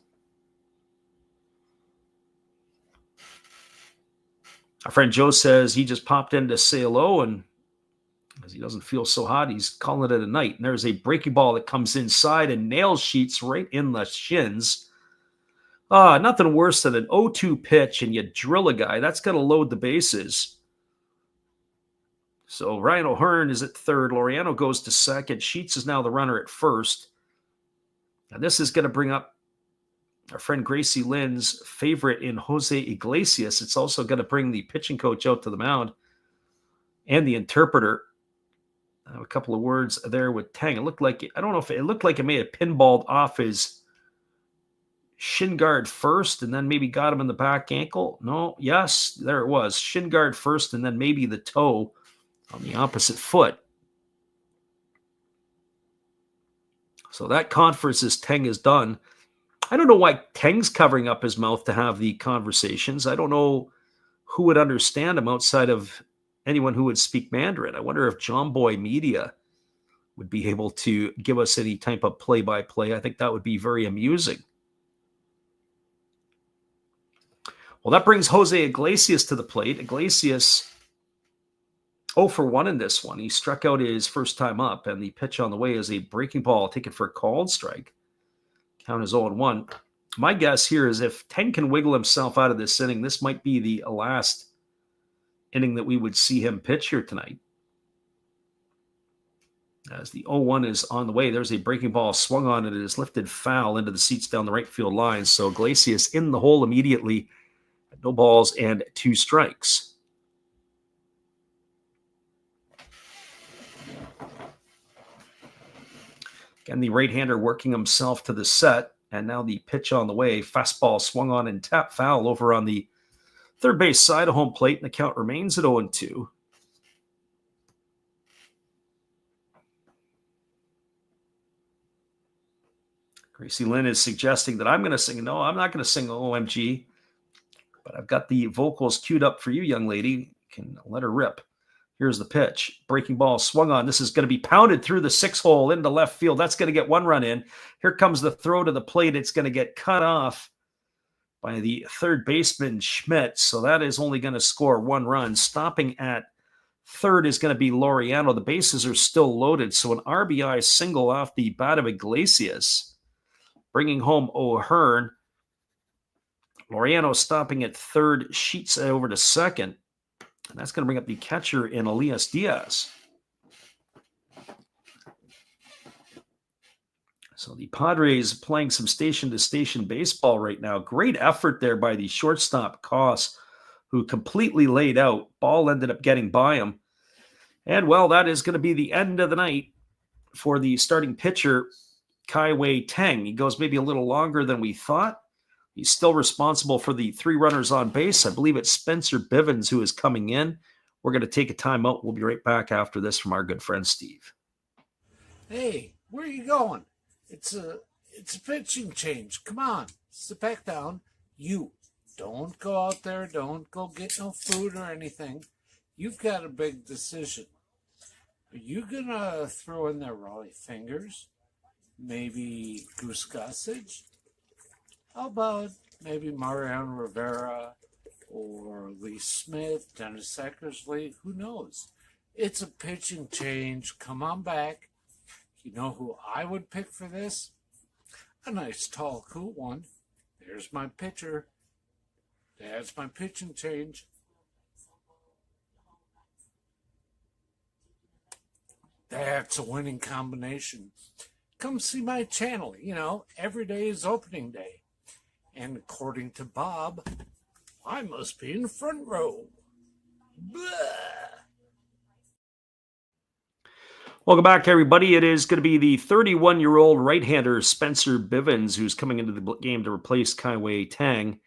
Our friend Joe says he just popped in to say hello, and as he doesn't feel so hot, he's calling it a night. And there's a breaking ball that comes inside and nails Sheets right in the shins. Nothing worse than an 0-2 pitch and you drill a guy. That's going to load the bases. So Ryan O'Hearn is at third. Laureano goes to second. Sheets is now the runner at first. And this is going to bring up our friend Gracie Lynn's favorite in Jose Iglesias. It's also going to bring the pitching coach out to the mound and the interpreter. I have a couple of words there with Teng. It looked like it may have pinballed off his shin guard first and then maybe got him in the back ankle. No, yes, there it was. Shin guard first and then maybe the toe on the opposite foot. So that conference as Teng is done. I don't know why Teng's covering up his mouth to have the conversations. I don't know who would understand him outside of anyone who would speak Mandarin. I wonder if John Boy Media would be able to give us any type of play-by-play. I think that would be very amusing. Well, that brings Jose Iglesias to the plate. Iglesias 0 for 1 in this one. He struck out his first time up, and the pitch on the way is a breaking ball taken for a called strike. Count is 0-1. My guess here is if Teng can wiggle himself out of this inning, this might be the last inning that we would see him pitch here tonight. As the 0-1 is on the way, there's a breaking ball swung on, and it is lifted foul into the seats down the right field line. So Iglesias in the hole immediately. No balls and 2 strikes. Again, the right-hander working himself to the set, and now the pitch on the way. Fastball swung on and tapped foul over on the third base side of home plate, and the count remains at 0-2. Gracie Lynn is suggesting that I'm going to sing. No, I'm not going to sing OMG, but I've got the vocals queued up for you, young lady. You can let her rip. Here's the pitch. Breaking ball swung on. This is going to be pounded through the 6-hole into left field. That's going to get 1 run in. Here comes the throw to the plate. It's going to get cut off by the third baseman, Schmidt. So that is only going to score 1 run. Stopping at third is going to be Laureano. The bases are still loaded. So an RBI single off the bat of Iglesias, bringing home O'Hearn. Laureano stopping at third, sheets over to second. And that's going to bring up the catcher in Elias Diaz. So the Padres playing some station-to-station baseball right now. Great effort there by the shortstop, Koss, who completely laid out. Ball ended up getting by him. And, well, that is going to be the end of the night for the starting pitcher, Kai-Wei Teng. He goes maybe a little longer than we thought. He's still responsible for the 3 runners on base. I believe it's Spencer Bivens who is coming in. We're going to take a timeout. We'll be right back after this from our good friend Steve. Hey, where are you going? It's a pitching change. Come on, sit back down. You don't go out there. Don't go get no food or anything. You've got a big decision. Are you going to throw in there Raleigh Fingers? Maybe Goose Gossage? How about maybe Mariano Rivera or Lee Smith, Dennis Eckersley? Who knows? It's a pitching change. Come on back. You know who I would pick for this? A nice, tall, cool one. There's my pitcher. That's my pitching change. That's a winning combination. Come see my channel. You know, every day is opening day. And according to Bob, I must be in the front row. Blah. Welcome back, everybody. It is going to be the 31-year-old right-hander Spencer Bivens who's coming into the game to replace Kai-Wei Teng.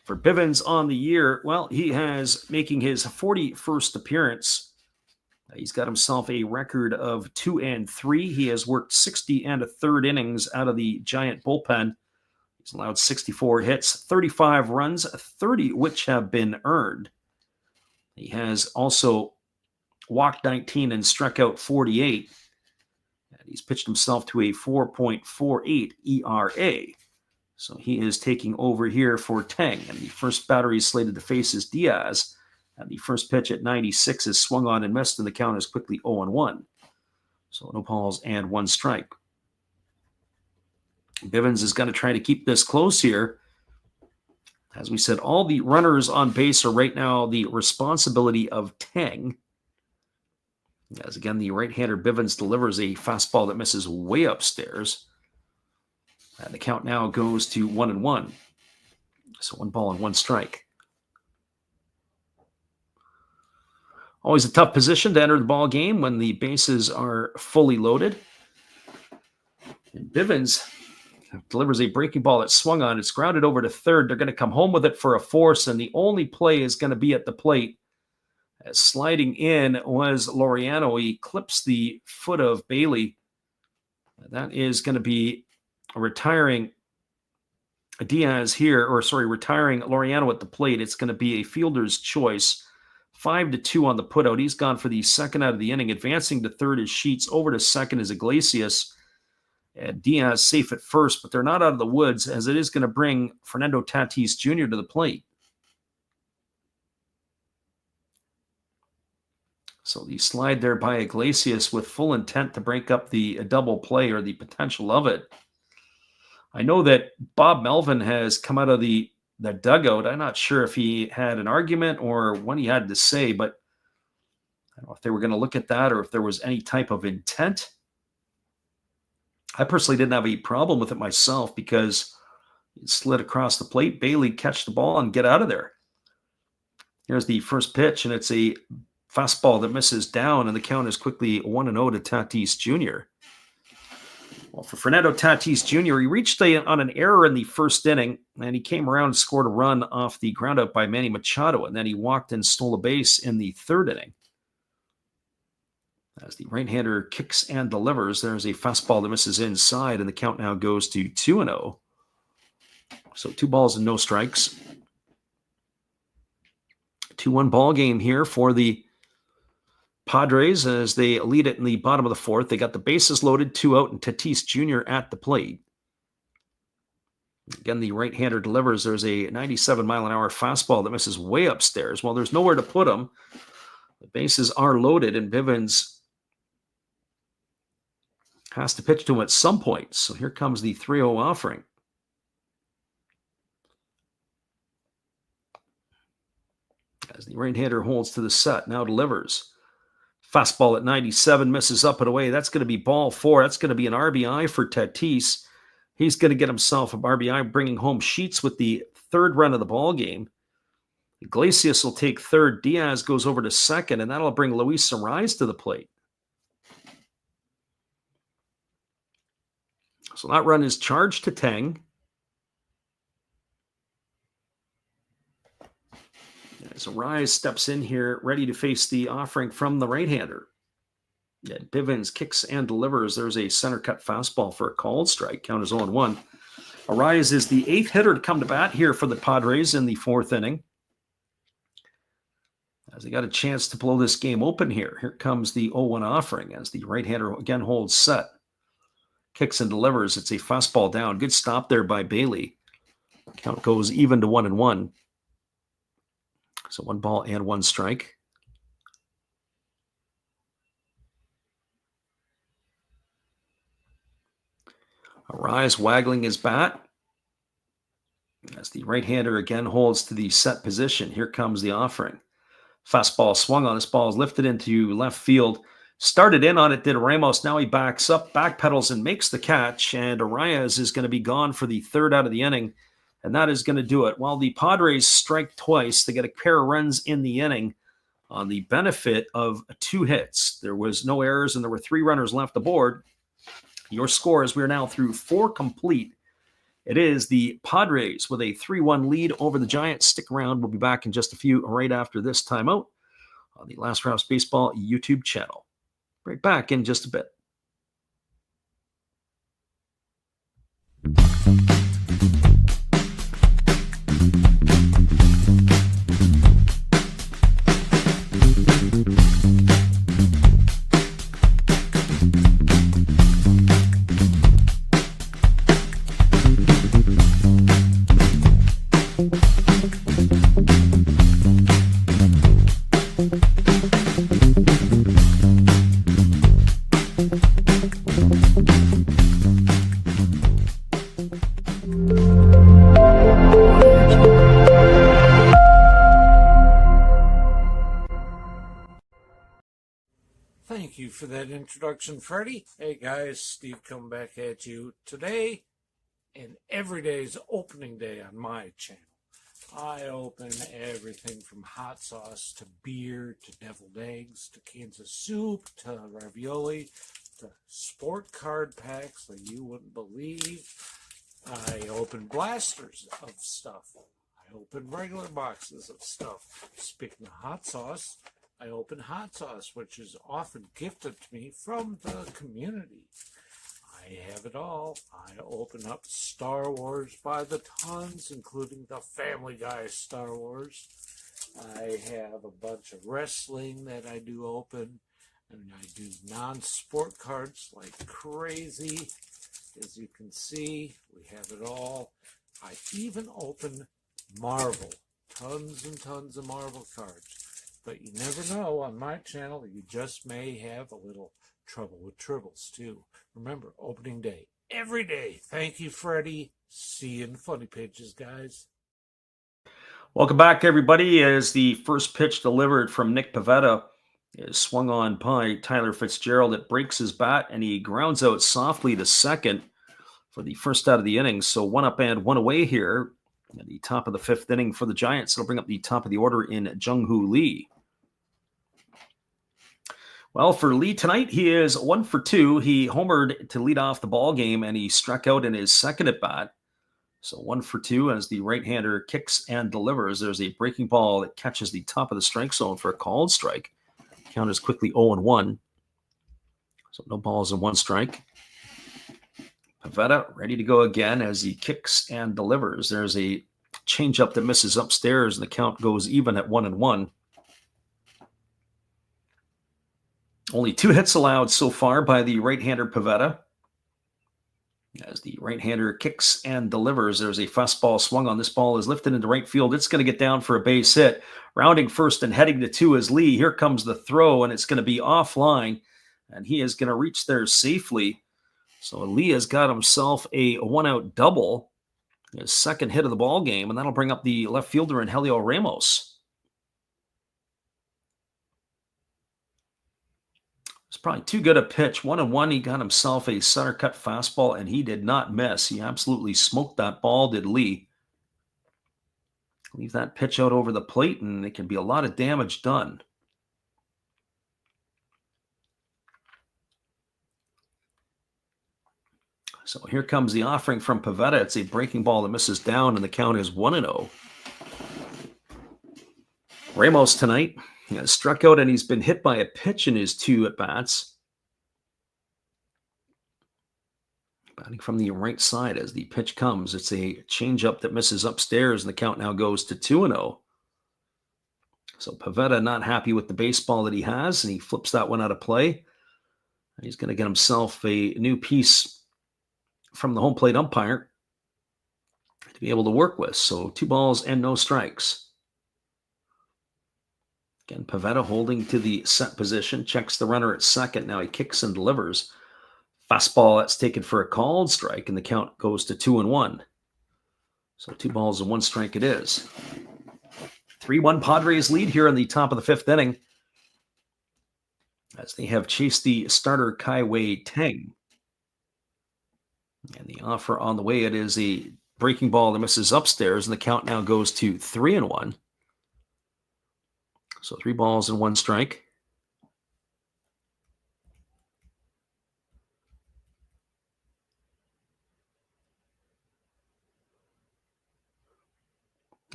For Bivens on the year, well, he has making his 41st appearance. He's got himself a record of 2-3. He has worked 60 1/3 innings out of the Giant bullpen. He's allowed 64 hits, 35 runs, 30 which have been earned. He has also walked 19 and struck out 48. And he's pitched himself to a 4.48 ERA. So he is taking over here for Teng. And the first batter he's slated to face is Diaz. And the first pitch at 96 is swung on and missed, and the count is quickly 0-1. So no balls and 1 strike. Bivens is going to try to keep this close here. As we said, all the runners on base are right now the responsibility of Teng. As again, the right-hander Bivens delivers a fastball that misses way upstairs. And the count now goes to 1-1. So 1 ball and 1 strike. Always a tough position to enter the ball game when the bases are fully loaded. And Bivens delivers a breaking ball that swung on. It's grounded over to third. They're going to come home with it for a force, and the only play is going to be at the plate. As sliding in was Laureano. He clips the foot of Bailey. That is going to be retiring Diaz here, retiring Laureano at the plate. It's going to be a fielder's choice. 5-2 on the putout. He's gone for the second out of the inning. Advancing to third is Sheets. Over to second is Iglesias. And Diaz safe at first, but they're not out of the woods, as it is going to bring Fernando Tatis Jr. to the plate. So the slide there by Iglesias with full intent to break up the double play, or the potential of it. I know that Bob Melvin has come out of the dugout. I'm not sure if he had an argument or what he had to say, but I don't know if they were going to look at that or if there was any type of intent. I personally didn't have any problem with it myself because it slid across the plate. Bailey catch the ball and get out of there. Here's the first pitch, and it's a fastball that misses down, and the count is quickly 1-0 to Tatis Jr. Well, for Fernando Tatis Jr., he reached on an error in the first inning, and he came around and scored a run off the ground out by Manny Machado, and then he walked and stole a base in the third inning. As the right-hander kicks and delivers, there's a fastball that misses inside, and the count now goes to 2-0. So 2 balls and no strikes. 2-1 ball game here for the Padres as they lead it in the bottom of the fourth. They got the bases loaded, 2 out, and Tatis Jr. at the plate. Again, the right-hander delivers. There's a 97-mile-an-hour fastball that misses way upstairs. Well, there's nowhere to put him. The bases are loaded, and Bivens has to pitch to him at some point. So here comes the 3-0 offering. As the right-hander holds to the set, now delivers. Fastball at 97, misses up and away. That's going to be ball 4. That's going to be an RBI for Tatis. He's going to get himself an RBI, bringing home Sheets with the third run of the ball game. Iglesias will take third. Diaz goes over to second, and that'll bring Luis Arraez to the plate. So that run is charged to Tang. As Arraez steps in here, ready to face the offering from the right-hander. Yeah, Bivens kicks and delivers. There's a center cut fastball for a called strike. Count is 0-1. Arraez is the 8th hitter to come to bat here for the Padres in the 4th inning. As they got a chance to blow this game open here. Here comes the 0-1 offering as the right-hander again holds set. Kicks and delivers. It's a fastball down. Good stop there by Bailey. Count goes even to 1-1. So 1 ball and 1 strike. Arraez waggling his bat. As the right-hander again holds to the set position. Here comes the offering. Fastball swung on. This ball is lifted into left field. Started in on it, did Ramos. Now he backs up, backpedals, and makes the catch. And Arraez is going to be gone for the 3rd out of the inning. And that is going to do it. While the Padres strike twice, they get a pair of runs in the inning on the benefit of 2 hits. There was no errors, and there were 3 runners left aboard. Your score, as we are now through 4 complete, it is the Padres with a 3-1 lead over the Giants. Stick around. We'll be back in just a few right after this timeout on the Last Raps Baseball YouTube channel. Right back in just a bit. Thank you for that introduction, Freddie. Hey guys, Steve coming back at you today, and every day is opening day on my channel. I open everything from hot sauce to beer to deviled eggs to Kansas soup to ravioli to sport card packs like you wouldn't believe. I open blasters of stuff. I open regular boxes of stuff. Speaking of hot sauce, I open hot sauce, which is often gifted to me from the community. I have it all. I open up Star Wars by the tons, including the Family Guy Star Wars. I have a bunch of wrestling that I do open, and I do non-sport cards like crazy. As you can see, we have it all. I even open Marvel, tons and tons of Marvel cards. But you never know, on my channel, you just may have a little trouble with tribbles too. Remember, opening day, every day. Thank you, Freddie. See you in the funny pages, guys. Welcome back, everybody. As the first pitch delivered from Nick Pivetta is swung on by Tyler Fitzgerald, it breaks his bat and he grounds out softly to second for the first out of the innings. So 1 up and 1 away here at the top of the 5th inning for the Giants. It'll bring up the top of the order in Jung-Hoo Lee. Well, for Lee tonight, he is 1 for 2. He homered to lead off the ball game and he struck out in his second at bat. So 1 for 2 as the right-hander kicks and delivers. There's a breaking ball that catches the top of the strike zone for a called strike. Count is quickly 0-1. So no balls and 1 strike. Pivetta ready to go again as he kicks and delivers. There's a changeup that misses upstairs, and the count goes even at 1-1. Only 2 hits allowed so far by the right-hander Pivetta. As the right-hander kicks and delivers, there's a fastball swung on. This ball is lifted into right field. It's going to get down for a base hit. Rounding first and heading to 2 is Lee. Here comes the throw, and it's going to be offline, and he is going to reach there safely. So Lee has got himself a 1-out double, his second hit of the ball game, and that'll bring up the left fielder in Helio Ramos. It's probably too good a pitch. 1-1, he got himself a center cut fastball, and he did not miss. He absolutely smoked that ball, did Lee. Leave that pitch out over the plate, and it can be a lot of damage done. So here comes the offering from Pivetta. It's a breaking ball that misses down, and the count is 1-0. Ramos tonight has struck out, and he's been hit by a pitch in his 2 at-bats. Batting from the right side as the pitch comes. It's a changeup that misses upstairs, and the count now goes to 2-0. So Pivetta not happy with the baseball that he has, and he flips that one out of play. And he's going to get himself a new piece from the home plate umpire to be able to work with. So 2 balls and no strikes. Again, Pivetta holding to the set position, checks the runner at second. Now he kicks and delivers. Fastball that's taken for a called strike, and the count goes to 2-1. So 2 balls and 1 strike it is. 3-1 Padres lead here in the top of the 5th inning as they have chased the starter Kai-Wei Teng. And the offer on the way, it is a breaking ball that misses upstairs, and the count now goes to 3-1. So 3 balls and 1 strike.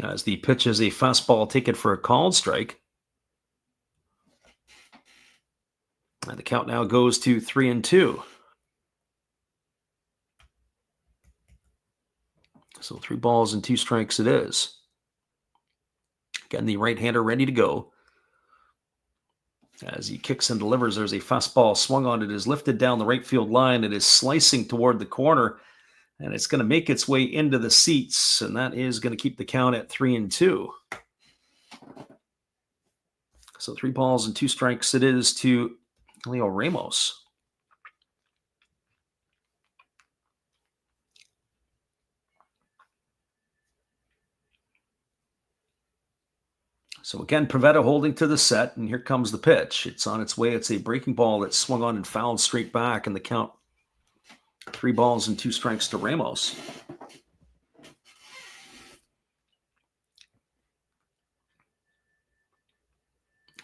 As the pitch is a fastball taken for a called strike. And the count now goes to 3-2. So 3 balls and 2 strikes it is. Again, the right-hander ready to go. As he kicks and delivers, there's a fastball swung on. It is lifted down the right field line. It is slicing toward the corner, and it's going to make its way into the seats, and that is going to keep the count at 3-2. So 3 balls and 2 strikes it is to Leo Ramos. So again, Pivetta holding to the set, and here comes the pitch. It's on its way. It's a breaking ball that's swung on and fouled straight back, and the count 3 balls and 2 strikes to Ramos.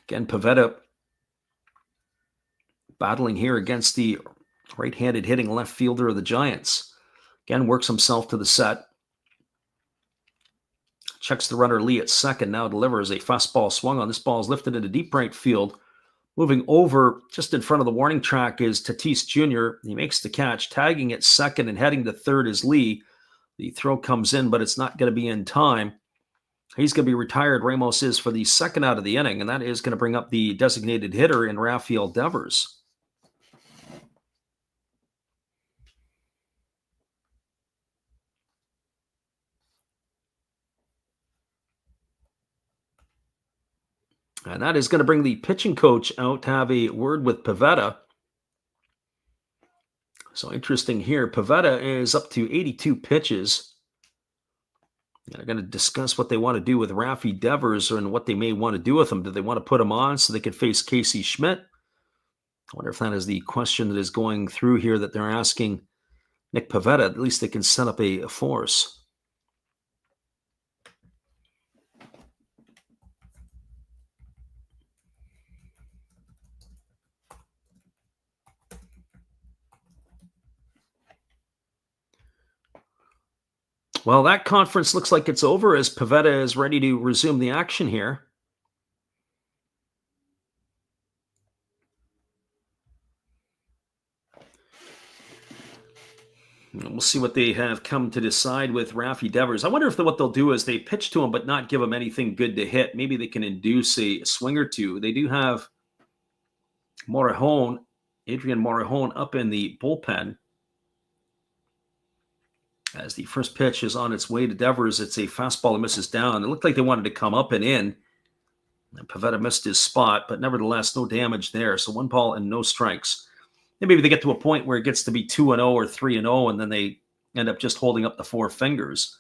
Again, Pivetta battling here against the right-handed hitting left fielder of the Giants. Again, works himself to the set. Checks the runner Lee at second. Now delivers a fastball swung on. This ball is lifted into deep right field. Moving over just in front of the warning track is Tatis Jr. He makes the catch. Tagging at second and heading to third is Lee. The throw comes in, but it's not going to be in time. He's going to be retired. Ramos is for the second out of the inning, and that is going to bring up the designated hitter in Rafael Devers. And that is going to bring the pitching coach out to have a word with Pivetta. So interesting here. Pivetta is up to 82 pitches. They're going to discuss what they want to do with Rafi Devers and what they may want to do with him. Do they want to put him on so they could face Casey Schmidt? I wonder if that is the question that is going through here that they're asking Nick Pivetta. At least they can set up a force. Well, that conference looks like it's over as Pivetta is ready to resume the action here. And we'll see what they have come to decide with Rafi Devers. I wonder if what they'll do is they pitch to him but not give him anything good to hit. Maybe they can induce a swing or two. They do have Adrian Morejon up in the bullpen. As the first pitch is on its way to Devers, it's a fastball that misses down. It looked like they wanted to come up and in. And Pivetta missed his spot, but nevertheless, no damage there. So 1 ball and no strikes. And maybe they get to a point where it gets to be 2-0 or 3-0, and then they end up just holding up the 4 fingers.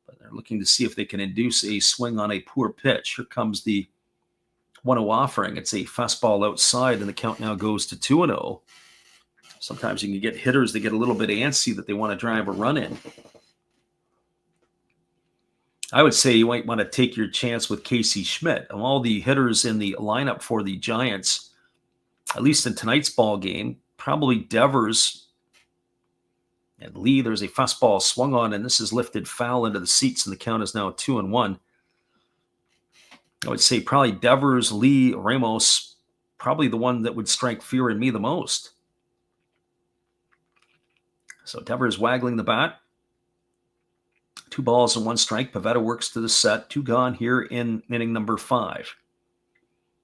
But they're looking to see if they can induce a swing on a poor pitch. Here comes the 1-0 offering. It's a fastball outside, and the count now goes to 2-0. Sometimes you can get hitters that get a little bit antsy that they want to drive a run in. I would say you might want to take your chance with Casey Schmidt. Of all the hitters in the lineup for the Giants, at least in tonight's ball game, probably Devers and Lee. There's a fastball swung on, and this is lifted foul into the seats, and the count is now 2-1. I would say probably Devers, Lee, Ramos, probably the one that would strike fear in me the most. So Devers waggling the bat. 2 balls and 1 strike. Pivetta works to the set. 2 gone here in inning number 5.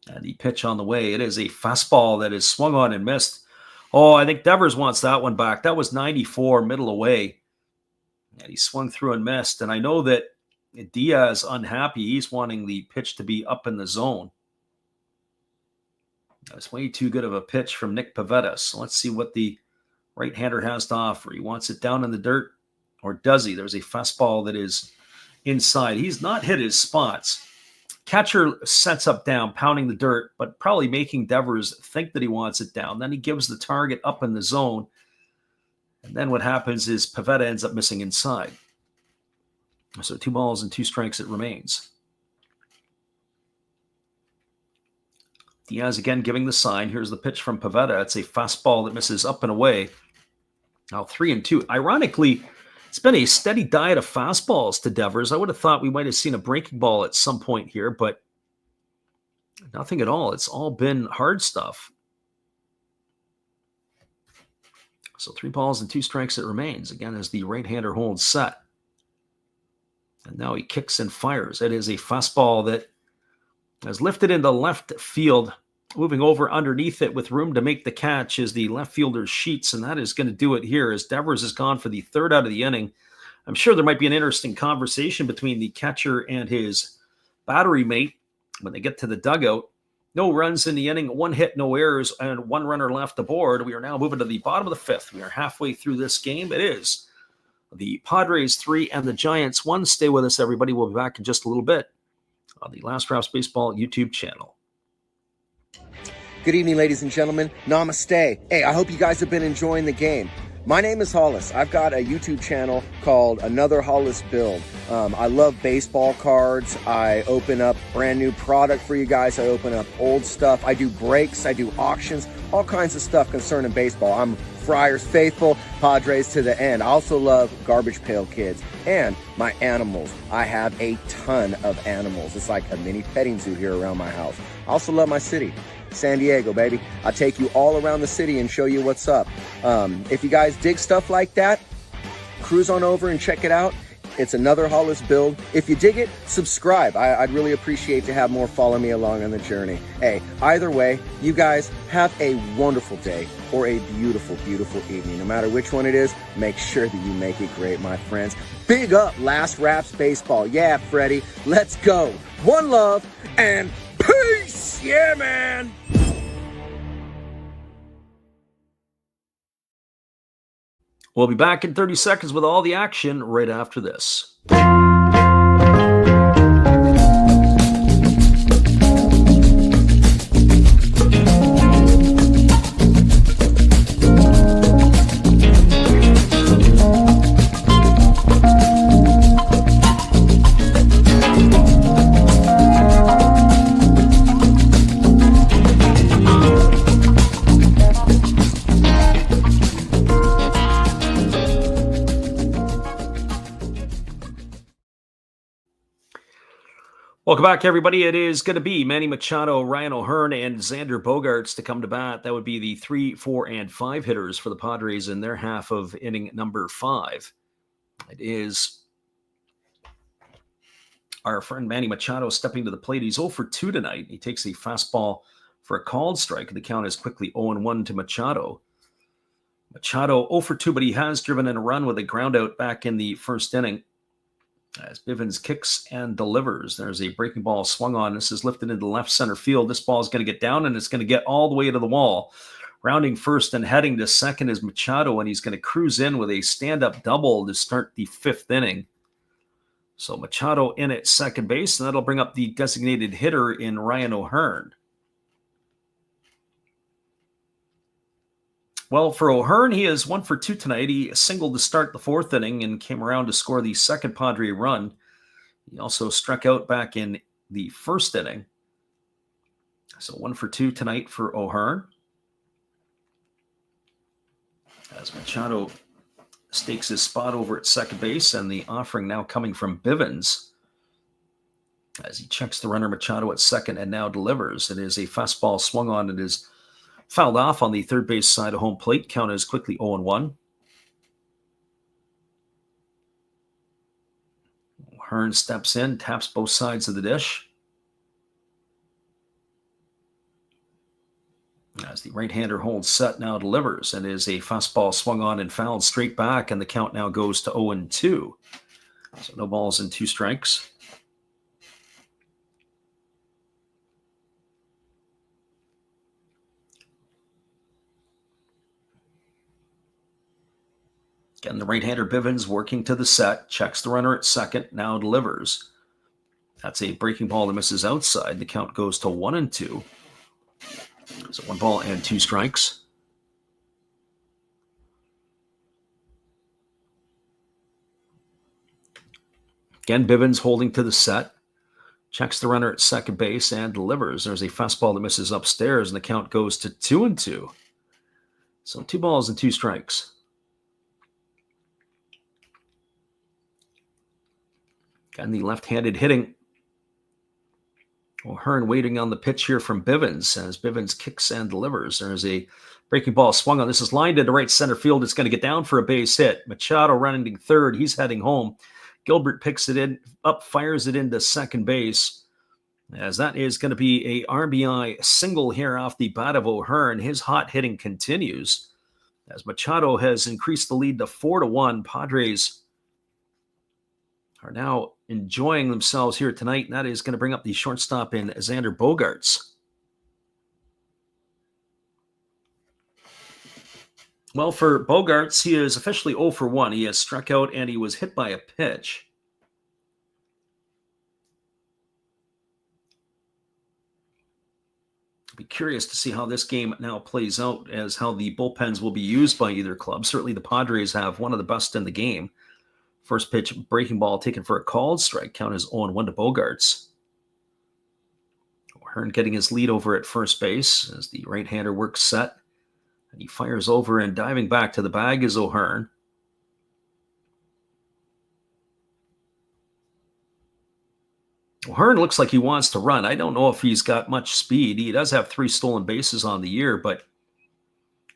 And the pitch on the way. It is a fastball that is swung on and missed. Oh, I think Devers wants that one back. That was 94, middle away. And he swung through and missed. And I know that Diaz unhappy. He's wanting the pitch to be up in the zone. That was way too good of a pitch from Nick Pivetta. So let's see what the right-hander has to offer. He wants it down in the dirt, or does he? There's a fastball that is inside. He's not hit his spots. Catcher sets up down, pounding the dirt, but probably making Devers think that he wants it down. Then he gives the target up in the zone. And then what happens is Pivetta ends up missing inside. So 2 balls and 2 strikes it remains. Diaz again giving the sign. Here's the pitch from Pivetta. It's a fastball that misses up and away. Now 3-2. Ironically, it's been a steady diet of fastballs to Devers. I would have thought we might have seen a breaking ball at some point here, but nothing at all. It's all been hard stuff. So 3 balls and 2 strikes it remains. Again, as the right-hander holds set. And now he kicks and fires. It is a fastball that has lifted into left field, moving over underneath it with room to make the catch is the left fielder Sheets, and that is going to do it here as Devers has gone for the 3rd out of the inning. I'm sure there might be an interesting conversation between the catcher and his battery mate when they get to the dugout. No runs in the inning, 1 hit, no errors, and 1 runner left aboard. We are now moving to the bottom of the 5th. We are halfway through this game. It is the Padres 3 and the Giants 1. Stay with us, everybody. We'll be back in just a little bit on the Last Raps Baseball YouTube channel. Good evening, ladies and gentlemen. Namaste. Hey, I hope you guys have been enjoying the game. My name is Hollis. I've got a YouTube channel called Another Hollis Build. I love baseball cards. I open up brand new product for you guys. I open up old stuff. I do breaks. I do auctions. All kinds of stuff concerning baseball. I'm Friars faithful, Padres to the end. I also love Garbage Pail Kids and my animals. I have a ton of animals. It's like a mini petting zoo here around my house. I also love my city, San Diego, baby. I'll take you all around the city and show you what's up. If you guys dig stuff like that, cruise on over and check it out. It's another Hollis build. If you dig it, subscribe. I'd really appreciate to have more follow me along on the journey. Hey, either way, you guys have a wonderful day or a beautiful, beautiful evening. No matter which one it is, make sure that you make it great, my friends. Big up Last Raps Baseball. Yeah, Freddie, let's go. One love and peace. Yeah, man. We'll be back in 30 seconds with all the action right after this. Welcome back, everybody. It is going to be Manny Machado, Ryan O'Hearn, and Xander Bogaerts to come to bat. That would be the 3, 4, and 5 hitters for the Padres in their half of inning number 5. It is our friend Manny Machado stepping to the plate. He's 0 for 2 tonight. He takes a fastball for a called strike. The count is quickly 0-1 to Machado. Machado 0 for 2, but he has driven in a run with a ground out back in the first inning. As Bivens kicks and delivers, there's a breaking ball swung on. This is lifted into left center field. This ball is going to get down, and it's going to get all the way to the wall. Rounding first and heading to second is Machado, and he's going to cruise in with a stand-up double to start the 5th inning. So Machado in at second base, and that'll bring up the designated hitter in Ryan O'Hearn. Well, for O'Hearn, he is 1 for 2 tonight. He singled to start the 4th inning and came around to score the second Padre run. He also struck out back in the 1st inning. So 1 for 2 tonight for O'Hearn. As Machado stakes his spot over at second base, and the offering now coming from Bivens. As he checks the runner, Machado at second, and now delivers. It is a fastball swung on. It is fouled off on the third base side of home plate. Count is quickly 0-1. Hearn steps in, taps both sides of the dish. As the right-hander holds set, now delivers. And is a fastball swung on and fouled straight back, and the count now goes to 0-2. So no balls and 2 strikes. Again, the right-hander Bivens working to the set, checks the runner at second, now delivers. That's a breaking ball that misses outside. The count goes to 1-2. So 1 ball and 2 strikes. Again, Bivens holding to the set, checks the runner at second base and delivers. There's a fastball that misses upstairs, and the count goes to 2-2. So 2 balls and 2 strikes. Again, the left-handed hitting. O'Hearn waiting on the pitch here from Bivens as Bivens kicks and delivers. There's a breaking ball swung on. This is lined into right center field. It's going to get down for a base hit. Machado running to third. He's heading home. Gilbert picks it in, up, fires it into second base. As that is going to be a RBI single here off the bat of O'Hearn. His hot hitting continues as Machado has increased the lead to 4-1. Padres are now enjoying themselves here tonight, and that is going to bring up the shortstop in Xander Bogaerts. Well, for Bogaerts, he is officially 0 for 1. He has struck out, and he was hit by a pitch. I'll be curious to see how this game now plays out, as how the bullpens will be used by either club. Certainly the Padres have one of the best in the game. First pitch, breaking ball taken for a called strike. Count is 0-1 to Bogaerts. O'Hearn getting his lead over at first base as the right-hander works set. And he fires over, and diving back to the bag is O'Hearn. O'Hearn looks like he wants to run. I don't know if he's got much speed. He does have 3 stolen bases on the year, but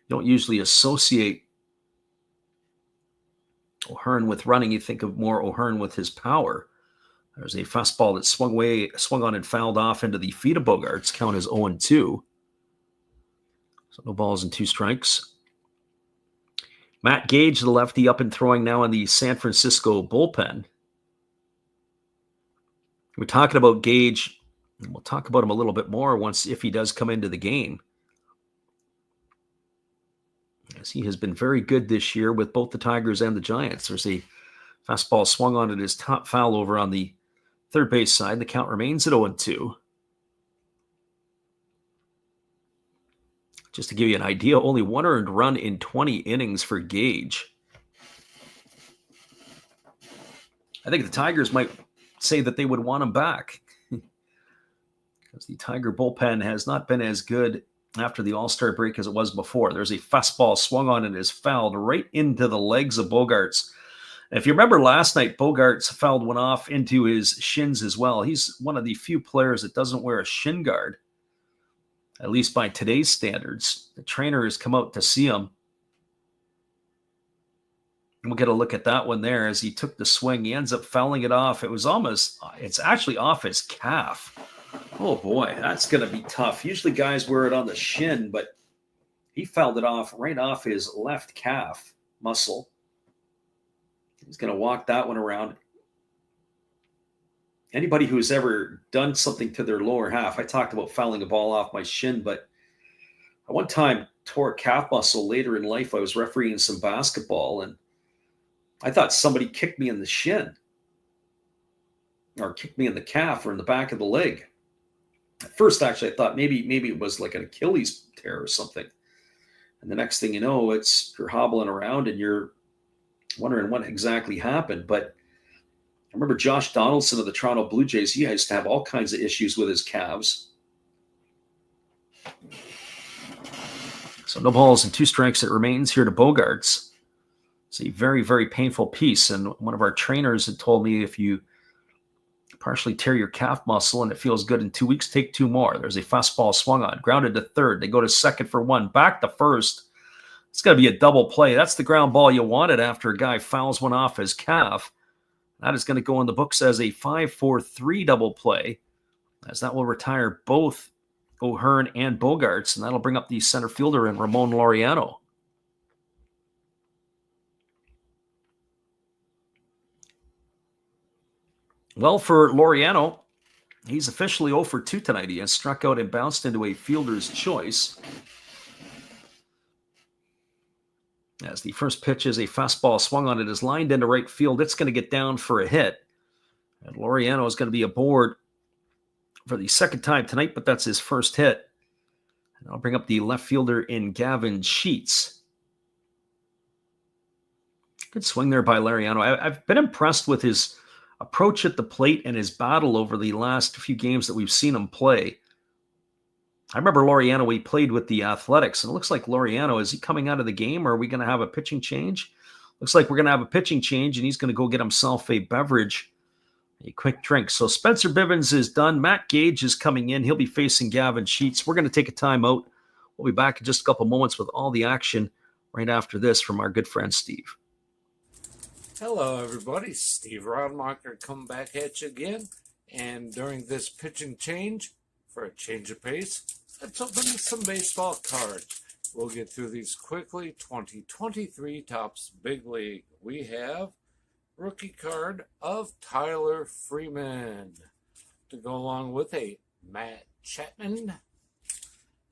you don't usually associate O'Hearn with running, you think of more O'Hearn with his power. There's a fastball that swung on and fouled off into the feet of Bogaerts. Count is 0-2. So no balls and 2 strikes. Matt Gage, the lefty, up and throwing now in the San Francisco bullpen. We're talking about Gage, and we'll talk about him a little bit more if he does come into the game. As he has been very good this year with both the Tigers and the Giants. There's a fastball swung on at his top foul over on the third base side. The count remains at 0-2. Just to give you an idea, only 1 earned run in 20 innings for Gage. I think the Tigers might say that they would want him back because the Tiger bullpen has not been as good after the All-Star break as it was before. There's a fastball swung on and is fouled right into the legs of Bogaerts. And if you remember last night, Bogaerts fouled one off into his shins as well. He's one of the few players that doesn't wear a shin guard, at least by today's standards. The trainer has come out to see him. And we'll get a look at that one there as he took the swing. He ends up fouling it off. It's actually off his calf. Oh boy, that's going to be tough. Usually guys wear it on the shin, but he fouled it off right off his left calf muscle. He's going to walk that one around. Anybody who's ever done something to their lower half, I talked about fouling a ball off my shin, but I one time tore a calf muscle later in life. I was refereeing some basketball, and I thought somebody kicked me in the shin or kicked me in the calf or in the back of the leg. At first, actually, I thought maybe it was like an Achilles tear or something. And the next thing you know, you're hobbling around and you're wondering what exactly happened. But I remember Josh Donaldson of the Toronto Blue Jays. He used to have all kinds of issues with his calves. So no balls and 2 strikes. It remains here to Bogaerts. It's a very, very painful piece. And one of our trainers had told me if you partially tear your calf muscle and it feels good in 2 weeks, take 2 more. There's a fastball swung on, grounded to third. They go to second for 1, back to first. It's got to be a double play. That's the ground ball you wanted after a guy fouls one off his calf. That is going to go in the books as a 5-4-3 double play, as that will retire both O'Hearn and Bogaerts, and that'll bring up the center fielder in Ramon Laureano. Well, for Laureano, he's officially 0 for 2 tonight. He has struck out and bounced into a fielder's choice. As the first pitch is a fastball swung on, it is lined into right field. It's going to get down for a hit. And Laureano is going to be aboard for the second time tonight, but that's his first hit. And I'll bring up the left fielder in Gavin Sheets. Good swing there by Laureano. I've been impressed with his approach at the plate and his battle over the last few games that we've seen him play. I remember Laureano, he played with the Athletics, and it looks like Laureano, is he coming out of the game, or are we going to have a pitching change? Looks like we're going to have a pitching change, and he's going to go get himself a beverage, a quick drink. So Spencer Bivens is done. Matt Gage is coming in. He'll be facing Gavin Sheets. We're going to take a timeout. We'll be back in just a couple moments with all the action right after this from our good friend Steve. Hello, everybody. Steve Rodmacher coming back at you again. And during this pitching change, for a change of pace, let's open some baseball cards. We'll get through these quickly. 2023 Topps Big League. We have rookie card of Tyler Freeman to go along with a Matt Chapman.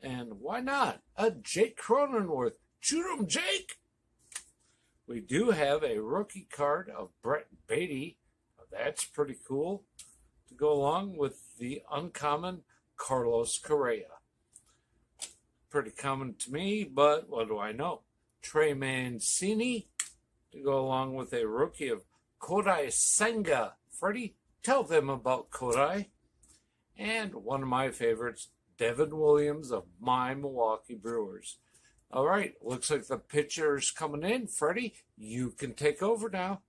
And why not a Jake Cronenworth? Shoot 'em, Jake! We do have a rookie card of Brett Beatty. That's pretty cool. To go along with the uncommon Carlos Correa. Pretty common to me, but what do I know? Trey Mancini to go along with a rookie of Kodai Senga. Freddie, tell them about Kodai. And one of my favorites, Devin Williams of my Milwaukee Brewers. All right, looks like the pitcher's coming in. Freddie, you can take over now.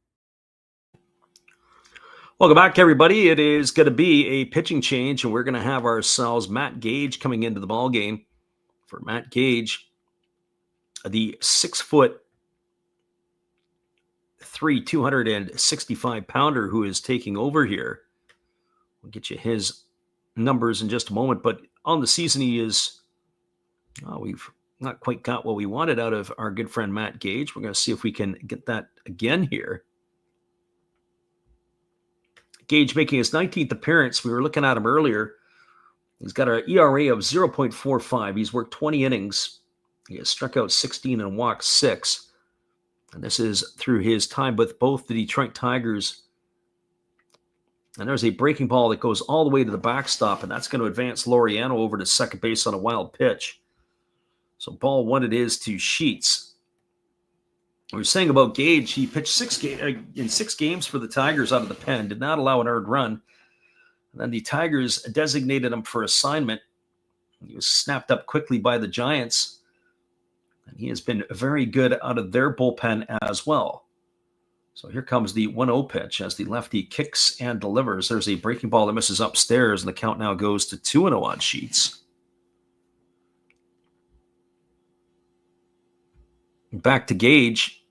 Welcome back, everybody. It is going to be a pitching change, and we're going to have ourselves Matt Gage coming into the ball game. For Matt Gage, the 6'3" 5'3", 265-pounder who is taking over here. We'll get you his numbers in just a moment. But on the season, he is, we've not quite got what we wanted out of our good friend Matt Gage. We're going to see if we can get that again here. Gage making his 19th appearance. We were looking at him earlier. He's got an ERA of 0.45. He's worked 20 innings. He has struck out 16 and walked 6. And this is through his time with both the Detroit Tigers. And there's a breaking ball that goes all the way to the backstop, and that's going to advance Laureano over to second base on a wild pitch. So ball 1 it is to Sheets. We were saying about Gage, he pitched in 6 games for the Tigers out of the pen, did not allow an earned run. And then the Tigers designated him for assignment. He was snapped up quickly by the Giants. And he has been very good out of their bullpen as well. So here comes the 1-0 pitch as the lefty kicks and delivers. There's a breaking ball that misses upstairs, and the count now goes to 2-0 on Sheets. Back to Gage,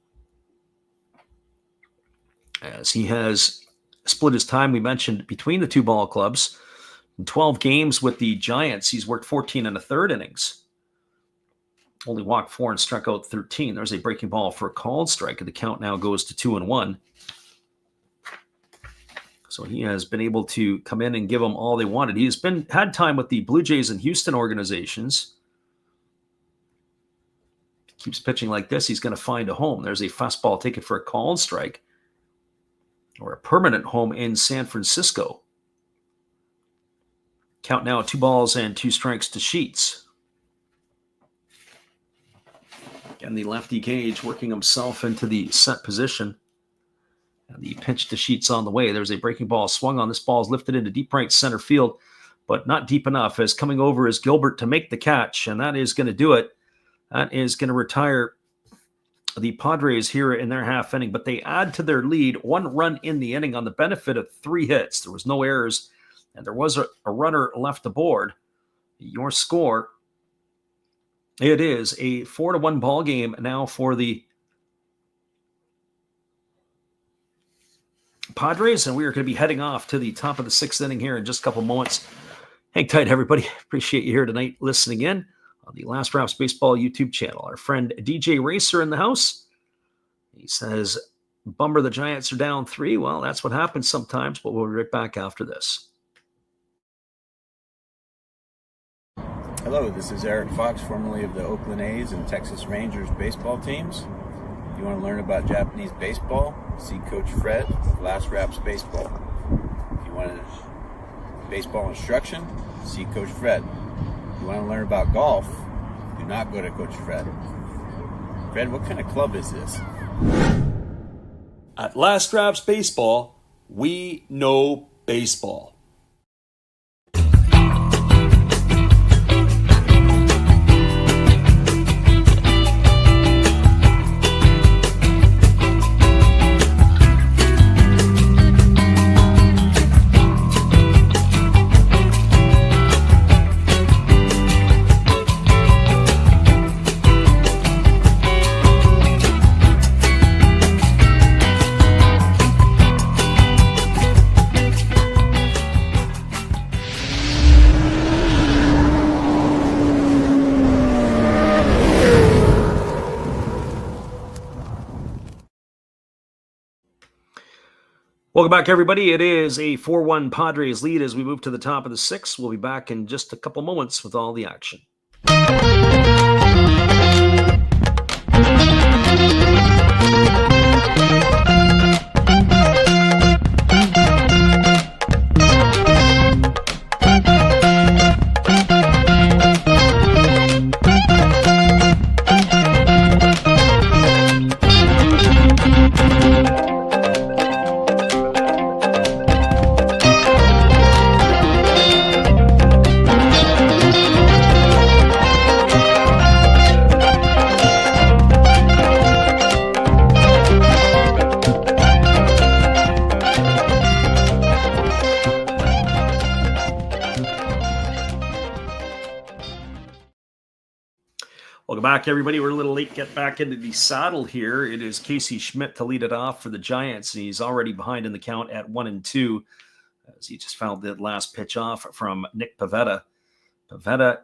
as he has split his time, we mentioned, between the two ball clubs. In 12 games with the Giants, he's worked 14 1/3 innings. Only walked 4 and struck out 13. There's a breaking ball for a called strike, and the count now goes to 2-1. So he has been able to come in and give them all they wanted. He's had time with the Blue Jays and Houston organizations. If he keeps pitching like this, he's going to find a home. There's a fastball taken for a called strike, or a permanent home in San Francisco. Count now 2-2 to Sheets. And the lefty Gage working himself into the set position. And the pitch to Sheets on the way. There's a breaking ball swung on. This ball is lifted into deep right center field, but not deep enough, as coming over is Gilbert to make the catch. And that is going to do it. That is going to retire the Padres here in their half inning. But they add to their lead 1 run in the inning on the benefit of 3 hits. There was no errors, and there was a runner left aboard. Your score: it is a 4-1 ball game now for the Padres, and we are going to be heading off to the top of the 6th inning here in just a couple moments. Hang tight, everybody. Appreciate you here tonight listening in on the Last Raps Baseball YouTube channel. Our friend DJ Racer in the house. He says, bummer the Giants are down 3. Well, that's what happens sometimes, but we'll be right back after this. Hello, this is Eric Fox, formerly of the Oakland A's and Texas Rangers baseball teams. If you want to learn about Japanese baseball, see Coach Fred of Last Raps Baseball. If you want baseball instruction, see Coach Fred. If you want to learn about golf, do not go to Coach Fred. Fred, what kind of club is this? At Last Raps Baseball, we know baseball. Welcome back, everybody. It is a 4-1 Padres lead as we move to the top of the 6th. We'll be back in just a couple moments with all the action. Welcome back, everybody. We're a little late get back into the saddle here. It is Casey Schmidt to lead it off for the Giants. He's already behind in the count at 1-2 as he just fouled the last pitch off from Nick Pivetta. Pivetta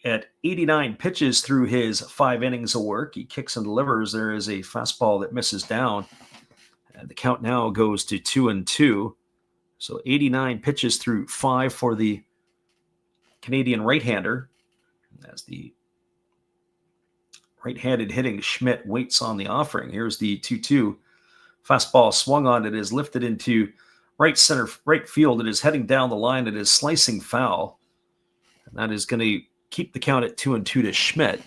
at 89 pitches through his 5 innings of work. He kicks and delivers. There is a fastball that misses down. And the count now goes to 2-2. So 89 pitches through 5 for the Canadian right-hander. As the right-handed hitting Schmidt waits on the offering. Here's the 2-2. Fastball swung on. It is lifted into right field. It is heading down the line. It is slicing foul. And that is going to keep the count at 2-2 to Schmidt.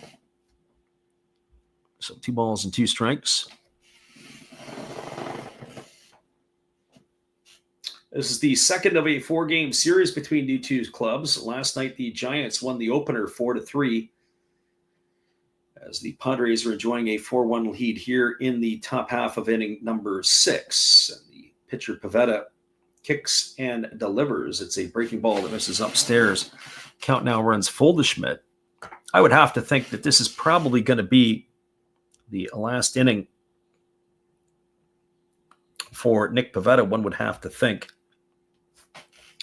So 2 balls and 2 strikes. This is the second of a 4-game series between the two clubs. Last night, the Giants won the opener 4-3. As the Padres are enjoying a 4-1 lead here in the top half of inning number 6. And the pitcher Pivetta kicks and delivers. It's a breaking ball that misses upstairs. Count now runs full to Schmidt. I would have to think that this is probably going to be the last inning for Nick Pivetta. One would have to think,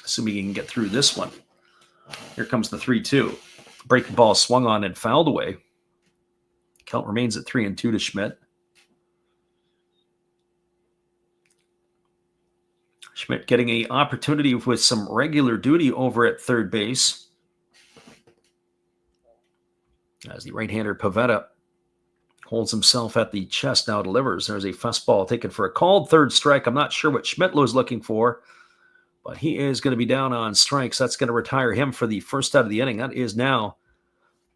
assuming he can get through this one. Here comes the 3-2. Breaking ball swung on and fouled away. Count remains at 3-2 to Schmidt. Schmidt getting an opportunity with some regular duty over at third base. As the right-hander Pivetta holds himself at the chest, now delivers. There's a fastball taken for a called third strike. I'm not sure what Schmidt was looking for, but he is going to be down on strikes. That's going to retire him for the first out of the inning. That is now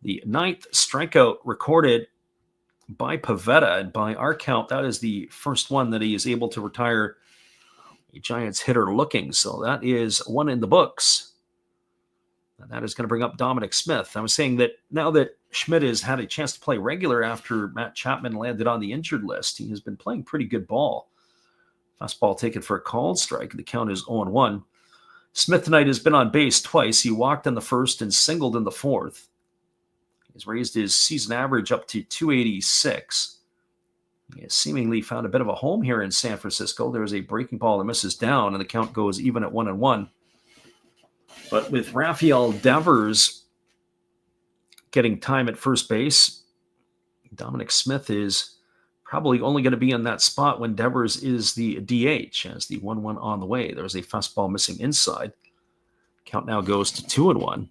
the 9th strikeout recorded by Pivetta, and by our count, that is the first one that he is able to retire a Giants hitter looking. So that is one in the books. And that is going to bring up Dominic Smith. I was saying that now that Schmidt has had a chance to play regular after Matt Chapman landed on the injured list, he has been playing pretty good ball. Fastball taken for a called strike. The count is 0-1. Smith tonight has been on base twice. He walked in the first and singled in the fourth. He's raised his season average up to 286. He has seemingly found a bit of a home here in San Francisco. There's a breaking ball that misses down, and the count goes even at 1-1. But with Rafael Devers getting time at first base, Dominic Smith is probably only going to be in that spot when Devers is the DH, as the 1-1 on the way. There's a fastball missing inside. Count now goes to 2-1.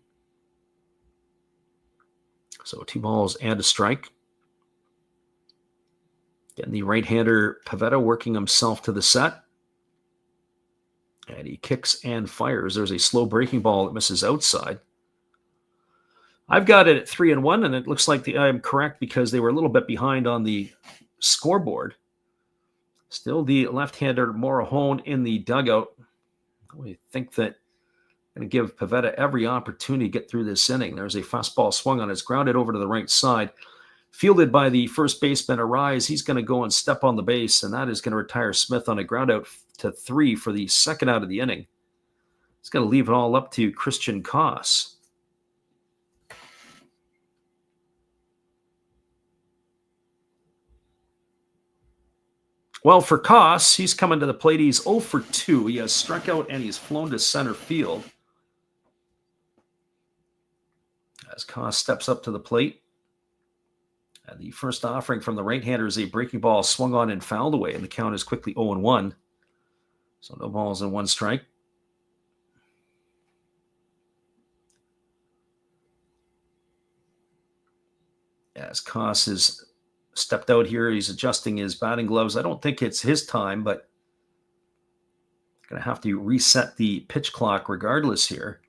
So 2 balls and a strike. Getting the right-hander Pivetta working himself to the set. And he kicks and fires. There's a slow breaking ball that misses outside. I've got it at 3-1, and it looks like I'm correct because they were a little bit behind on the scoreboard. Still the left-hander Morahone in the dugout. I think that going to give Pivetta every opportunity to get through this inning. There's a fastball swung on. It's grounded over to the right side. Fielded by the first baseman, Arise. He's going to go and step on the base, and that is going to retire Smith on a ground out to 3 for the second out of the inning. It's going to leave it all up to Christian Koss. Well, for Koss, he's coming to the plate. He's 0 for 2. He has struck out and he's flown to center field. As Koss steps up to the plate. And the first offering from the right-hander is a breaking ball swung on and fouled away, and the count is quickly 0-1. So no balls and 1 strike. As Koss has stepped out here, he's adjusting his batting gloves. I don't think it's his time, but going to have to reset the pitch clock regardless here.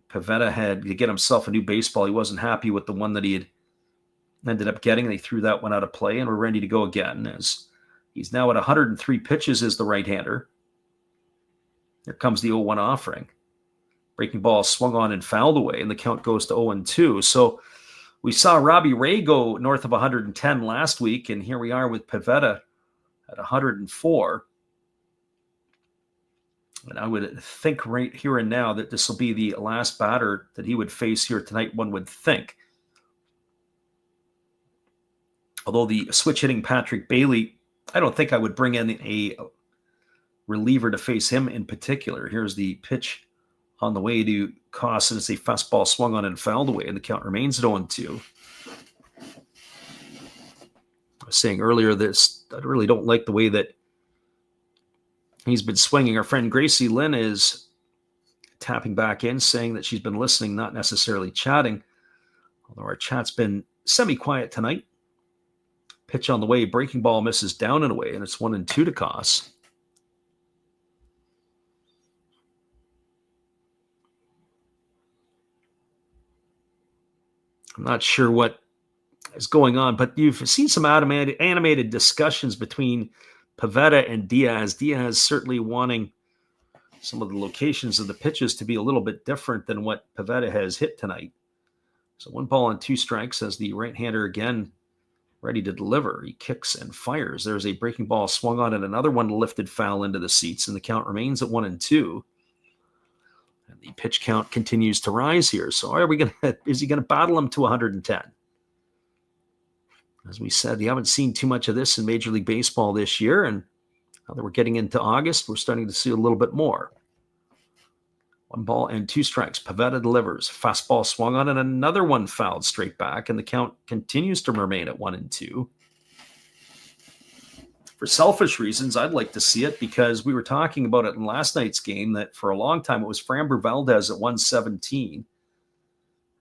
Pivetta had to get himself a new baseball. He wasn't happy with the one that he had ended up getting. They threw that one out of play, and we're ready to go again, as he's now at 103 pitches as the right-hander. Here comes the 0-1 offering. Breaking ball swung on and fouled away, and the count goes to 0-2. So we saw Robbie Ray go north of 110 last week, and here we are with Pivetta at 104. And I would think right here and now that this will be the last batter that he would face here tonight, one would think. Although the switch hitting Patrick Bailey, I don't think I would bring in a reliever to face him in particular. Here's the pitch on the way to Koss, and it's a fastball swung on and fouled away, and the count remains at 0-2. I was saying earlier this, I really don't like the way that he's been swinging. Our friend Gracie Lynn is tapping back in, saying that she's been listening, not necessarily chatting, although our chat's been semi-quiet tonight. Pitch on the way, breaking ball misses down and away, and it's 1-2 to Koss. I'm not sure what is going on, but you've seen some animated discussions between Pivetta and Diaz. Diaz certainly wanting some of the locations of the pitches to be a little bit different than what Pivetta has hit tonight. So 1-2 strikes as the right-hander again ready to deliver. He kicks and fires. There's a breaking ball swung on and another one lifted foul into the seats, and the count remains at 1-2. And the pitch count continues to rise here. So is he going to battle him to 110? As we said, you haven't seen too much of this in Major League Baseball this year, and now that we're getting into August, we're starting to see a little bit more. 1-2 strikes. Pivetta delivers. Fastball swung on and another one fouled straight back, and the count continues to remain at 1-2. For selfish reasons, I'd like to see it because we were talking about it in last night's game that for a long time it was Framber Valdez at 117.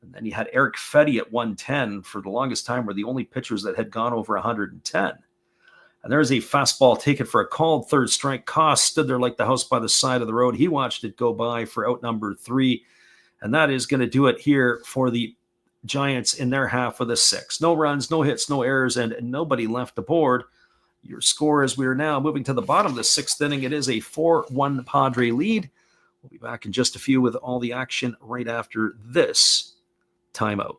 And then you had Eric Fetty at 110 for the longest time, were the only pitchers that had gone over 110. And there's a fastball taken for a called third strike. Koss stood there like the house by the side of the road. He watched it go by for out number 3. And that is going to do it here for the Giants in their half of the 6th. No runs, no hits, no errors, and nobody left the board. Your score as we are now moving to the bottom of the 6th inning. It is a 4-1 Padre lead. We'll be back in just a few with all the action right after this timeout.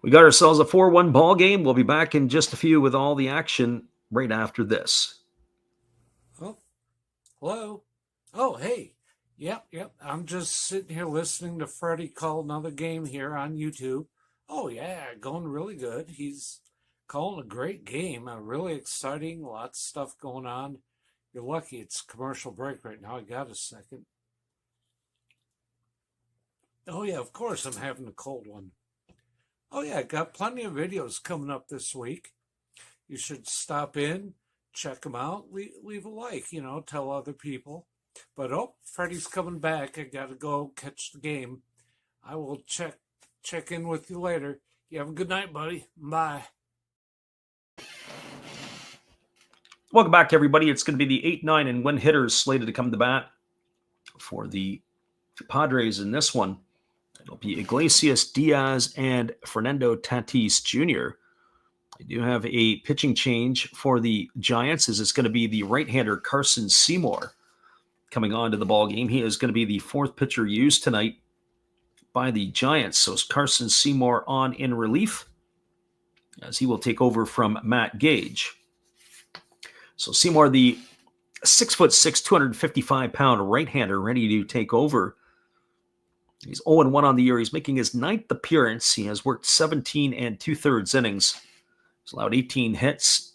We got ourselves a 4-1 ball game. We'll be back in just a few with all the action right after this. Oh, hello. Oh, hey. Yep. I'm just sitting here listening to Freddie call another game here on YouTube. Oh, yeah, going really good. He's calling a great game. Really exciting. Lots of stuff going on. You're lucky it's commercial break right now. I got a second. Oh, yeah, of course I'm having a cold one. Oh, yeah, got plenty of videos coming up this week. You should stop in, check them out, leave a like, tell other people. But, Freddie's coming back. I got to go catch the game. I will check in with you later. You have a good night, buddy. Bye. Welcome back, everybody. It's going to be the 8, 9, and 1 hitters slated to come to bat for the Padres in this one. It'll be Iglesias, Diaz, and Fernando Tatis Jr. I do have a pitching change for the Giants, as it's going to be the right-hander Carson Seymour coming on to the ball game. He is going to be the 4th pitcher used tonight by the Giants. So Carson Seymour on in relief, as he will take over from Matt Gage. So Seymour, the 6'6", 255-pound right-hander, ready to take over. He's 0-1 on the year. He's making his 9th appearance. He has worked 17 2/3 innings. He's allowed 18 hits,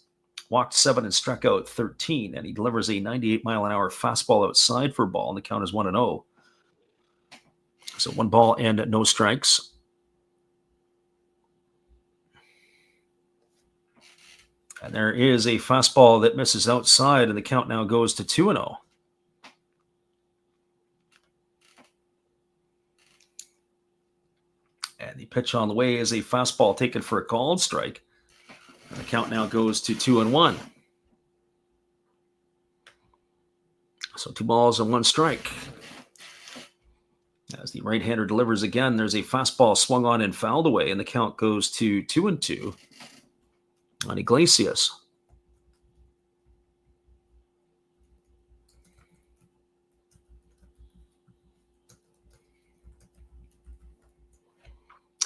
walked 7, and struck out 13. And he delivers a 98-mile-an-hour fastball outside for a ball. And the count is 1-0. So 1 ball and no strikes. And there is a fastball that misses outside, and the count now goes to 2-0. And the pitch on the way is a fastball taken for a called strike. And the count now goes to 2-1. So 2 balls and 1 strike. As the right-hander delivers again, there's a fastball swung on and fouled away, and the count goes to 2-2 on Iglesias.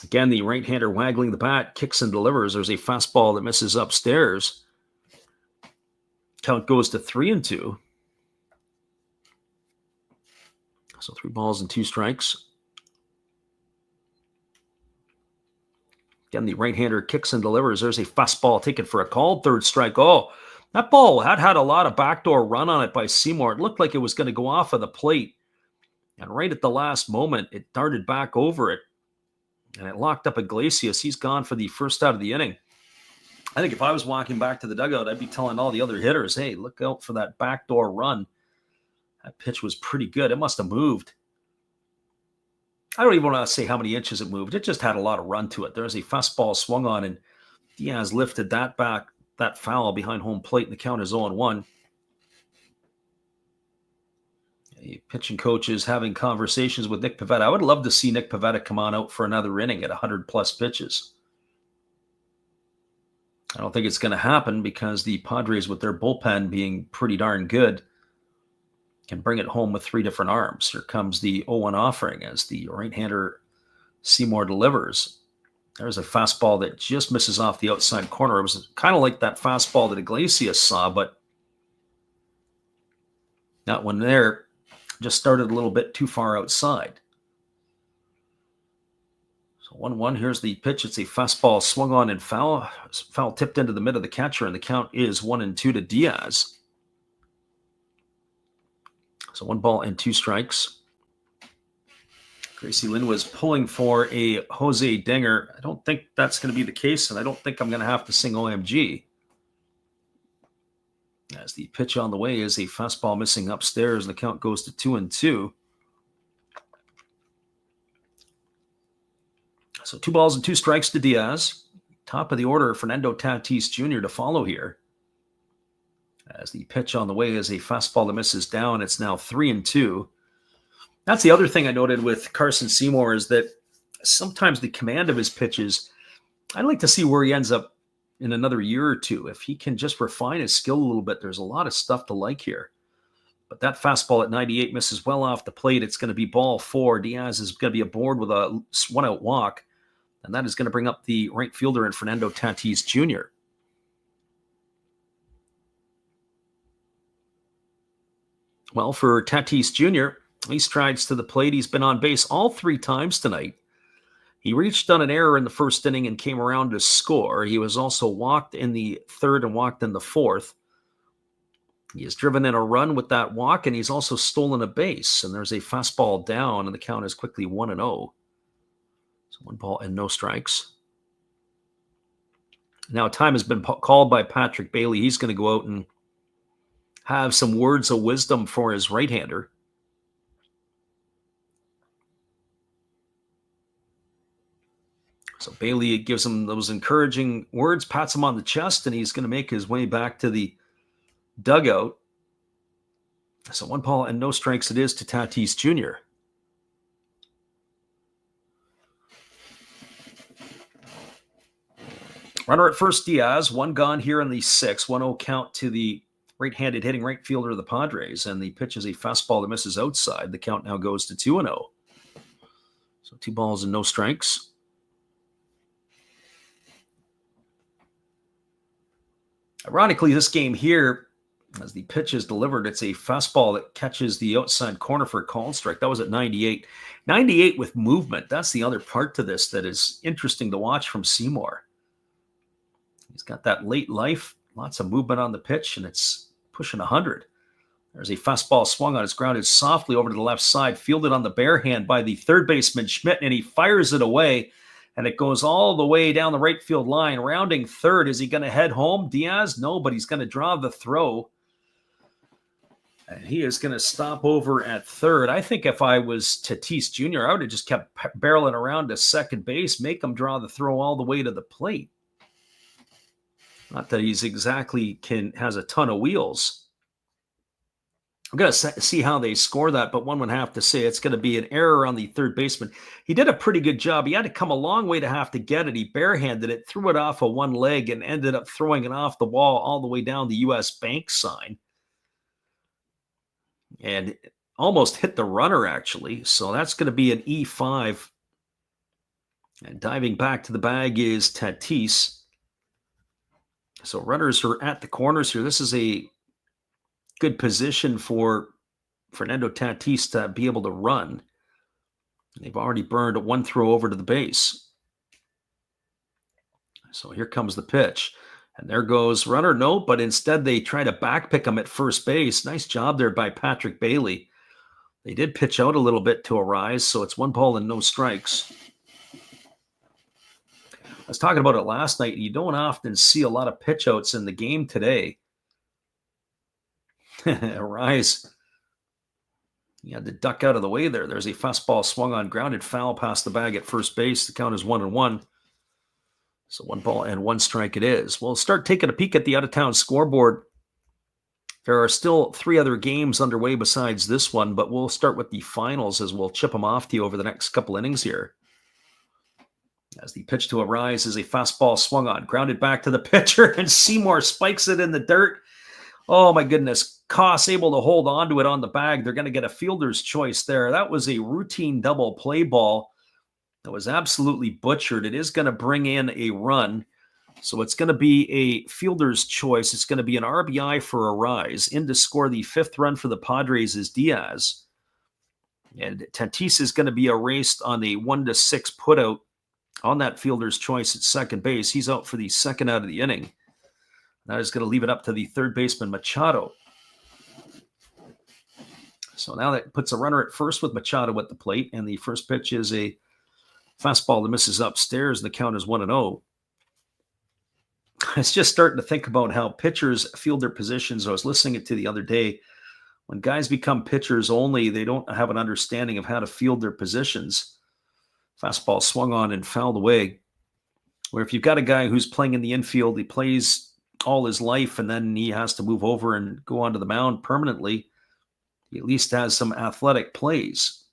Again, the right-hander waggling the bat, kicks and delivers. There's a fastball that misses upstairs. Count goes to 3-2. So 3 balls and 2 strikes. Again, the right-hander kicks and delivers. There's a fastball taken for a called 3rd strike. Oh, that ball had a lot of backdoor run on it by Seymour. It looked like it was going to go off of the plate. And right at the last moment, it darted back over it. And it locked up Iglesias. He's gone for the first out of the inning. I think if I was walking back to the dugout, I'd be telling all the other hitters, hey, look out for that backdoor run. That pitch was pretty good. It must have moved. I don't even want to say how many inches it moved. It just had a lot of run to it. There was a fastball swung on, and Diaz lifted that back, that foul behind home plate, and the count is 0-1. Pitching coach is having conversations with Nick Pivetta. I would love to see Nick Pivetta come on out for another inning at 100-plus pitches. I don't think it's going to happen because the Padres, with their bullpen being pretty darn good, can bring it home with 3 different arms. Here comes the 0-1 offering as the right-hander Seymour delivers. There's a fastball that just misses off the outside corner. It was kind of like that fastball that Iglesias saw, but that one there just started a little bit too far outside. So 1-1, here's the pitch. It's a fastball swung on and foul tipped into the mid of the catcher, and the count is 1-2 to Diaz. So 1 ball and 2 strikes. Gracie Lynn was pulling for a Jose Dinger. I don't think that's going to be the case, and I don't think I'm going to have to sing OMG. As the pitch on the way is a fastball missing upstairs, and the count goes to 2-2. So 2 balls and 2 strikes to Diaz. Top of the order, Fernando Tatis Jr. to follow here. As the pitch on the way is a fastball that misses down. It's now 3-2. That's the other thing I noted with Carson Seymour is that sometimes the command of his pitches, I'd like to see where he ends up in another year or two. If he can just refine his skill a little bit, there's a lot of stuff to like here. But that fastball at 98 misses well off the plate. It's going to be ball 4. Diaz is going to be aboard with a 1-out walk, and that is going to bring up the right fielder in Fernando Tatis Jr. Well, for Tatis Jr., he strides to the plate. He's been on base all 3 times tonight. He reached on an error in the first inning and came around to score. He was also walked in the 3rd and walked in the 4th. He has driven in a run with that walk, and he's also stolen a base. And there's a fastball down, and the count is quickly 1-0. So 1 ball and no strikes. Now time has been called by Patrick Bailey. He's going to go out and have some words of wisdom for his right-hander. So Bailey gives him those encouraging words, pats him on the chest, and he's going to make his way back to the dugout. So 1 ball and no strikes it is to Tatis Jr. Runner at first, Diaz. 1 gone here in the 6th. 1-0 count to the right-handed hitting right fielder of the Padres, and the pitch is a fastball that misses outside. The count now goes to 2-0. So 2 balls and no strikes. Ironically, this game here, as the pitch is delivered, it's a fastball that catches the outside corner for a called strike. That was at 98. 98 with movement. That's the other part to this that is interesting to watch from Seymour. He's got that late life, lots of movement on the pitch, and it's pushing 100. There's a fastball swung on. It's grounded softly over to the left side, fielded on the bare hand by the third baseman Schmidt, and he fires it away. And it goes all the way down the right field line, rounding third. Is he going to head home, Diaz? No, but he's going to draw the throw. And he is going to stop over at third. I think if I was Tatis Jr., I would have just kept barreling around to second base, make him draw the throw all the way to the plate. Not that he's exactly has a ton of wheels. I'm going to see how they score that, but one would have to say it's going to be an error on the third baseman. He did a pretty good job. He had to come a long way to have to get it. He barehanded it, threw it off of one leg, and ended up throwing it off the wall all the way down the U.S. Bank sign. And almost hit the runner, actually. So that's going to be an E5. And diving back to the bag is Tatis. So runners are at the corners here. This is a good position for Fernando Tatis to be able to run. They've already burned one throw over to the base. So here comes the pitch. And there goes runner. No, but instead they try to backpick him at first base. Nice job there by Patrick Bailey. They did pitch out a little bit to Arise, so it's 1 ball and no strikes. I was talking about it last night. You don't often see a lot of pitch outs in the game today. Arise. He had to duck out of the way there. There's a fastball swung on, grounded foul past the bag at first base. The count is 1-1. So 1 ball and 1 strike it is. We'll start taking a peek at the out-of-town scoreboard. There are still 3 other games underway besides this one, but we'll start with the finals as we'll chip them off to you over the next couple innings here. As the pitch to Arise is a fastball swung on, grounded back to the pitcher, and Seymour spikes it in the dirt. Oh, my goodness. Koss able to hold on to it on the bag. They're going to get a fielder's choice there. That was a routine double play ball that was absolutely butchered. It is going to bring in a run. So it's going to be a fielder's choice. It's going to be an RBI for Arise. In to score the 5th run for the Padres is Diaz. And Tatis is going to be erased on the 1-6 putout on that fielder's choice at second base. He's out for the 2nd out of the inning. That is going to leave it up to the 3rd baseman, Machado. So now that puts a runner at first with Machado at the plate, and the first pitch is a fastball that misses upstairs, and the count is 1-0. I was just starting to think about how pitchers field their positions. I was listening to it the other day. When guys become pitchers only, they don't have an understanding of how to field their positions. Fastball swung on and fouled away. Where if you've got a guy who's playing in the infield, he plays all his life, and then he has to move over and go onto the mound permanently, he at least has some athletic plays.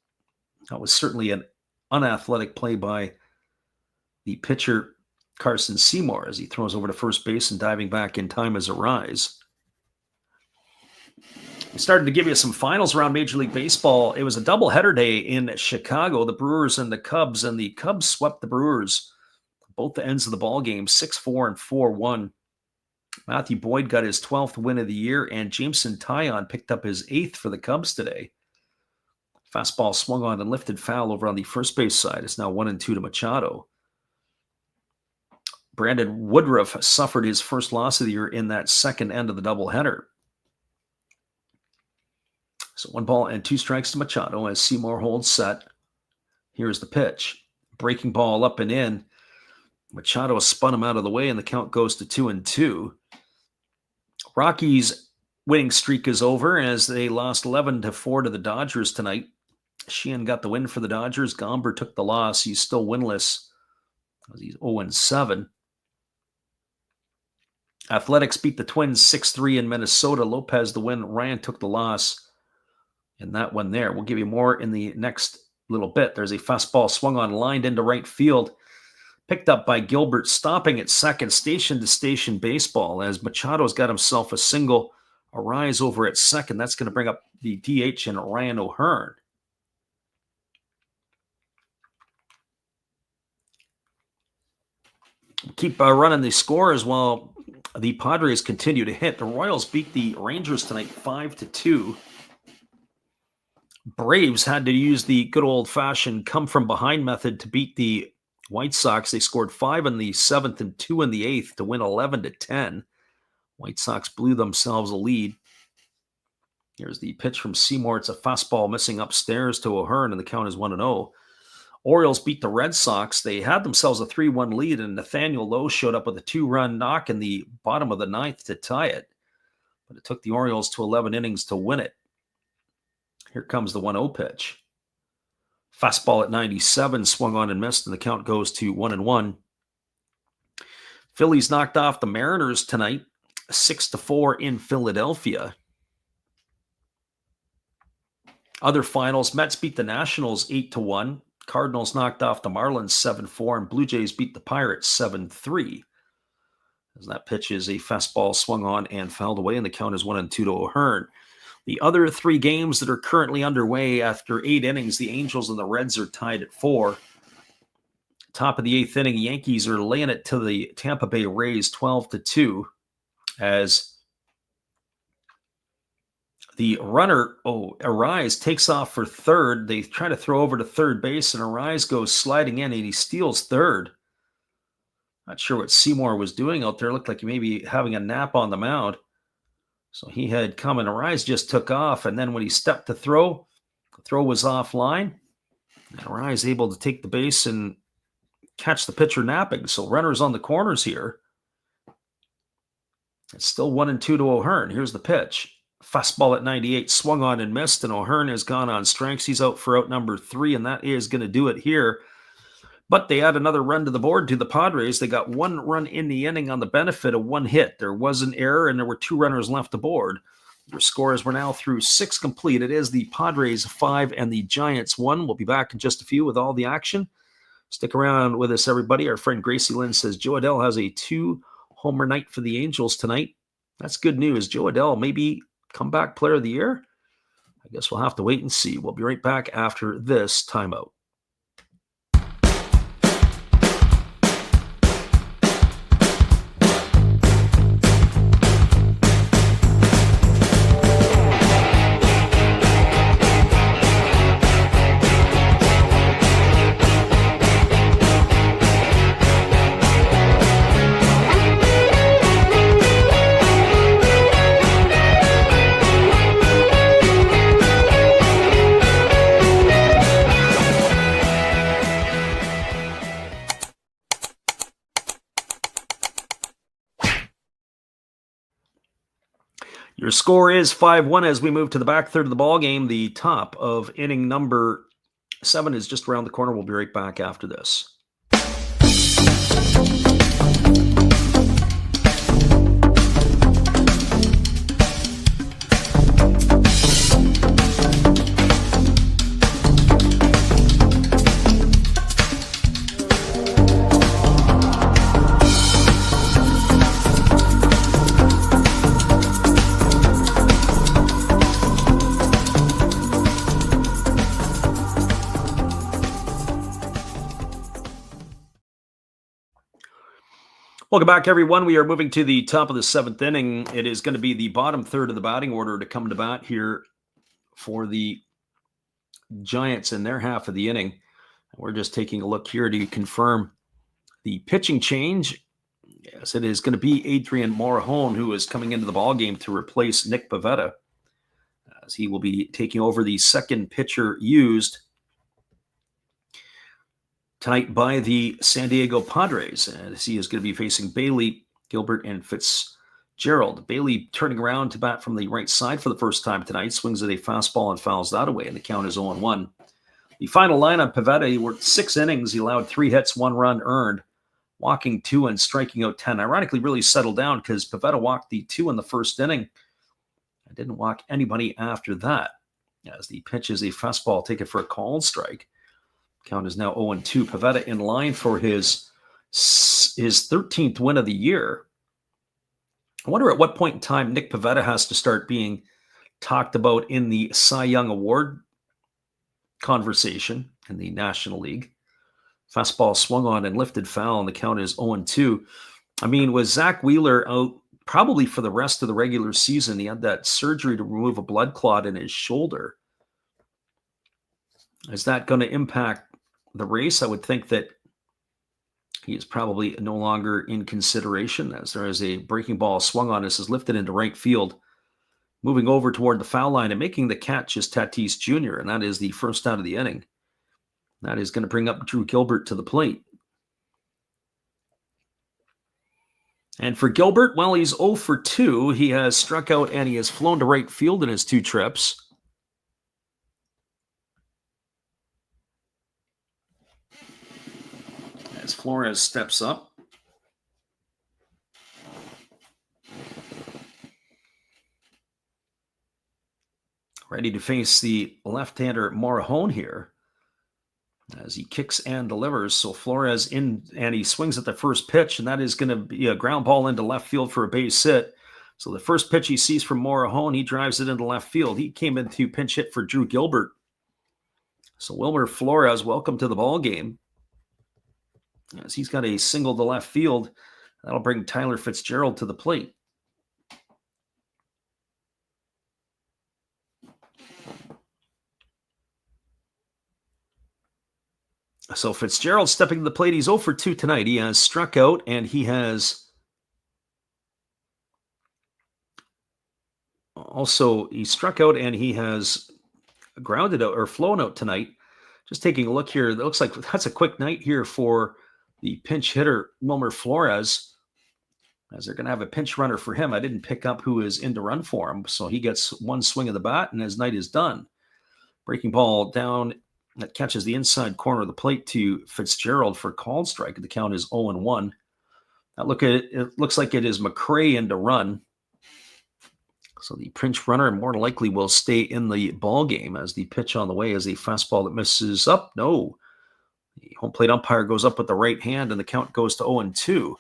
That was certainly an unathletic play by the pitcher, Carson Seymour, as he throws over to first base and diving back in time as Arise. We started to give you some finals around Major League Baseball. It was a doubleheader day in Chicago, the Brewers and the Cubs swept the Brewers both the ends of the ball game, 6-4 and 4-1. Matthew Boyd got his 12th win of the year, and Jameson Taillon picked up his 8th for the Cubs today. Fastball swung on and lifted foul over on the first base side. It's now 1-2 to Machado. Brandon Woodruff suffered his first loss of the year in that second end of the doubleheader. So 1 ball and 2 strikes to Machado as Seymour holds set. Here's the pitch. Breaking ball up and in. Machado spun him out of the way, and the count goes to 2-2. Rockies' winning streak is over as they lost 11-4 to the Dodgers tonight. Sheehan got the win for the Dodgers. Gomber took the loss. He's still winless. He's 0-7. Athletics beat the Twins 6-3 in Minnesota. Lopez the win. Ryan took the loss in that one there. We'll give you more in the next little bit. There's a fastball swung on, lined into right field. Picked up by Gilbert, stopping at second, station-to-station baseball as Machado's got himself a single. Arise over at second. That's going to bring up the DH and Ryan O'Hearn. Keep running the score as well. The Padres continue to hit. The Royals beat the Rangers tonight 5-2. Braves had to use the good old-fashioned come-from-behind method to beat the White Sox. They scored 5 in the 7th and 2 in the 8th to win 11-10. White Sox blew themselves a lead. Here's the pitch from Seymour. It's a fastball missing upstairs to O'Hearn, and the count is 1-0. Orioles beat the Red Sox. They had themselves a 3-1 lead, and Nathaniel Lowe showed up with a 2-run knock in the bottom of the 9th to tie it. But it took the Orioles to 11 innings to win it. Here comes the 1-0 pitch. Fastball at 97, swung on and missed, and the count goes to 1-1. Phillies knocked off the Mariners tonight, 6-4 in Philadelphia. Other finals, Mets beat the Nationals 8-1. Cardinals knocked off the Marlins 7-4, and Blue Jays beat the Pirates 7-3. As that pitch is a fastball swung on and fouled away, and the count is 1-2 to O'Hearn. The other 3 games that are currently underway after 8 innings, the Angels and the Reds are tied at 4. Top of the 8th inning, Yankees are laying it to the Tampa Bay Rays 12-2 as the runner, Arise, takes off for third. They try to throw over to third base, and Arise goes sliding in, and he steals third. Not sure what Seymour was doing out there. Looked like he may be having a nap on the mound. So he had come, and Arise just took off, and then when he stepped to throw, the throw was offline. And Arise able to take the base and catch the pitcher napping. So runners on the corners here. It's still 1-2 to O'Hearn. Here's the pitch. Fastball at 98, swung on and missed, and O'Hearn has gone on strikes. He's out for out number 3, and that is going to do it here. But they add another run to the board to the Padres. They got 1 run in the inning on the benefit of 1 hit. There was an error, and there were 2 runners left aboard. Their scores were now through 6 complete. It is the Padres 5 and the Giants 1. We'll be back in just a few with all the action. Stick around with us, everybody. Our friend Gracie Lynn says Joe Adell has a 2-homer night for the Angels tonight. That's good news. Joe Adell, maybe comeback player of the year? I guess we'll have to wait and see. We'll be right back after this timeout. Your score is 5-1 as we move to the back third of the ball game. The top of inning number 7 is just around the corner. We'll be right back after this. Welcome back, everyone. We are moving to the top of the 7th inning. It is going to be the bottom third of the batting order to come to bat here for the Giants in their half of the inning. We're just taking a look here to confirm the pitching change. Yes, it is going to be Adrian Morejon, who is coming into the ballgame to replace Nick Pivetta, as he will be taking over the second pitcher used tonight by the San Diego Padres, as he is going to be facing Bailey, Gilbert, and Fitzgerald. Bailey turning around to bat from the right side for the first time tonight, swings at a fastball and fouls that away, and the count is 0-1. The final lineup, Pivetta, he worked 6 innings. He allowed 3 hits, 1 run earned, walking 2 and striking out 10. Ironically, really settled down because Pivetta walked the 2 in the first inning. I didn't walk anybody after that. As the pitch is a fastball, take it for a called strike. Count is now 0-2. Pivetta in line for his 13th win of the year. I wonder at what point in time Nick Pivetta has to start being talked about in the Cy Young Award conversation in the National League. Fastball swung on and lifted foul, and the count is 0-2. I mean, was Zach Wheeler out probably for the rest of the regular season? He had that surgery to remove a blood clot in his shoulder. Is that going to impact the race? I would think that he is probably no longer in consideration, as there is a breaking ball swung on. This is lifted into right field. Moving over toward the foul line and making the catch is Tatis Jr., and that is the first out of the inning. That is going to bring up Drew Gilbert to the plate. And for Gilbert, well, he's 0 for 2. He has struck out and he has flown to right field in his 2 trips. As Flores steps up. ready to face the left-hander Morahone here as he kicks and delivers. So Flores in, and he swings at the first pitch, and that is going to be a ground ball into left field for a base hit. So the first pitch he sees from Morahone, he drives it into left field. He came in to pinch hit for Drew Gilbert. So Wilmer Flores, welcome to the ball game, as he's got a single to left field. That'll bring Tyler Fitzgerald to the plate. So Fitzgerald stepping to the plate. He's 0 for 2 tonight. He has struck out, and he has grounded out or flown out tonight. Just taking a look here, it looks like that's a quick night here for the pinch hitter Wilmer Flores, as they're going to have a pinch runner for him. I didn't pick up who is in to run for him, so he gets one swing of the bat, and his night is done. Breaking ball down that catches the inside corner of the plate to Fitzgerald for a called strike. The count is 0-1. Now look at it. It looks like it is McRae in to run. So the pinch runner more likely will stay in the ball game, as the pitch on the way is a fastball that misses up. No. The home plate umpire goes up with the right hand, and the count goes to 0-2.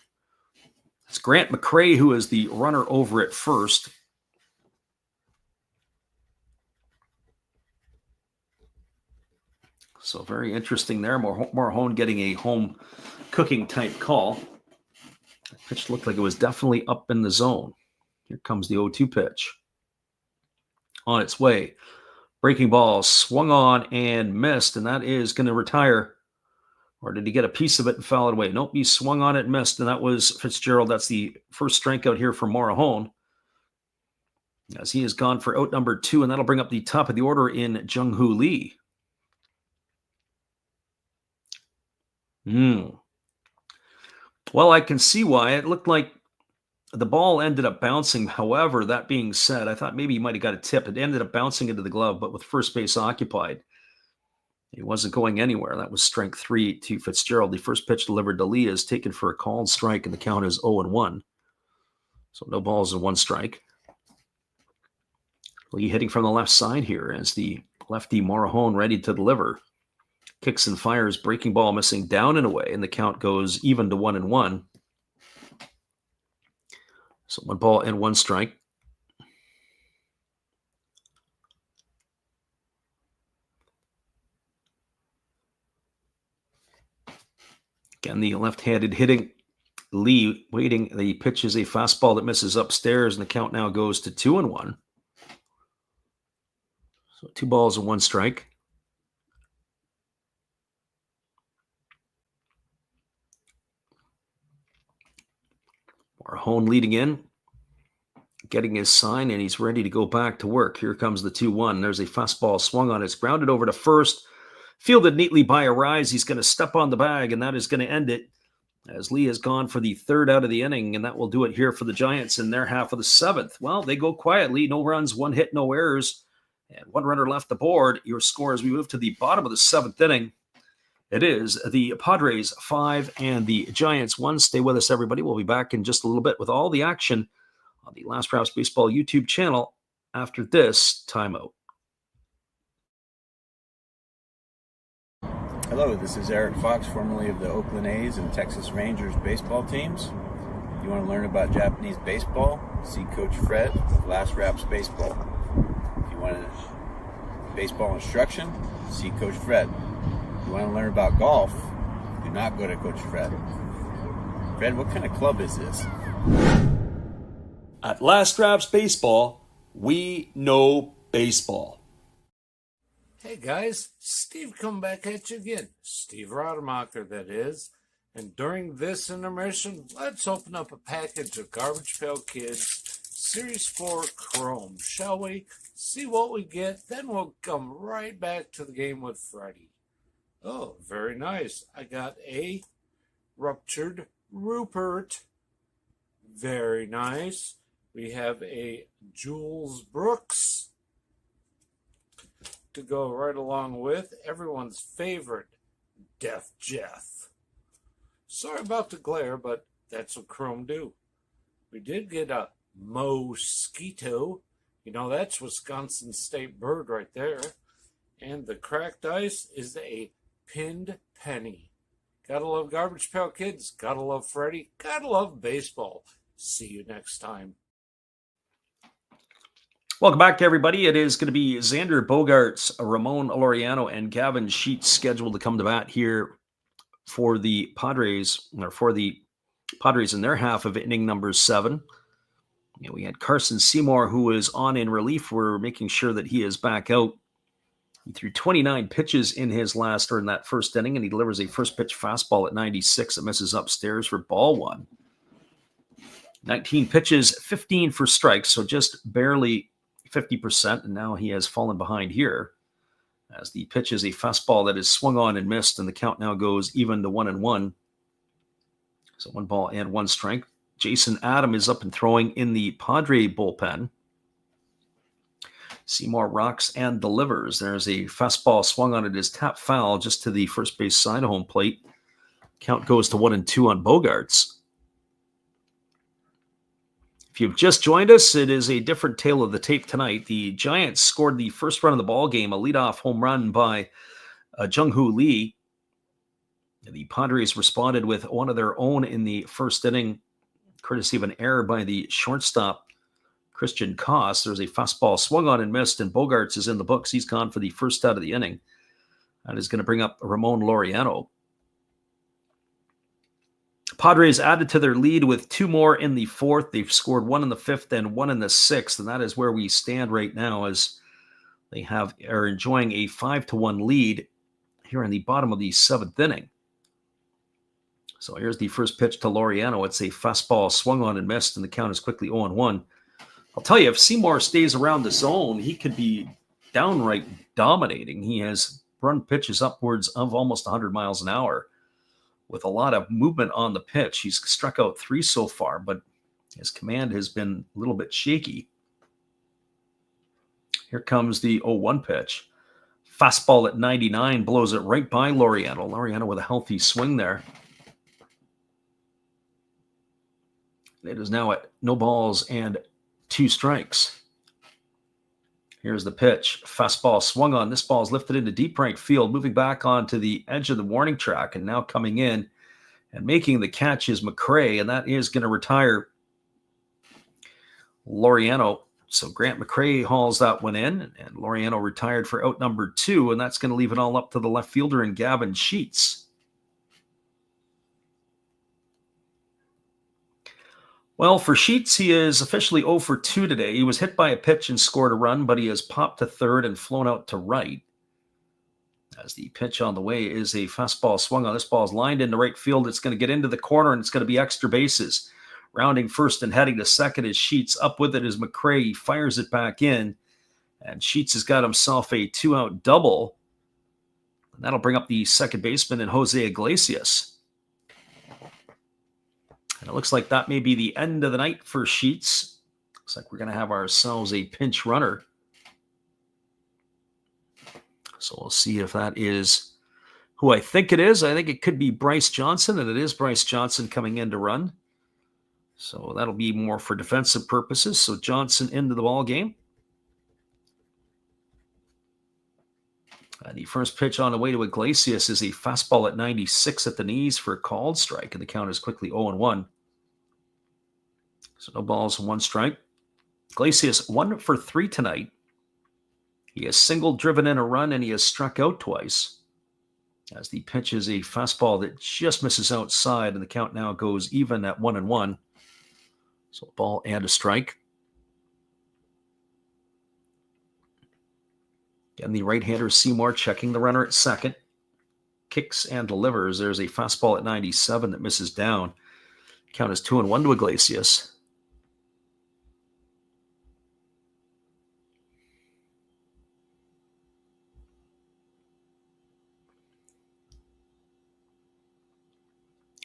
It's Grant McRae who is the runner over at first. So very interesting there. Morahone getting a home cooking type call. The pitch looked like it was definitely up in the zone. Here comes the 0-2 pitch. On its way. Breaking ball swung on and missed, and that is going to retire. Or did he get a piece of it and foul it away? Nope, he swung on it and missed, and that was Fitzgerald. That's the first strikeout here for Morahone, as he has gone for out number 2, and that'll bring up the top of the order in Jung-Hoo Lee. Well, I can see why. It looked like the ball ended up bouncing. However, that being said, I thought maybe he might have got a tip. It ended up bouncing into the glove, but with first base occupied, he wasn't going anywhere. That was strike 3 to Fitzgerald. The first pitch delivered to Lee is taken for a called strike, and the count is 0-1. So no balls and 1 strike. Lee hitting from the left side here as the lefty Morahone ready to deliver. Kicks and fires, breaking ball missing down and away, and the count goes even to 1-1. So 1 ball and 1 strike. Again, the left-handed hitting Lee waiting. The pitch is a fastball that misses upstairs, and the count now goes to 2-1. So 2 balls and 1 strike. Morahone leading in, getting his sign, and he's ready to go back to work. Here comes the 2-1. There's a fastball swung on. It's grounded over to first. Fielded neatly by Arise. He's going to step on the bag, and that is going to end it, as Lee has gone for the 3rd out of the inning, and that will do it here for the Giants in their half of the 7th. Well, they go quietly. No runs, 1 hit, no errors, and 1 runner left aboard. Your score as we move to the bottom of the 7th inning. It is the Padres 5 and the Giants 1. Stay with us, everybody. We'll be back in just a little bit with all the action on the Last Raps Baseball YouTube channel after this timeout. Hello, this is Eric Fox, formerly of the Oakland A's and Texas Rangers baseball teams. You want to learn about Japanese baseball? See Coach Fred of Last Raps Baseball. If you want baseball instruction, see Coach Fred. If you want to learn about golf, do not go to Coach Fred. Fred, what kind of club is this? At Last Raps Baseball, we know baseball. Hey guys, Steve come back at you again. Steve Rademacher, that is. And during this intermission, let's open up a package of Garbage Pail Kids Series 4 Chrome, shall we? See what we get, then we'll come right back to the game with Freddie. Oh, very nice. I got a Ruptured Rupert. Very nice. We have a Jules Brooks to go right along with everyone's favorite Death Jeff. Sorry about the glare, but that's what Chrome do. We did get a Mosquito You know, that's Wisconsin State bird right there. And the cracked ice is a pinned penny. Gotta love Garbage Pail Kids. Gotta love Freddie. Gotta love baseball. See you next time. Welcome back, everybody. It is going to be Xander Bogaerts, Ramon Laureano, and Gavin Sheets scheduled to come to bat here for the Padres, or for the Padres in their half of inning number 7. We had Carson Seymour, who is on in relief. We're making sure that he is back out. He threw 29 pitches in that first inning, and he delivers a first pitch fastball at 96 that misses upstairs for ball 1. 19 pitches, 15 for strikes, so just barely 50%, and now he has fallen behind here as the pitch is a fastball that is swung on and missed, and the count now goes even to 1-1. So 1 ball and 1 strike. Jason Adam is up and throwing in the Padre bullpen. Seymour rocks and delivers. There's a fastball swung on. It is tap foul just to the first base side of home plate. Count goes to 1-2 on Bogaerts. If you've just joined us, it is a different tale of the tape tonight. The Giants scored the first run of the ball game, a leadoff home run by Jung-Hoo Lee. The Padres responded with one of their own in the first inning, courtesy of an error by the shortstop, Christian Koss. There's a fastball swung on and missed, and Bogaerts is in the books. He's gone for the first out of the inning. That is going to bring up Ramon Laureano. Padres added to their lead with 2 more in the 4th. They've scored 1 in the 5th and 1 in the 6th, and that is where we stand right now as they are enjoying a 5-1 lead here in the bottom of the 7th inning. So here's the first pitch to Laureano. It's a fastball swung on and missed, and the count is quickly 0-1. I'll tell you, if Seymour stays around the zone, he could be downright dominating. He has run pitches upwards of almost 100 miles an hour with a lot of movement on the pitch. He's struck out 3 so far, but his command has been a little bit shaky. Here comes the 0-1 pitch. Fastball at 99, blows it right by Laureano. Laureano with a healthy swing there. It is now at no balls and 2 strikes. Here's the pitch. Fastball swung on. This ball is lifted into deep right field, moving back onto the edge of the warning track, and now coming in and making the catch is McCray, and that is going to retire Laureano. So Grant McCray hauls that one in, and Laureano retired for out number 2, and that's going to leave it all up to the left fielder and Gavin Sheets. Well, for Sheets, he is officially 0 for 2 today. He was hit by a pitch and scored a run, but he has popped to third and flown out to right. As the pitch on the way is a fastball swung on. This ball is lined into right field. It's going to get into the corner, and it's going to be extra bases. Rounding first and heading to second is Sheets. Up with it is McCray. He fires it back in, and Sheets has got himself a 2-out double. And that'll bring up the second baseman and Jose Iglesias. And it looks like that may be the end of the night for Sheets. Looks like we're going to have ourselves a pinch runner. So we'll see if that is who I think it is. I think it could be Bryce Johnson, and it is Bryce Johnson coming in to run. So that'll be more for defensive purposes. So Johnson into the ball game. The first pitch on the way to Iglesias is a fastball at 96 at the knees for a called strike, and the count is quickly 0-1. So no balls and 1 strike. Iglesias 1 for 3 tonight. He has single driven in a run, and he has struck out twice. As the pitch is a fastball that just misses outside, and the count now goes even at 1-1. So a ball and a strike. Again, the right-hander Seymour checking the runner at second. Kicks and delivers. There's a fastball at 97 that misses down. Count is 2-1 to Iglesias.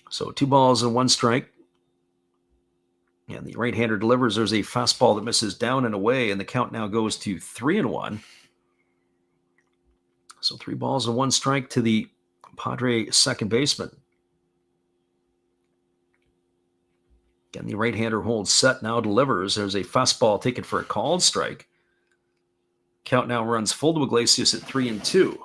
So 2 balls and 1 strike. And the right-hander delivers. There's a fastball that misses down and away, and the count now goes to 3-1. So 3 balls and 1 strike to the Padre second baseman. Again, the right-hander holds set, now delivers. There's a fastball taken for a called strike. Count now runs full to Iglesias at 3-2.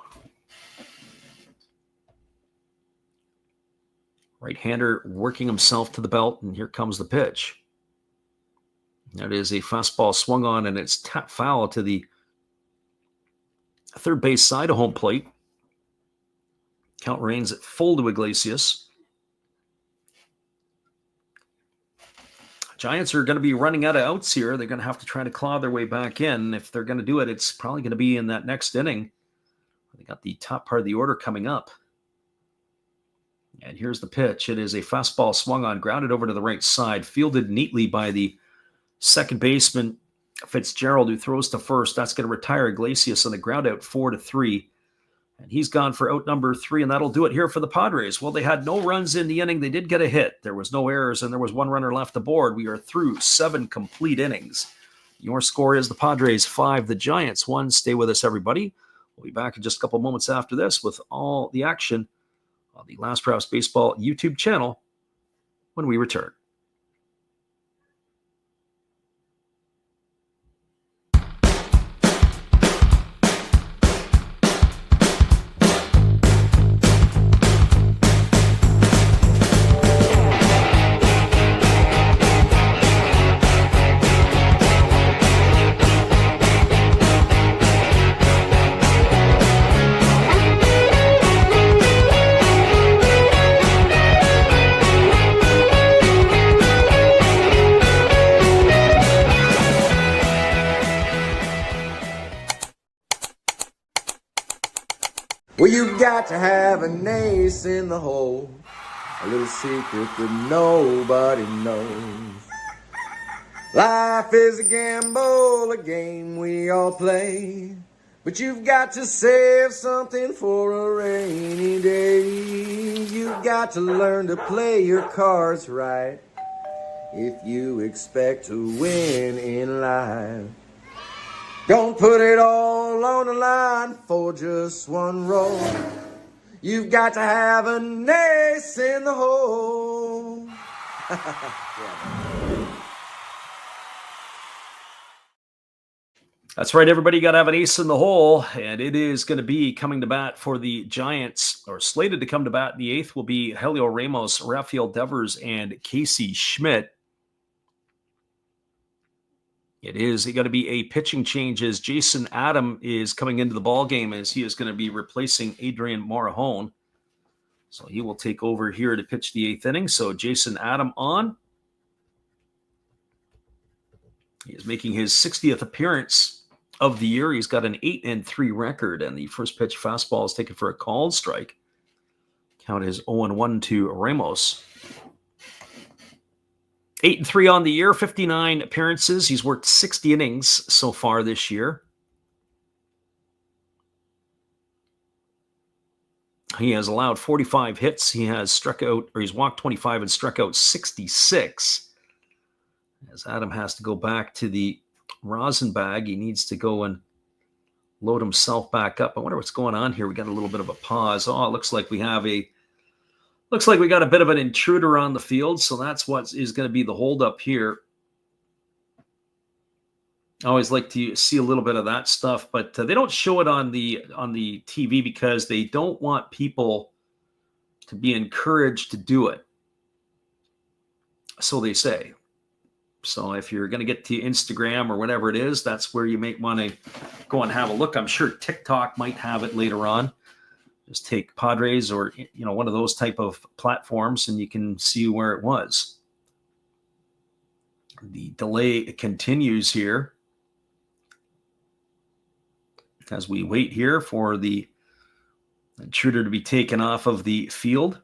Right-hander working himself to the belt, and here comes the pitch. That is a fastball swung on, and it's tapped foul to the third base side of home plate. Count remains at full to Iglesias. Giants are going to be running out of outs here. They're going to have to try to claw their way back in. If they're going to do it, it's probably going to be in that next inning. They got the top part of the order coming up. And here's the pitch. It is a fastball swung on, grounded over to the right side, fielded neatly by the second baseman, Fitzgerald, who throws to first. That's going to retire Iglesias on the ground out 4-3. And he's gone for out number 3, and that'll do it here for the Padres. Well, they had no runs in the inning. They did get a hit. There was no errors, and there was one runner left aboard. We are through 7 complete innings. Your score is the Padres 5, the Giants 1. Stay with us, everybody. We'll be back in just a couple moments after this with all the action on the Last Raps Baseball YouTube channel when we return. Well, you got to have an ace in the hole, a little secret that nobody knows. Life is a gamble, a game we all play, but you've got to save something for a rainy day. You've got to learn to play your cards right if you expect to win in life. Don't put it all on the line for just one roll. You've got to have an ace in the hole. That's right, everybody. You got to have an ace in the hole, and it is going to be coming to bat for the Giants, or slated to come to bat. The 8th will be Helio Ramos, Rafael Devers, and Casey Schmidt. It is going to be a pitching change as Jason Adam is coming into the ball game, as he is going to be replacing Adrian Morejon. So he will take over here to pitch the 8th inning. So Jason Adam on. He is making his 60th appearance of the year. He's got an 8-3 record, and the first pitch fastball is taken for a called strike. Count is 0-1 to Ramos. 8-3 on the year, 59 appearances. He's worked 60 innings so far this year. He has allowed 45 hits. He has struck out, or he's walked 25 and struck out 66. As Adam has to go back to the rosin bag, he needs to go and load himself back up. I wonder what's going on here. We got a little bit of a pause. Oh, it looks like we got a bit of an intruder on the field, so that's what is going to be the holdup here. I always like to see a little bit of that stuff, but they don't show it on the TV because they don't want people to be encouraged to do it. So they say. So if you're going to get to Instagram or whatever it is, that's where you might want to go and have a look. I'm sure TikTok might have it later on. Just take Padres or, one of those type of platforms, and you can see where it was. The delay continues here as we wait here for the intruder to be taken off of the field.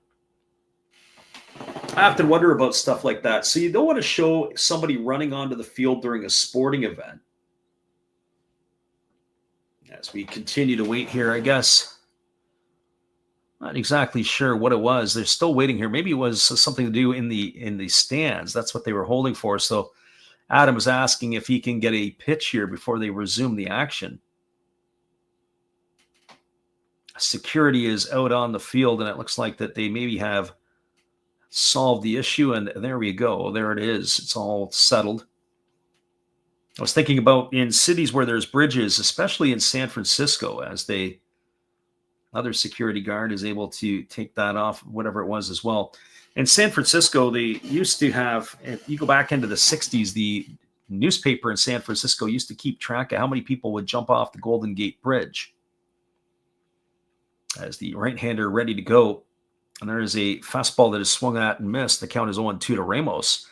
I often wonder about stuff like that. So you don't want to show somebody running onto the field during a sporting event. As we continue to wait here, I guess. Not exactly sure what it was. They're still waiting here. Maybe it was something to do in the stands. That's what they were holding for. So Adam is asking if he can get a pitch here before they resume the action. Security is out on the field, and it looks like that they maybe have solve the issue. And there we go. There it is. It's all settled. I was thinking about in cities where there's bridges, especially in San Francisco, as other security guard is able to take that off, whatever it was as well. In San Francisco, they used to have, if you go back into the 60s, the newspaper in San Francisco used to keep track of how many people would jump off the Golden Gate Bridge. As the right-hander ready to go, and there is a fastball that is swung at and missed. The count is 0-2 to Ramos.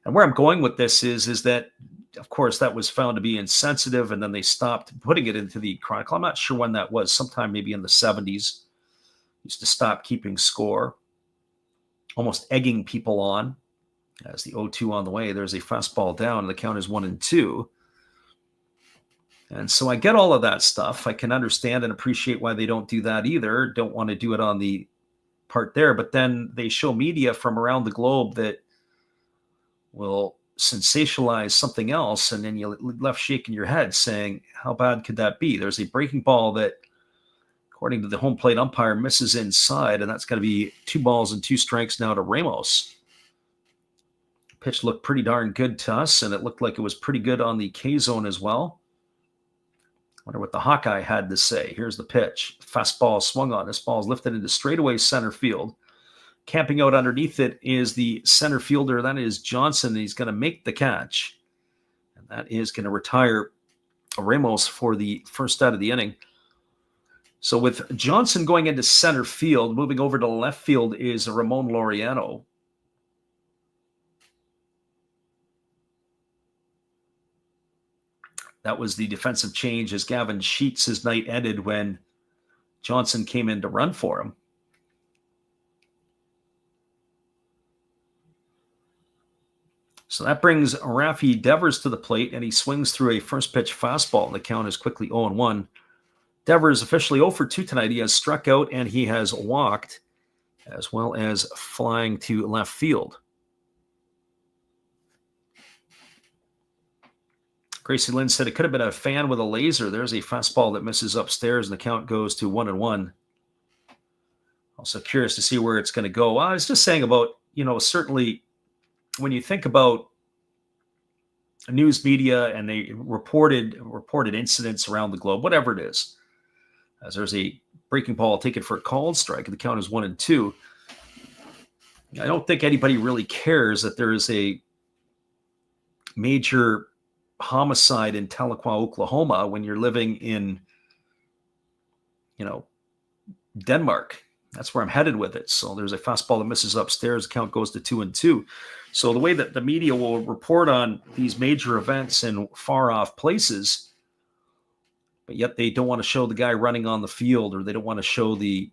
And where I'm going with this is that, of course, that was found to be insensitive, and then they stopped putting it into the Chronicle. I'm not sure when that was, sometime maybe in the 70s. Used to stop keeping score, almost egging people on. As the 0-2 on the way, there's a fastball down, and the count is 1-2. And so I get all of that stuff. I can understand and appreciate why they don't do that either. Don't want to do it on the part there. But then they show media from around the globe that will sensationalize something else, and then you're left shaking your head saying, how bad could that be? There's a breaking ball that, according to the home plate umpire, misses inside, and that's going to be 2 balls and 2 strikes now to Ramos. Pitch looked pretty darn good to us, and it looked like it was pretty good on the K-zone as well. Wonder what the Hawkeye had to say. Here's the pitch. Fastball swung on. This ball is lifted into straightaway center field. Camping out underneath it is the center fielder. That is Johnson. He's going to make the catch. And that is going to retire Ramos for the first out of the inning. So with Johnson going into center field, moving over to left field is Ramon Laureano. That was the defensive change as Gavin Sheets' night ended when Johnson came in to run for him. So that brings Rafi Devers to the plate, and he swings through a first pitch fastball, and the count is quickly 0-1. Devers officially 0 for 2 tonight. He has struck out and he has walked, as well as flying to left field. Gracie Lynn said it could have been a fan with a laser. There's a fastball that misses upstairs, and the count goes to 1-1. Also curious to see where it's going to go. I was just saying about, certainly when you think about news media and they reported incidents around the globe, whatever it is, as there's a breaking ball taken for a called strike, and the count is 1-2. I don't think anybody really cares that there is a major homicide in Tahlequah, Oklahoma, when you're living in, Denmark. That's where I'm headed with it. So there's a fastball that misses upstairs. The count goes to 2-2. So the way that the media will report on these major events in far off places, but yet they don't want to show the guy running on the field, or they don't want to show the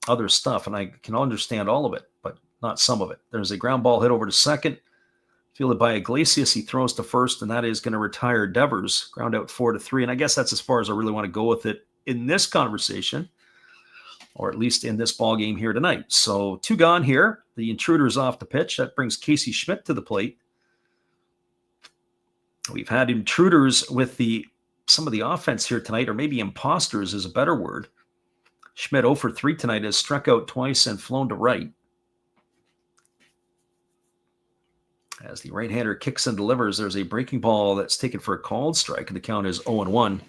other stuff. And I can understand all of it, but not some of it. There's a ground ball hit over to second, fielded by Iglesias. He throws to first, and that is going to retire Devers. Ground out 4-3. And I guess that's as far as I really want to go with it in this conversation, or at least in this ball game here tonight. So 2 gone here. The intruder's off the pitch. That brings Casey Schmidt to the plate. We've had intruders with some of the offense here tonight, or maybe imposters is a better word. Schmidt 0 for 3 tonight, has struck out twice and flown to right. As the right-hander kicks and delivers, there's a breaking ball that's taken for a called strike, and the count is 0-1.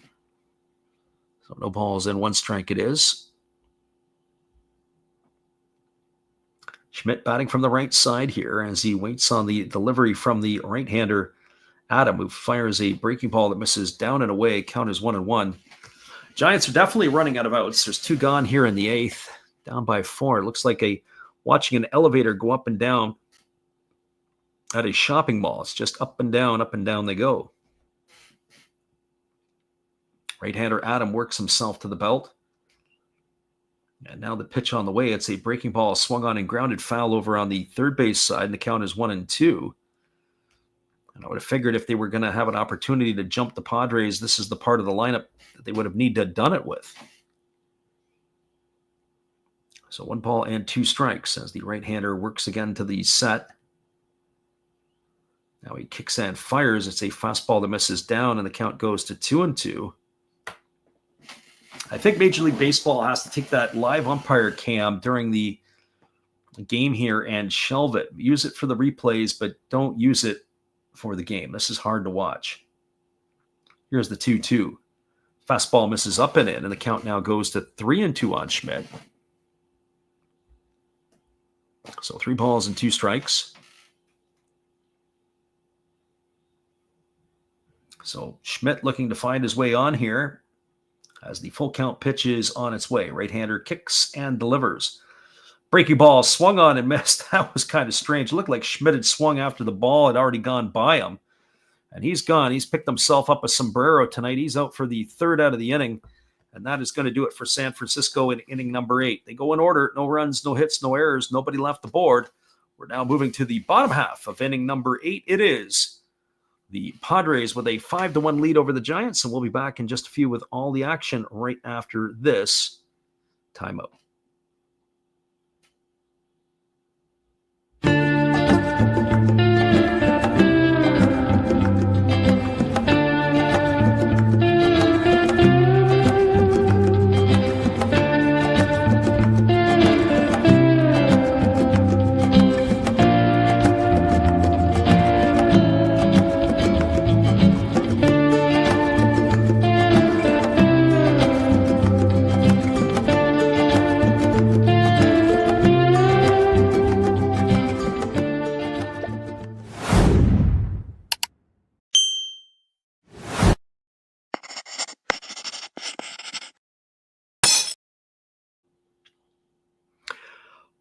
So no balls and 1 strike it is. Schmidt batting from the right side here as he waits on the delivery from the right-hander Adam, who fires a breaking ball that misses down and away. Count is 1-1. Giants are definitely running out of outs. There's 2 gone here in the 8th, down by 4. It looks like watching an elevator go up and down at a shopping mall. It's just up and down they go. Right-hander Adam works himself to the belt. And now the pitch on the way. It's a breaking ball swung on and grounded foul over on the third base side, and the count is 1-2. And I would have figured if they were going to have an opportunity to jump the Padres, this is the part of the lineup that they would have needed to have done it with. So 1 ball and 2 strikes as the right-hander works again to the set. Now he kicks and fires. It's a fastball that misses down, and the count goes to 2-2. I think Major League Baseball has to take that live umpire cam during the game here and shelve it. Use it for the replays, but don't use it for the game. This is hard to watch. Here's the 2-2. Fastball misses up and in, and the count now goes to 3-2 on Schmidt. So 3 balls and 2 strikes. So Schmidt looking to find his way on here as the full count pitch is on its way. Right-hander kicks and delivers. Breaking ball swung on and missed. That was kind of strange. It looked like Schmidt had swung after the ball had already gone by him. And he's gone. He's picked himself up a sombrero tonight. He's out for the 3rd out of the inning. And that is going to do it for San Francisco in inning number 8. They go in order. No runs, no hits, no errors. Nobody left the board. We're now moving to the bottom half of inning number 8. It is the Padres with a 5-1 lead over the Giants. And we'll be back in just a few with all the action right after this timeout.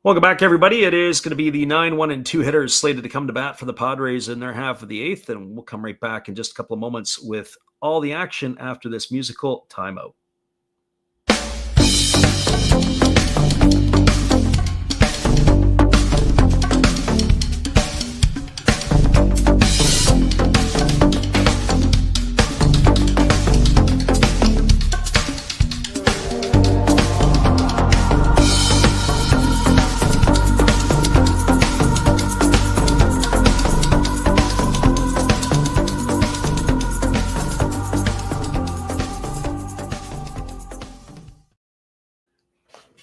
Welcome back, everybody. It is going to be the 9-1-2 hitters slated to come to bat for the Padres in their half of the 8th, and we'll come right back in just a couple of moments with all the action after this musical timeout.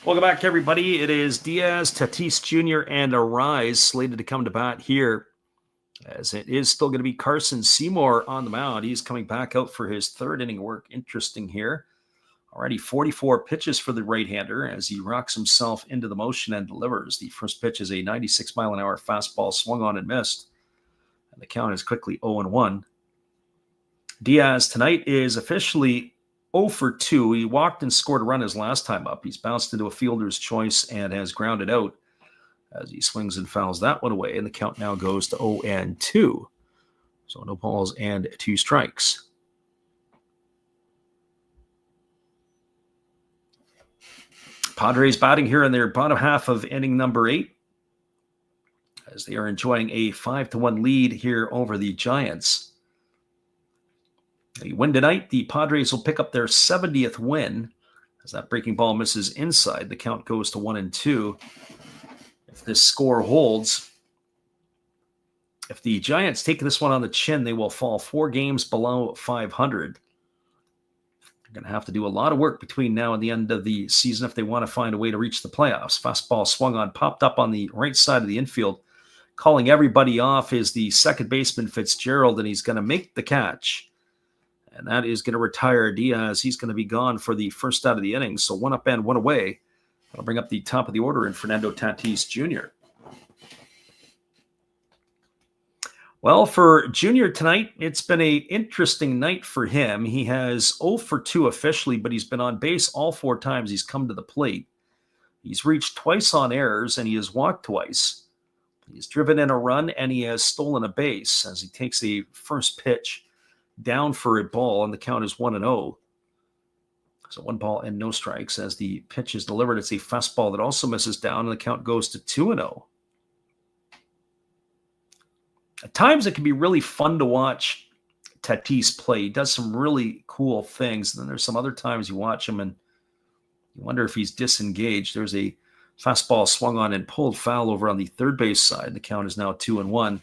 Welcome back, everybody. It is Diaz, Tatis Jr., and Arise slated to come to bat here, as it is still going to be Carson Seymour on the mound. He's coming back out for his 3rd inning work. Interesting here. Already 44 pitches for the right-hander as he rocks himself into the motion and delivers. The first pitch is a 96-mile-an-hour fastball swung on and missed, and the count is quickly 0-1. Diaz tonight is officially 0 for 2. He walked and scored a run his last time up. He's bounced into a fielder's choice and has grounded out as he swings and fouls that one away. And the count now goes to 0-2. So no balls and 2 strikes. Padres batting here in their bottom half of inning number 8 as they are enjoying a 5-1 lead here over the Giants. They win tonight. The Padres will pick up their 70th win as that breaking ball misses inside. The count goes to 1-2. If this score holds, if the Giants take this one on the chin, they will fall 4 games below 500. They're going to have to do a lot of work between now and the end of the season if they want to find a way to reach the playoffs. Fastball swung on, popped up on the right side of the infield. Calling everybody off is the second baseman Fitzgerald, and he's going to make the catch. And that is going to retire Diaz. He's going to be gone for the 1st out of the inning. So 1 up and 1 away. That'll bring up the top of the order in Fernando Tatis Jr. Well, for Jr. tonight, it's been an interesting night for him. He has 0 for 2 officially, but he's been on base all 4 times he's come to the plate. He's reached twice on errors, and he has walked twice. He's driven in a run, and he has stolen a base as he takes the first pitch down for a ball, and the count is 1-0. So 1 ball and no strikes as the pitch is delivered. It's a fastball that also misses down, and the count goes to 2-0. At times, it can be really fun to watch Tatis play. He does some really cool things. And then there's some other times you watch him and you wonder if he's disengaged. There's a fastball swung on and pulled foul over on the 3rd base side. The count is now 2-1.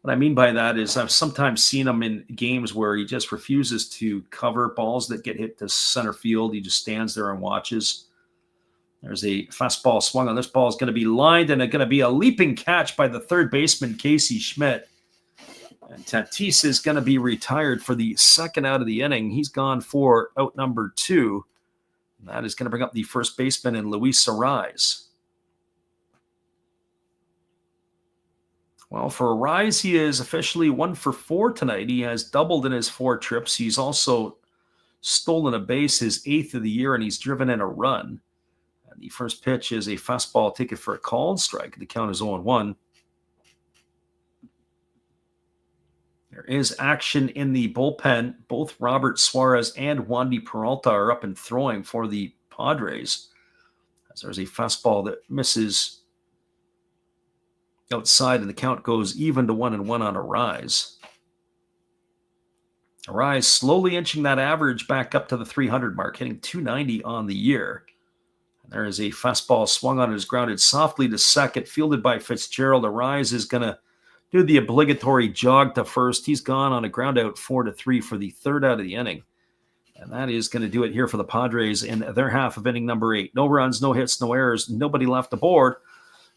What I mean by that is I've sometimes seen him in games where he just refuses to cover balls that get hit to center field. He just stands there and watches. There's a fastball swung on. This ball is going to be lined, and it's going to be a leaping catch by the third baseman, Casey Schmidt. And Tatis is going to be retired for the second out of the inning. He's gone for out number 2. And that is going to bring up the first baseman in Luis Arraez. Well, for Arraez, he is officially 1 for 4 tonight. He has doubled in his 4 trips. He's also stolen a base, his 8th of the year, and he's driven in a run. And the first pitch is a fastball taken for a called strike. The count is 0-1. There is action in the bullpen. Both Robert Suarez and Wandy Peralta are up and throwing for the Padres. As there's a fastball that misses outside, and the count goes even to 1-1 on Arraez. Arraez slowly inching that average back up to the 300 mark, hitting 290 on the year. And there is a fastball swung on, is grounded softly to second, fielded by Fitzgerald. Arraez is going to do the obligatory jog to first. He's gone on a ground out 4-3 for the third out of the inning. And that is going to do it here for the Padres in their half of inning number 8. No runs, no hits, no errors, nobody left aboard.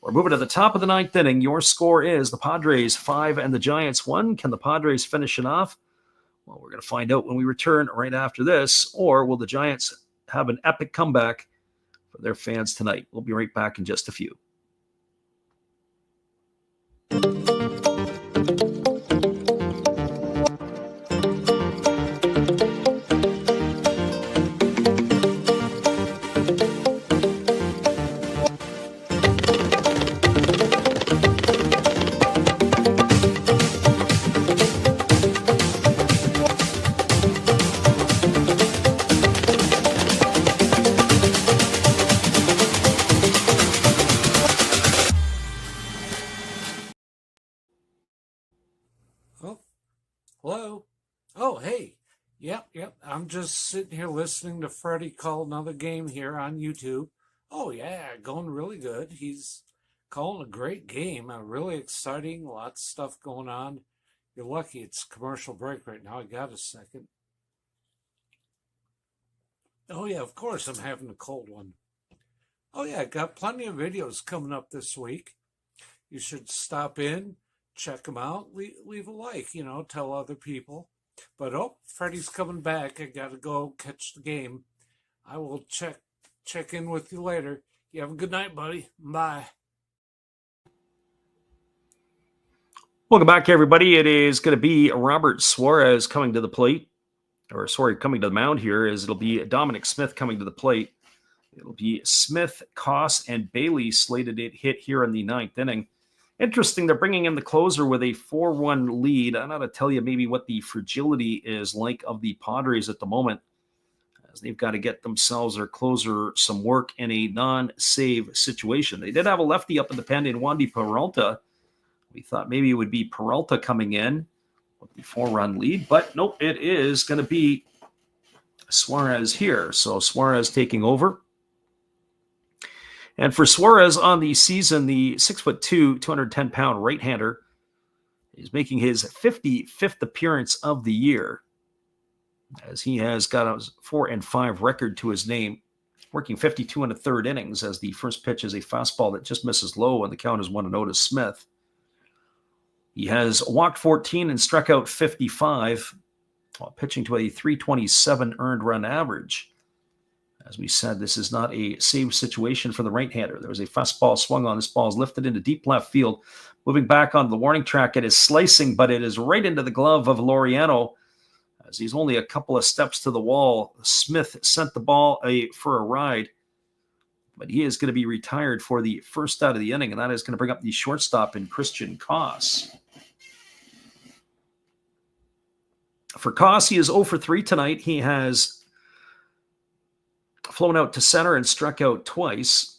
We're moving to the top of the 9th inning. Your score is the Padres 5 and the Giants 1. Can the Padres finish it off? Well, we're going to find out when we return right after this. Or will the Giants have an epic comeback for their fans tonight? We'll be right back in just a few. Hello? Oh, hey. Yep. I'm just sitting here listening to Freddie call another game here on YouTube. Oh, yeah, going really good. He's calling a great game. Really exciting. Lots of stuff going on. You're lucky it's commercial break right now. I got a second. Oh, yeah, of course I'm having a cold one. Oh, yeah, got plenty of videos coming up this week. You should stop in. Check them out. Leave a like, tell other people. But Freddie's coming back. I got to go catch the game. I will check in with you later. You have a good night, buddy. Bye. Welcome back, everybody. It is going to be Robert Suarez coming to the plate. Coming to the mound here. It'll be Dominic Smith coming to the plate. It'll be Smith, Koss, and Bailey slated to hit here in the 9th inning. Interesting, they're bringing in the closer with a 4-1 lead. I'm not going to tell you maybe what the fragility is like of the Padres at the moment, as they've got to get themselves, their closer, some work in a non-save situation. They did have a lefty up in the pen in Wandy Peralta. We thought maybe it would be Peralta coming in with the 4-run lead, but nope, it is going to be Suarez here. So Suarez taking over. And for Suarez on the season, the 6'2", 210-pound right-hander is making his 55th appearance of the year, as he has got a 4-5 record to his name, working 52 and a third innings, as the first pitch is a fastball that just misses low, and the count is 1-0 to Smith. He has walked 14 and struck out 55, while pitching to a 327 earned run average. As we said, this is not a save situation for the right-hander. There was a fastball swung on. This ball is lifted into deep left field. Moving back onto the warning track, it is slicing, but it is right into the glove of Laureano. As he's only a couple of steps to the wall, Smith sent the ball for a ride. But he is going to be retired for the first out of the inning, and that is going to bring up the shortstop in Christian Koss. For Koss, he is 0 for 3 tonight. He has flown out to center and struck out twice.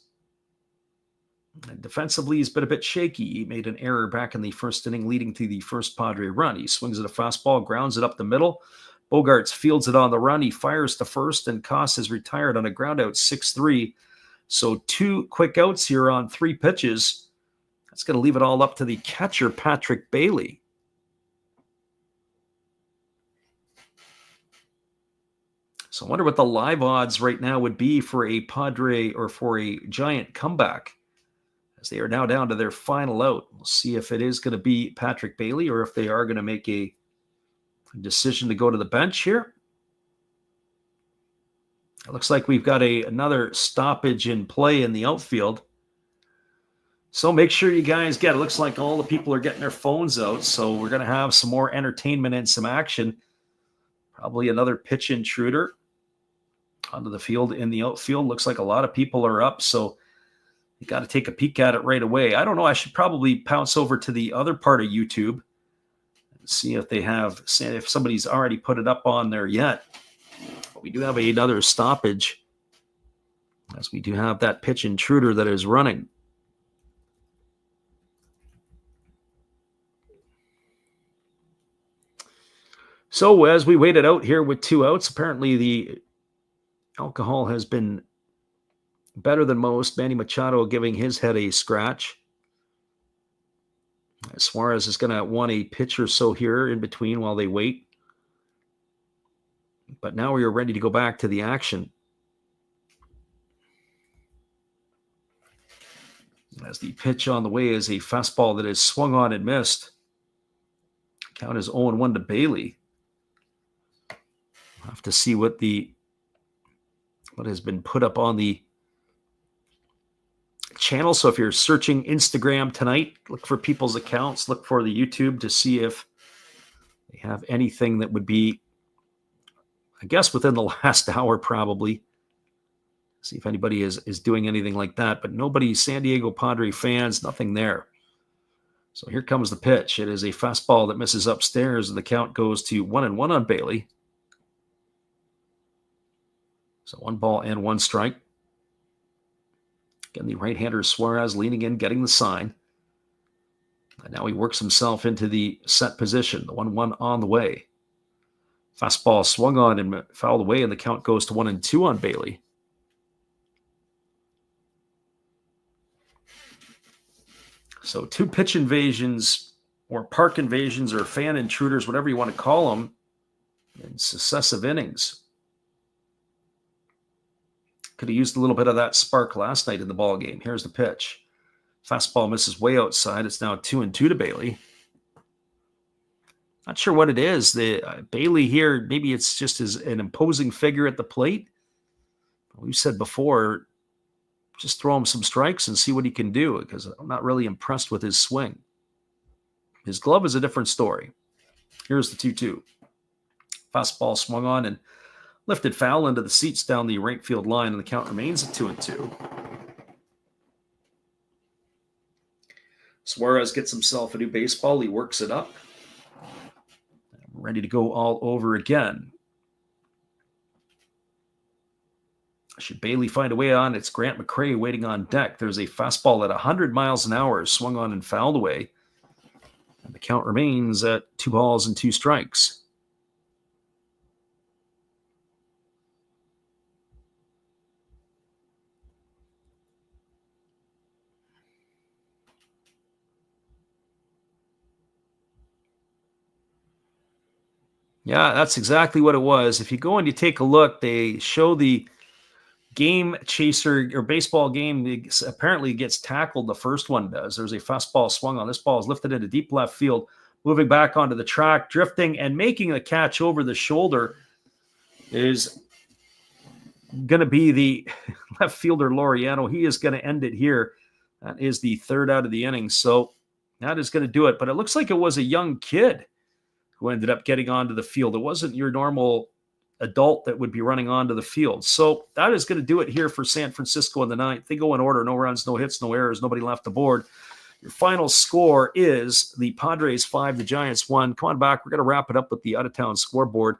And defensively, he's been a bit shaky. He made an error back in the first inning, leading to the first Padre run. He swings at a fastball, grounds it up the middle. Bogarts fields it on the run. He fires to first, and Koss is retired on a ground out 6-3. So 2 quick outs here on 3 pitches. That's going to leave it all up to the catcher, Patrick Bailey. So I wonder what the live odds right now would be for a Padre or for a Giant comeback, as they are now down to their final out. We'll see if it is going to be Patrick Bailey or if they are going to make a decision to go to the bench here. It looks like we've got another stoppage in play in the outfield. So make sure you guys it looks like all the people are getting their phones out. So we're going to have some more entertainment and some action. Probably another pitch intruder onto the field in the outfield. Looks like a lot of people are up. So you got to take a peek at it right away. I don't know. I should probably pounce over to the other part of YouTube and see if somebody's already put it up on there yet. But we do have another stoppage, as we do have that pitch intruder that is running. So as we waited out here with 2 outs, apparently the alcohol has been better than most. Manny Machado giving his head a scratch. Suarez is going to want a pitch or so here in between while they wait. But now we are ready to go back to the action. As the pitch on the way is a fastball that is swung on and missed. Count is 0-1 to Bailey. We'll have to see what has been put up on the channel. So if you're searching Instagram tonight, look for people's accounts, look for the YouTube to see if they have anything that would be, I guess, within the last hour, probably. See if anybody is doing anything like that. But nobody, San Diego Padre fans, nothing there. So here comes the pitch. It is a fastball that misses upstairs, and the count goes to 1-1 on Bailey. So 1 ball and 1 strike. Again, the right-hander Suarez leaning in, getting the sign. And now he works himself into the set position. The 1-1 on the way. Fastball swung on and fouled away, and the count goes to 1-2 on Bailey. So 2 pitch invasions, or park invasions, or fan intruders, whatever you want to call them, in successive innings. Could have used a little bit of that spark last night in the ball game. Here's the pitch. Fastball misses way outside. It's now 2-2 to Bailey. Not sure what it is. Bailey here, maybe it's just an imposing figure at the plate. We've said before, just throw him some strikes and see what he can do, because I'm not really impressed with his swing. His glove is a different story. Here's the 2-2. Fastball swung on and lifted foul into the seats down the right field line, and the count remains at 2-2. Suarez gets himself a new baseball. He works it up. Ready to go all over again. Should Bailey find a way on, it's Grant McCray waiting on deck. There's a fastball at 100 miles an hour, swung on and fouled away. And the count remains at 2 balls and 2 strikes. Yeah, that's exactly what it was. If you go and you take a look, they show the game chaser or baseball game. Apparently gets tackled. The first one does. There's a fastball swung on. This ball is lifted into deep left field, moving back onto the track, drifting and making a catch over the shoulder is going to be the left fielder Laureano. He is going to end it here. That is the 3rd out of the inning. So that is going to do it. But it looks like it was a young kid who ended up getting onto the field. It wasn't your normal adult that would be running onto the field. So that is going to do it here for San Francisco in the 9th. They go in order, no runs, no hits, no errors, nobody left aboard. Your final score is the Padres 5, the Giants 1. Come on back. We're going to wrap it up with the out-of-town scoreboard.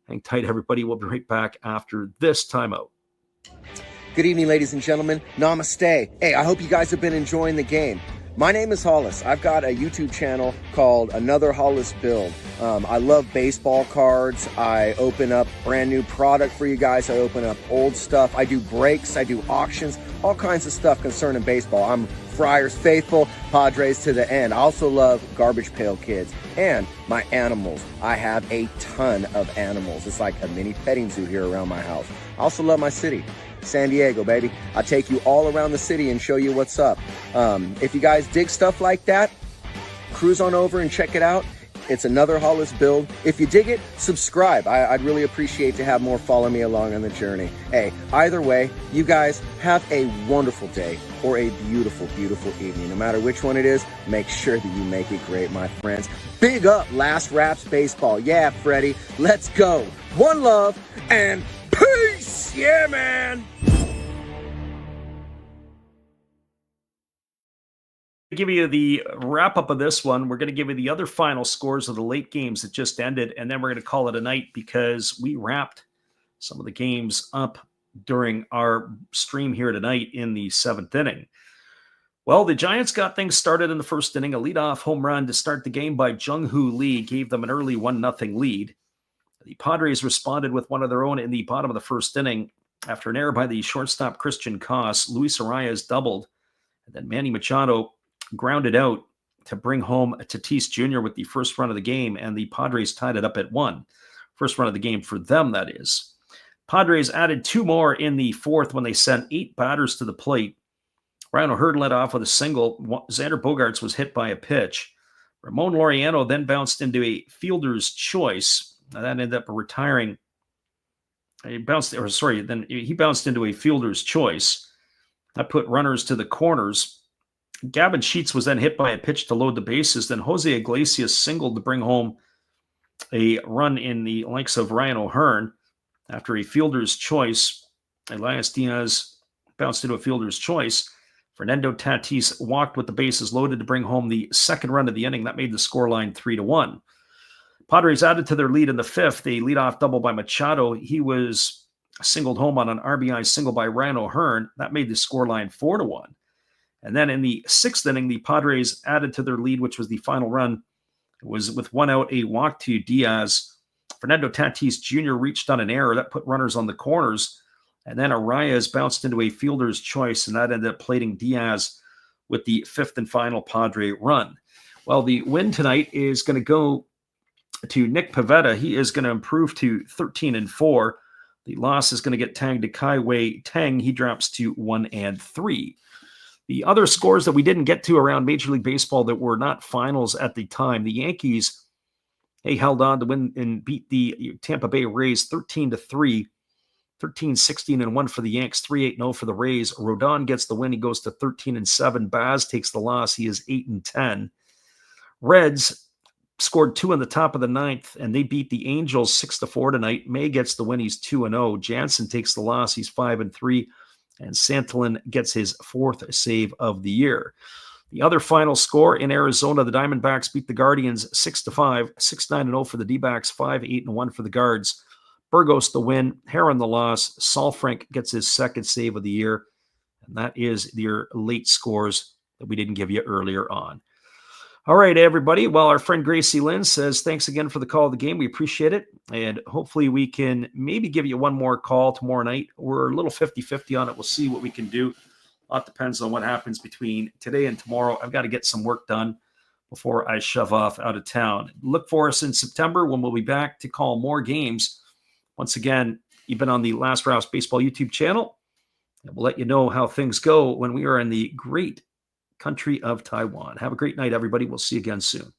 Hang tight, everybody. We'll be right back after this timeout. Good evening, ladies and gentlemen. Namaste. Hey, I hope you guys have been enjoying the game. My name is Hollis. I've got a YouTube channel called Another Hollis Build. I love baseball cards. I open up brand new product for you guys. I open up old stuff. I do breaks. I do auctions. All kinds of stuff concerning baseball. I'm Friars faithful, Padres to the end. I also love Garbage Pail Kids and my animals. I have a ton of animals. It's like a mini petting zoo here around my house. I also love my city. San Diego, baby. I take you all around the city and show you what's up. If you guys dig stuff like that, cruise on over and check it out. It's Another Hollis Build. If you dig it, subscribe. I'd really appreciate to have more follow me along on the journey. Hey, either way, you guys have a wonderful day or a beautiful, beautiful evening. No matter which one it is, make sure that you make it great, my friends. Big up Last Raps Baseball. Yeah, Freddie, let's go. One love and peace. Yeah, man. Give you the wrap up of this one. We're going to give you the other final scores of the late games that just ended, and then we're going to call it a night because we wrapped some of the games up during our stream here tonight in the seventh inning. Well, the Giants got things started in the first inning. A leadoff home run to start the game by Jung-Hoo Lee gave them an early 1-0 lead. The Padres responded with one of their own in the bottom of the first inning. After an error by the shortstop Christian Koss, Luis Arias doubled, and then Manny Machado grounded out to bring home Tatis Jr. with the first run of the game, and the Padres tied it up at 1. First run of the game for them, that is. Padres added 2 more in the fourth when they sent 8 batters to the plate. Ryan O'Hearn led off with a single. Xander Bogaerts was hit by a pitch. Ramon Laureano then bounced into a fielder's choice. That ended up retiring. He bounced into a fielder's choice. That put runners to the corners. Gavin Sheets was then hit by a pitch to load the bases. Then Jose Iglesias singled to bring home a run in the likes of Ryan O'Hearn. After a fielder's choice, Elias Diaz bounced into a fielder's choice. Fernando Tatis walked with the bases loaded to bring home the second run of the inning. That made the scoreline 3-1. Padres added to their lead in the fifth, a leadoff double by Machado. He was singled home on an RBI single by Ryan O'Hearn. That made the scoreline 4-1. And then in the sixth inning, the Padres added to their lead, which was the final run. It was with 1 out, a walk to Diaz. Fernando Tatis Jr. reached on an error. That put runners on the corners. And then Arias bounced into a fielder's choice, and that ended up plating Diaz with the fifth and final Padre run. Well, the win tonight is going to go to Nick Pivetta. He is going to improve to 13-4. The loss is going to get tagged to Kai Wei Teng. He drops to 1-3. The other scores that we didn't get to around Major League Baseball that were not finals at the time, the Yankees, held on to win and beat the Tampa Bay Rays 13-3, 13-16-1 for the Yanks, 3-8-0 for the Rays. Rodon gets the win. He goes to 13-7. Baz takes the loss. He is 8-10. Reds scored 2 in the top of the ninth, and they beat the Angels 6-4 tonight. May gets the win. He's 2-0. Jansen takes the loss. He's 5-3. And Santillan gets his 4th save of the year. The other final score in Arizona, the Diamondbacks beat the Guardians 6-5, 6-9-0 for the D-backs, 5-8-1 for the Guards. Burgos the win, Heron the loss. Saalfrank gets his 2nd save of the year. And that is your late scores that we didn't give you earlier on. All right, everybody. Well, our friend Gracie Lynn says, thanks again for the call of the game. We appreciate it. And hopefully we can maybe give you one more call tomorrow night. We're a little 50-50 on it. We'll see what we can do. A lot depends on what happens between today and tomorrow. I've got to get some work done before I shove off out of town. Look for us in September when we'll be back to call more games. Once again, you've been on the Last Raps Baseball YouTube channel. And we'll let you know how things go when we are in the great country of Taiwan. Have a great night, everybody. We'll see you again soon.